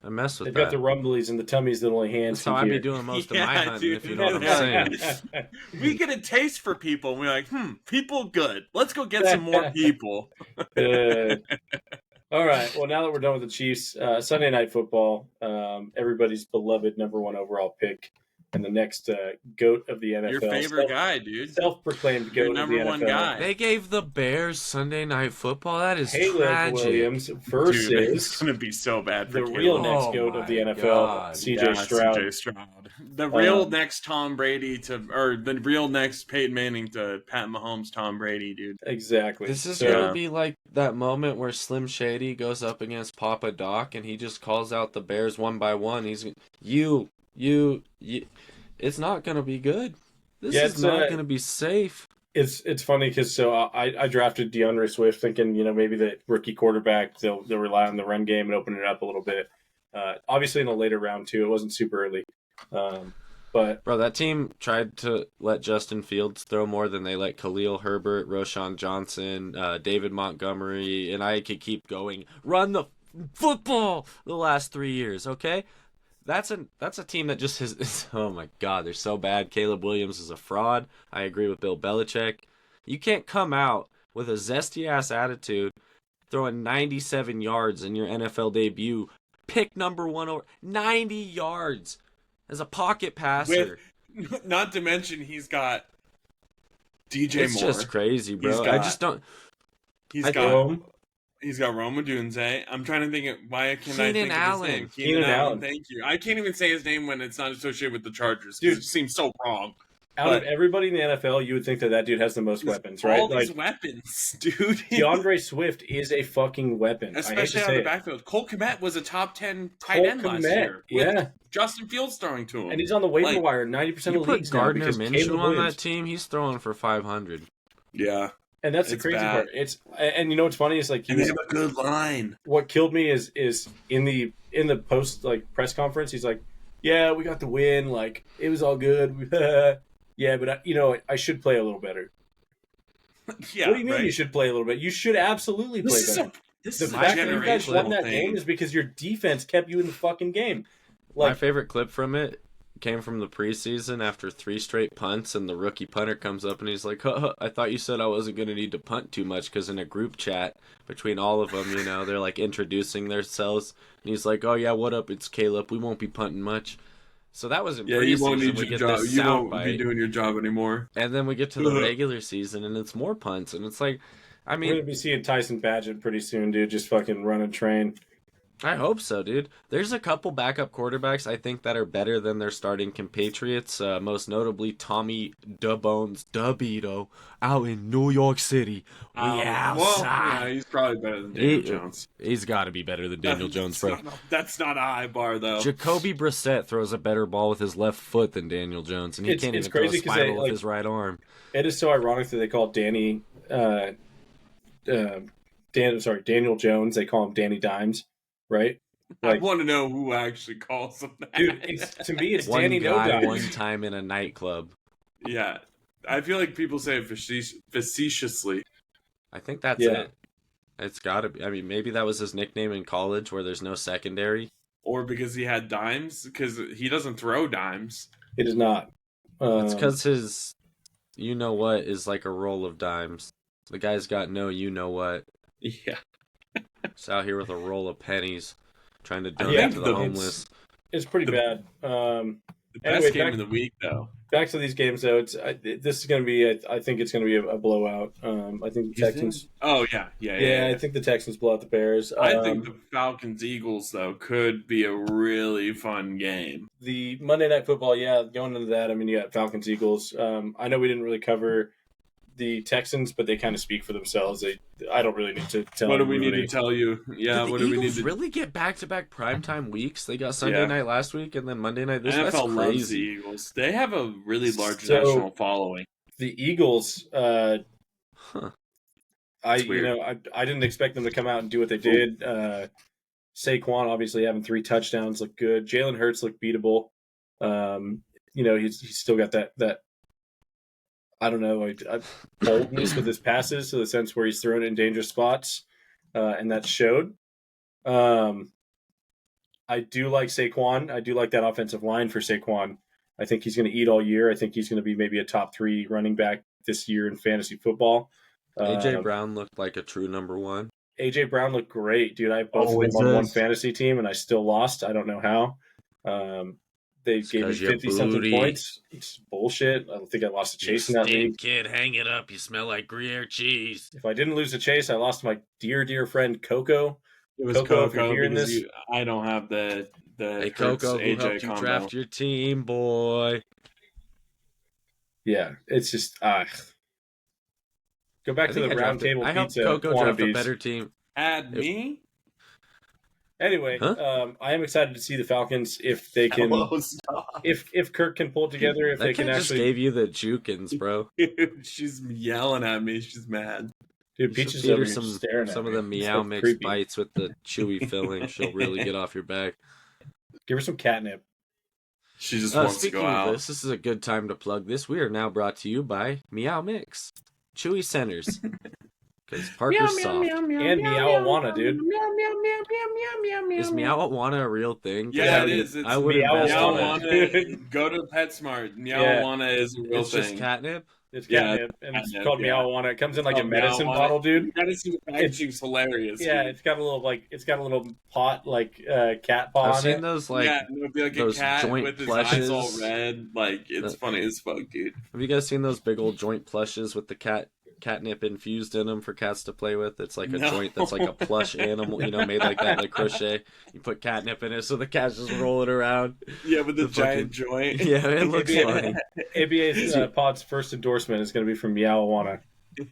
[SPEAKER 1] I mess with
[SPEAKER 2] They've got
[SPEAKER 1] that.
[SPEAKER 2] the rumblies and the tummies that only hands
[SPEAKER 1] That's how I
[SPEAKER 2] can
[SPEAKER 1] be
[SPEAKER 2] hear.
[SPEAKER 1] doing most of
[SPEAKER 3] Yeah,
[SPEAKER 1] my hunting,
[SPEAKER 3] dude.
[SPEAKER 1] if you know what I'm
[SPEAKER 3] Yeah.
[SPEAKER 1] saying.
[SPEAKER 3] We get a taste for people and we're like, people good. Let's go get some more people.
[SPEAKER 2] All right. Well, now that we're done with the Chiefs, Sunday Night Football, everybody's beloved number one overall pick and the next GOAT of the NFL.
[SPEAKER 3] Your favorite guy, dude.
[SPEAKER 2] Self-proclaimed
[SPEAKER 3] Your
[SPEAKER 2] GOAT
[SPEAKER 3] number
[SPEAKER 2] of the
[SPEAKER 3] one
[SPEAKER 2] NFL.
[SPEAKER 3] guy.
[SPEAKER 1] They gave the Bears Sunday Night Football. That is
[SPEAKER 2] Caleb
[SPEAKER 1] tragic.
[SPEAKER 2] Williams
[SPEAKER 3] Dude, it's
[SPEAKER 2] versus
[SPEAKER 3] gonna be so bad for
[SPEAKER 2] the
[SPEAKER 3] Caleb.
[SPEAKER 2] real next
[SPEAKER 1] Oh
[SPEAKER 2] GOAT of the
[SPEAKER 1] my
[SPEAKER 2] NFL,
[SPEAKER 1] God.
[SPEAKER 2] CJ Stroud.
[SPEAKER 3] CJ Stroud. The real
[SPEAKER 2] Um,
[SPEAKER 3] next Tom Brady or the real next Peyton Manning to Pat Mahomes, Tom Brady, dude.
[SPEAKER 2] Exactly.
[SPEAKER 1] This is
[SPEAKER 2] So,
[SPEAKER 1] gonna be like that moment where Slim Shady goes up against Papa Doc and he just calls out the Bears one by one. He's you. It's not gonna be good. This
[SPEAKER 2] Yeah,
[SPEAKER 1] is
[SPEAKER 2] it's,
[SPEAKER 1] not gonna be safe.
[SPEAKER 2] It's funny because I drafted DeAndre Swift thinking maybe the rookie quarterback they'll rely on the run game and open it up a little bit. Obviously in the later round too, it wasn't super early, but
[SPEAKER 1] Bro, that team tried to let Justin Fields throw more than they let Khalil Herbert, Roshan Johnson, David Montgomery, and I could keep going. Run the football the last 3 years, okay? That's a team that just has. Oh my God, they're so bad. Caleb Williams is a fraud. I agree with Bill Belichick. You can't come out with a zesty ass attitude, throwing 97 yards in your NFL debut, pick number one over 90 yards as a pocket passer.
[SPEAKER 3] Not to mention he's got DJ
[SPEAKER 1] It's
[SPEAKER 3] Moore.
[SPEAKER 1] just crazy, bro.
[SPEAKER 3] He's
[SPEAKER 1] I
[SPEAKER 3] got-
[SPEAKER 1] just don't.
[SPEAKER 3] He's
[SPEAKER 1] I
[SPEAKER 3] got
[SPEAKER 2] Rome,
[SPEAKER 3] he's got Rome Odunze. I'm trying to think why can't I
[SPEAKER 1] Keenan
[SPEAKER 3] think of
[SPEAKER 1] Allen.
[SPEAKER 3] his name?
[SPEAKER 2] Keenan Allen.
[SPEAKER 3] Thank you. I can't even say his name when it's not associated with the Chargers.
[SPEAKER 2] Dude.
[SPEAKER 3] Dude, it seems so wrong.
[SPEAKER 2] out of
[SPEAKER 3] But-
[SPEAKER 2] everybody in the NFL, you would think that dude has the most weapons,
[SPEAKER 3] All
[SPEAKER 2] right?
[SPEAKER 3] these
[SPEAKER 2] Like
[SPEAKER 3] weapons, dude.
[SPEAKER 2] DeAndre Swift is a fucking weapon.
[SPEAKER 3] Especially
[SPEAKER 2] I
[SPEAKER 3] out
[SPEAKER 2] hate
[SPEAKER 3] of
[SPEAKER 2] to
[SPEAKER 3] the
[SPEAKER 2] say
[SPEAKER 3] backfield. Cole Kmet was a top 10 tight
[SPEAKER 2] Cole
[SPEAKER 3] end last
[SPEAKER 2] Kmet,
[SPEAKER 3] year. With
[SPEAKER 2] yeah.
[SPEAKER 3] Justin Fields throwing to him.
[SPEAKER 2] and he's on the waiver
[SPEAKER 3] Like,
[SPEAKER 2] wire 90%
[SPEAKER 1] You
[SPEAKER 2] of
[SPEAKER 1] put
[SPEAKER 2] leagues now
[SPEAKER 1] Gardner
[SPEAKER 2] because
[SPEAKER 1] Minshew
[SPEAKER 2] Caleb
[SPEAKER 1] on
[SPEAKER 2] Williams.
[SPEAKER 1] that team, he's throwing for 500.
[SPEAKER 3] yeah.
[SPEAKER 2] And that's the
[SPEAKER 3] It's
[SPEAKER 2] crazy
[SPEAKER 3] bad.
[SPEAKER 2] part. And you know what's funny is like
[SPEAKER 3] And they have a good line.
[SPEAKER 2] what killed me is in the post like press conference he's like, yeah, we got the win, like it was all good. Yeah, but I should play a little better.
[SPEAKER 3] Yeah,
[SPEAKER 2] What do you mean
[SPEAKER 3] right?
[SPEAKER 2] you should play a little bit? You should absolutely play
[SPEAKER 3] This is
[SPEAKER 2] better.
[SPEAKER 3] this
[SPEAKER 2] The
[SPEAKER 3] is a
[SPEAKER 2] fact that you guys won
[SPEAKER 3] generational
[SPEAKER 2] that
[SPEAKER 3] thing.
[SPEAKER 2] game is because your defense kept you in the fucking game.
[SPEAKER 1] My
[SPEAKER 2] Like
[SPEAKER 1] favorite clip from it came from the preseason after 3 straight punts, and the rookie punter comes up and he's like, I thought you said I wasn't going to need to punt too much, because in a group chat between all of them, they're like introducing themselves, and he's like, oh yeah, what up, it's Caleb, we won't be punting much. So that was in
[SPEAKER 3] Yeah,
[SPEAKER 1] preseason.
[SPEAKER 3] you won't need
[SPEAKER 1] we
[SPEAKER 3] your
[SPEAKER 1] get
[SPEAKER 3] job.
[SPEAKER 1] this
[SPEAKER 3] You
[SPEAKER 1] sound
[SPEAKER 3] won't be
[SPEAKER 1] bite,
[SPEAKER 3] doing your job anymore.
[SPEAKER 1] and then we get to the regular season, and it's more punts, and it's like, I
[SPEAKER 2] we're gonna
[SPEAKER 1] mean,
[SPEAKER 2] be seeing Tyson Badgett pretty soon, dude. Just fucking run a train.
[SPEAKER 1] I hope so, dude. There's a couple backup quarterbacks I think that are better than their starting compatriots. Most notably, Tommy DeBones DeVito out in New York City. We
[SPEAKER 3] Well, yeah,
[SPEAKER 1] outside.
[SPEAKER 3] he's probably better than Daniel
[SPEAKER 1] He-
[SPEAKER 3] Jones.
[SPEAKER 1] He's got to be better than Daniel Jones, bro.
[SPEAKER 3] That's not a high bar, though.
[SPEAKER 1] Jacoby Brissett throws a better ball with his left foot than Daniel Jones, and he
[SPEAKER 2] It's-
[SPEAKER 1] can't
[SPEAKER 2] it's
[SPEAKER 1] even throw a
[SPEAKER 2] crazy 'cause
[SPEAKER 1] spiral
[SPEAKER 2] they,
[SPEAKER 1] with his right arm.
[SPEAKER 2] It is so ironic that they call Daniel Jones. They call him Danny Dimes, right?
[SPEAKER 3] I
[SPEAKER 2] Like,
[SPEAKER 3] want to know who actually calls him that.
[SPEAKER 2] dude, to me, it's
[SPEAKER 1] One
[SPEAKER 2] Danny No
[SPEAKER 1] guy,
[SPEAKER 2] Dimes.
[SPEAKER 1] one time in a nightclub.
[SPEAKER 3] Yeah. I feel like people say it facetiously.
[SPEAKER 1] I think that's
[SPEAKER 2] Yeah.
[SPEAKER 1] it. It's got to be. I mean, maybe that was his nickname in college where there's no secondary.
[SPEAKER 3] Or because he had dimes, because he doesn't throw dimes.
[SPEAKER 2] It is not.
[SPEAKER 1] It's because his, you know what, is like a roll of dimes. The guy's got no you know what.
[SPEAKER 3] Yeah.
[SPEAKER 1] He's out here with a roll of pennies, trying to
[SPEAKER 3] I
[SPEAKER 1] donate
[SPEAKER 3] think
[SPEAKER 1] to
[SPEAKER 3] the-
[SPEAKER 1] the homeless.
[SPEAKER 2] it's pretty
[SPEAKER 3] the-
[SPEAKER 2] bad.
[SPEAKER 3] The best
[SPEAKER 2] Anyway,
[SPEAKER 3] game
[SPEAKER 2] back-
[SPEAKER 3] of the week, though.
[SPEAKER 2] Back to these games, though. This is going to be. I think it's going to be a blowout. I think the Texans.
[SPEAKER 3] Oh, yeah.
[SPEAKER 2] I think the Texans blow out the Bears.
[SPEAKER 3] I think the Falcons-Eagles, though, could be a really fun game.
[SPEAKER 2] The Monday Night Football. Yeah, going into that. I mean, you got Falcons, Eagles. I know we didn't really cover the Texans, but they kind of speak for themselves. I don't really need to tell.
[SPEAKER 3] What do we need
[SPEAKER 2] everybody.
[SPEAKER 3] to tell you? Yeah,
[SPEAKER 1] Did
[SPEAKER 3] what
[SPEAKER 1] the
[SPEAKER 3] do we need
[SPEAKER 1] Eagles
[SPEAKER 3] to
[SPEAKER 1] really get back-to-back primetime weeks? They got Sunday
[SPEAKER 3] Yeah.
[SPEAKER 1] night last week and then Monday night this week. That's
[SPEAKER 3] NFL loves the
[SPEAKER 1] crazy.
[SPEAKER 3] Eagles. They have a really large
[SPEAKER 2] So-
[SPEAKER 3] national following.
[SPEAKER 2] The Eagles?
[SPEAKER 1] Huh.
[SPEAKER 2] I
[SPEAKER 3] It's weird.
[SPEAKER 2] I didn't expect them to come out and do what they did. Saquon obviously having 3 touchdowns looked good. Jalen Hurts looked beatable. He's still got that I don't know, boldness with his passes, to the sense where he's thrown it in dangerous spots, and that showed. I do like Saquon. I do like that offensive line for Saquon. I think he's going to eat all year. I think he's going to be maybe a top 3 running back this year in fantasy football.
[SPEAKER 1] AJ Brown looked like a true number one.
[SPEAKER 2] AJ Brown looked great, dude. I have both of them on one fantasy team, and I still lost. I don't know how. They
[SPEAKER 1] It's
[SPEAKER 2] gave me
[SPEAKER 1] 'cause you're
[SPEAKER 2] 50-something
[SPEAKER 1] booty.
[SPEAKER 2] points. It's bullshit. I don't think I lost a chase in that league.
[SPEAKER 5] Kid, hang it up. You smell like Gruyere cheese.
[SPEAKER 2] If I didn't lose a chase, I lost my dear friend Coco.
[SPEAKER 3] It was
[SPEAKER 2] Coco, if
[SPEAKER 3] Coco,
[SPEAKER 2] you're hearing
[SPEAKER 3] because
[SPEAKER 2] this-
[SPEAKER 3] I don't have the
[SPEAKER 1] Hey,
[SPEAKER 3] Hurts
[SPEAKER 1] Coco, who
[SPEAKER 3] AJ
[SPEAKER 1] helped you
[SPEAKER 3] combo.
[SPEAKER 1] draft your team, boy?
[SPEAKER 2] Yeah, it's just go back to the round table
[SPEAKER 1] I helped
[SPEAKER 2] pizza
[SPEAKER 1] Coco draft a
[SPEAKER 2] wannabes.
[SPEAKER 1] better team.
[SPEAKER 3] Add me?
[SPEAKER 2] Anyway,
[SPEAKER 1] Huh?
[SPEAKER 2] I am excited to see the Falcons if they can,
[SPEAKER 3] Hello, stop.
[SPEAKER 2] if Kirk can pull it together, if
[SPEAKER 1] That
[SPEAKER 2] they
[SPEAKER 1] kid
[SPEAKER 2] can
[SPEAKER 1] just
[SPEAKER 2] actually.
[SPEAKER 1] gave you the jukins, bro.
[SPEAKER 3] She's yelling at me. She's mad.
[SPEAKER 2] Dude,
[SPEAKER 1] You should
[SPEAKER 2] Peaches
[SPEAKER 1] feed
[SPEAKER 2] over
[SPEAKER 1] her
[SPEAKER 2] here
[SPEAKER 1] some
[SPEAKER 2] staring at
[SPEAKER 1] of
[SPEAKER 2] me.
[SPEAKER 1] the
[SPEAKER 2] It's
[SPEAKER 1] meow
[SPEAKER 2] so
[SPEAKER 1] mix
[SPEAKER 2] creepy.
[SPEAKER 1] bites with the chewy filling. She'll really get off your back.
[SPEAKER 2] Give her some catnip.
[SPEAKER 3] She just wants to
[SPEAKER 1] Speaking
[SPEAKER 3] go
[SPEAKER 1] of
[SPEAKER 3] out.
[SPEAKER 1] this is a good time to plug this. We are now brought to you by Meow Mix, Chewy Centers, because Parker's soft.
[SPEAKER 2] And Meowawana, dude.
[SPEAKER 1] Is Meowawana a real thing? 'Cause
[SPEAKER 3] Yeah,
[SPEAKER 1] I
[SPEAKER 3] it
[SPEAKER 1] would-
[SPEAKER 3] is. It's
[SPEAKER 1] I would
[SPEAKER 2] Meow-
[SPEAKER 1] invest in that.
[SPEAKER 3] Meowawana. Go to PetSmart. Meowawana is a real
[SPEAKER 1] It's just
[SPEAKER 3] thing.
[SPEAKER 1] catnip.
[SPEAKER 2] It's
[SPEAKER 3] Yeah,
[SPEAKER 2] catnip, and it's
[SPEAKER 3] catnip,
[SPEAKER 2] called
[SPEAKER 3] yeah.
[SPEAKER 2] Meowawana. It comes in like
[SPEAKER 3] Oh,
[SPEAKER 2] a medicine
[SPEAKER 3] Meowawana.
[SPEAKER 2] bottle, dude.
[SPEAKER 3] You gotta see the packaging's hilarious.
[SPEAKER 2] Yeah,
[SPEAKER 3] dude.
[SPEAKER 2] it's got a little pot like cat paw
[SPEAKER 1] I've
[SPEAKER 2] on
[SPEAKER 1] seen
[SPEAKER 2] it.
[SPEAKER 1] those like.
[SPEAKER 3] Yeah, it would be like a
[SPEAKER 1] those
[SPEAKER 3] cat
[SPEAKER 1] joint
[SPEAKER 3] with his
[SPEAKER 1] plushes.
[SPEAKER 3] eyes all red. Like, it's
[SPEAKER 1] The-
[SPEAKER 3] funny as fuck, dude.
[SPEAKER 1] Have you guys seen those big old joint plushes with the catnip infused in them for cats to play with? It's like a
[SPEAKER 3] No.
[SPEAKER 1] joint that's like a plush animal, made like that, like crochet. You put catnip in it, so the cat's just rolling around.
[SPEAKER 3] Yeah, with the
[SPEAKER 1] The
[SPEAKER 3] giant joint.
[SPEAKER 1] Yeah, it looks funny.
[SPEAKER 2] ABA's pod's first endorsement is going to be from Meowawana.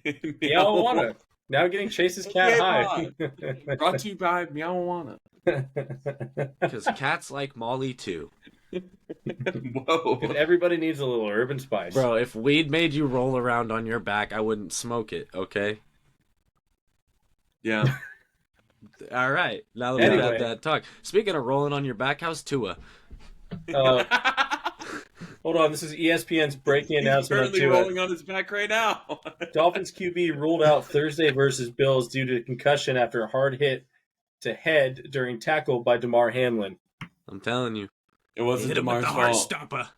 [SPEAKER 2] Meowawana. Now getting Chase's cat high.
[SPEAKER 3] Brought to you by Meowawana.
[SPEAKER 1] Because cats like Molly too.
[SPEAKER 3] Whoa.
[SPEAKER 2] Everybody needs a little urban spice.
[SPEAKER 1] Bro, if weed made you roll around on your back, I wouldn't smoke it, okay?
[SPEAKER 3] Yeah.
[SPEAKER 1] All right. Now that we've
[SPEAKER 2] Anyway.
[SPEAKER 1] had that talk. Speaking of rolling on your back, how's Tua?
[SPEAKER 2] Uh, hold on, this is ESPN's breaking
[SPEAKER 3] He's
[SPEAKER 2] announcement on
[SPEAKER 3] currently
[SPEAKER 2] Tua.
[SPEAKER 3] rolling on his back right now.
[SPEAKER 2] Dolphins QB ruled out Thursday versus Bills due to concussion after a hard hit to head during tackle by Damar Hamlin.
[SPEAKER 1] I'm telling you.
[SPEAKER 3] It wasn't
[SPEAKER 5] Hit him with
[SPEAKER 3] DeMar's
[SPEAKER 5] the heart
[SPEAKER 3] fault.
[SPEAKER 5] stopper.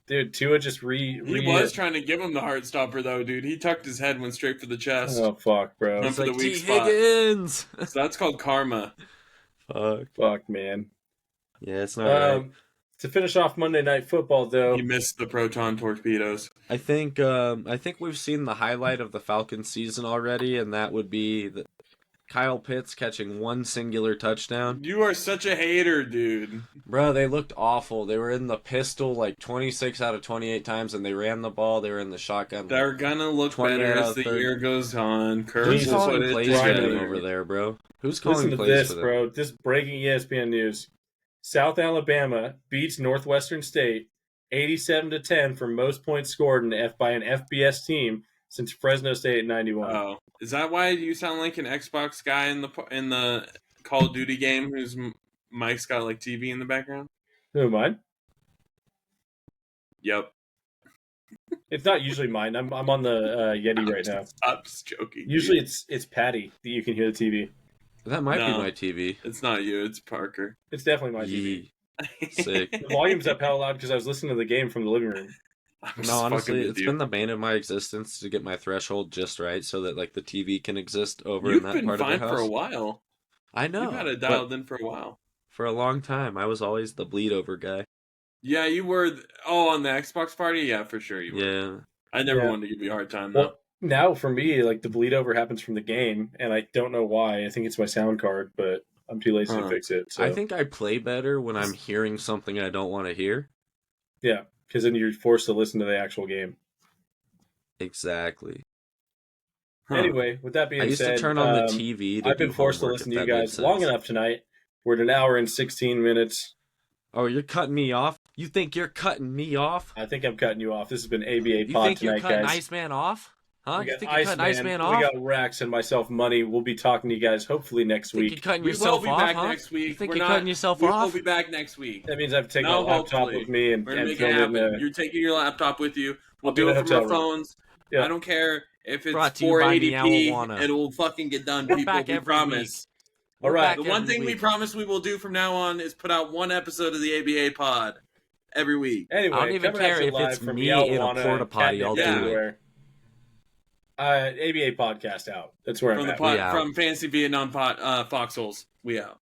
[SPEAKER 2] Dude, Tua just
[SPEAKER 3] He was trying to give him the heart stopper, though, dude. He tucked his head, went straight for the chest.
[SPEAKER 2] Oh, fuck, bro.
[SPEAKER 3] Went
[SPEAKER 1] It's
[SPEAKER 3] for the
[SPEAKER 1] like
[SPEAKER 3] weak
[SPEAKER 1] T.
[SPEAKER 3] spot.
[SPEAKER 1] Higgins.
[SPEAKER 3] So that's called karma.
[SPEAKER 1] Fuck.
[SPEAKER 2] Fuck, man.
[SPEAKER 1] Yeah, it's not right.
[SPEAKER 2] To finish off Monday Night Football, though,
[SPEAKER 3] He missed the proton torpedoes.
[SPEAKER 1] I think we've seen the highlight of the Falcons season already, and that would be Kyle Pitts catching one singular touchdown.
[SPEAKER 3] You are such a hater, dude.
[SPEAKER 1] Bro, they looked awful. They were in the pistol like 26 out of 28 times, and they ran the ball. They were in the shotgun.
[SPEAKER 3] They're gonna look
[SPEAKER 1] 20
[SPEAKER 3] better
[SPEAKER 1] out
[SPEAKER 3] as
[SPEAKER 1] of
[SPEAKER 3] the
[SPEAKER 1] 30.
[SPEAKER 3] year goes on. Curse
[SPEAKER 1] Who's
[SPEAKER 3] is
[SPEAKER 1] calling
[SPEAKER 3] what it
[SPEAKER 1] plays
[SPEAKER 3] is.
[SPEAKER 1] for
[SPEAKER 2] Right.
[SPEAKER 1] them over there, bro? Who's calling
[SPEAKER 2] Listen to
[SPEAKER 1] plays
[SPEAKER 2] this,
[SPEAKER 1] for them?
[SPEAKER 2] bro. This breaking ESPN news: South Alabama beats Northwestern State 87-10 for most points scored by an FBS team since Fresno State in '91.
[SPEAKER 3] Oh, is that why you sound like an Xbox guy in the Call of Duty game whose mic's got like TV in the background?
[SPEAKER 2] Who am I?
[SPEAKER 3] Yep.
[SPEAKER 2] It's not usually mine. I'm on the Yeti right now.
[SPEAKER 3] I'm just joking.
[SPEAKER 2] Usually
[SPEAKER 3] dude.
[SPEAKER 2] it's Patty that you can hear the TV.
[SPEAKER 1] That might be
[SPEAKER 3] No.
[SPEAKER 1] my TV.
[SPEAKER 3] It's not you. It's Parker.
[SPEAKER 2] It's definitely my TV.
[SPEAKER 1] Yee. Sick.
[SPEAKER 2] The volume's up hell loud because I was listening to the game from the living room.
[SPEAKER 3] I'm just
[SPEAKER 1] No,
[SPEAKER 3] fucking
[SPEAKER 1] honestly,
[SPEAKER 3] with
[SPEAKER 1] it's
[SPEAKER 3] you.
[SPEAKER 1] been the bane of my existence to get my threshold just right so that like the TV can exist over
[SPEAKER 3] You've
[SPEAKER 1] in that
[SPEAKER 3] been
[SPEAKER 1] part of
[SPEAKER 3] fine
[SPEAKER 1] the
[SPEAKER 3] for
[SPEAKER 1] house.
[SPEAKER 3] a while.
[SPEAKER 1] I know.
[SPEAKER 3] You've had it
[SPEAKER 1] but
[SPEAKER 3] dialed in for a while.
[SPEAKER 1] for a long time, I was always the bleed over guy.
[SPEAKER 3] Yeah, you were. On the Xbox party? Yeah, for sure you were.
[SPEAKER 1] Yeah.
[SPEAKER 3] I never
[SPEAKER 2] Yeah.
[SPEAKER 3] wanted to give you a hard time, though.
[SPEAKER 2] Well, now for me, like the bleed over happens from the game, and I don't know why. I think it's my sound card, but I'm too lazy to
[SPEAKER 1] Huh.
[SPEAKER 2] fix it. So
[SPEAKER 1] I think I play better when I'm hearing something I don't want to hear.
[SPEAKER 2] yeah, because then you're forced to listen to the actual game.
[SPEAKER 1] Exactly.
[SPEAKER 3] Huh.
[SPEAKER 2] Anyway, with that being
[SPEAKER 1] I used
[SPEAKER 2] said,
[SPEAKER 1] to turn on the TV to
[SPEAKER 2] I've been
[SPEAKER 1] do
[SPEAKER 2] forced to
[SPEAKER 1] homework,
[SPEAKER 2] listen
[SPEAKER 1] if
[SPEAKER 2] to you
[SPEAKER 1] that made
[SPEAKER 2] guys long
[SPEAKER 1] sense.
[SPEAKER 2] enough tonight. We're at an hour and 16 minutes.
[SPEAKER 1] Oh, you're cutting me off? You think you're cutting me off?
[SPEAKER 2] I think I'm cutting you off. This has been ABA
[SPEAKER 5] You
[SPEAKER 2] Pod
[SPEAKER 5] think you're
[SPEAKER 2] tonight,
[SPEAKER 5] cutting
[SPEAKER 2] guys.
[SPEAKER 5] Iceman off? Huh?
[SPEAKER 2] We
[SPEAKER 5] You
[SPEAKER 2] got
[SPEAKER 5] think you're cutting Iceman
[SPEAKER 2] We
[SPEAKER 5] off?
[SPEAKER 2] got Rex and myself, Money. We'll be talking to you guys hopefully next
[SPEAKER 5] Think you're
[SPEAKER 2] week.
[SPEAKER 5] cutting
[SPEAKER 3] We will
[SPEAKER 5] yourself
[SPEAKER 3] be
[SPEAKER 5] off,
[SPEAKER 3] back
[SPEAKER 5] huh?
[SPEAKER 3] next week.
[SPEAKER 5] You think
[SPEAKER 3] We're
[SPEAKER 5] you're
[SPEAKER 3] not-
[SPEAKER 5] cutting yourself
[SPEAKER 3] we
[SPEAKER 5] off?
[SPEAKER 3] will be back next week.
[SPEAKER 2] That means I have to take
[SPEAKER 3] No,
[SPEAKER 2] my laptop
[SPEAKER 3] hopefully.
[SPEAKER 2] with me and
[SPEAKER 3] We're gonna make
[SPEAKER 2] film
[SPEAKER 3] it
[SPEAKER 2] it.
[SPEAKER 3] happen. You're taking your laptop with you. We'll
[SPEAKER 2] I'll be
[SPEAKER 3] do
[SPEAKER 2] in
[SPEAKER 3] it
[SPEAKER 2] the
[SPEAKER 3] from our
[SPEAKER 2] hotel room.
[SPEAKER 3] phones.
[SPEAKER 2] Yeah.
[SPEAKER 3] I don't care if it's
[SPEAKER 5] Brought to you by
[SPEAKER 3] 480p.
[SPEAKER 5] Meowana.
[SPEAKER 3] It will fucking get done,
[SPEAKER 5] We're
[SPEAKER 3] people.
[SPEAKER 5] back
[SPEAKER 3] We
[SPEAKER 5] every
[SPEAKER 3] promise.
[SPEAKER 2] All right.
[SPEAKER 3] The one thing we promise we will do from now on is put out one episode of the ABA pod every week.
[SPEAKER 2] Anyway,
[SPEAKER 5] I don't even
[SPEAKER 2] coming at
[SPEAKER 5] care
[SPEAKER 2] you
[SPEAKER 5] if
[SPEAKER 2] live
[SPEAKER 5] it's
[SPEAKER 2] from
[SPEAKER 5] me
[SPEAKER 2] Meow
[SPEAKER 5] in a
[SPEAKER 2] Wana
[SPEAKER 5] porta
[SPEAKER 2] and
[SPEAKER 5] potty,
[SPEAKER 2] Catnip
[SPEAKER 5] I'll
[SPEAKER 3] do it.
[SPEAKER 2] everywhere. ABA podcast out. That's where
[SPEAKER 3] From
[SPEAKER 2] I'm
[SPEAKER 3] the
[SPEAKER 2] at.
[SPEAKER 3] pod,
[SPEAKER 5] out.
[SPEAKER 3] from Fantasy Vietnam pod, Foxholes. We out.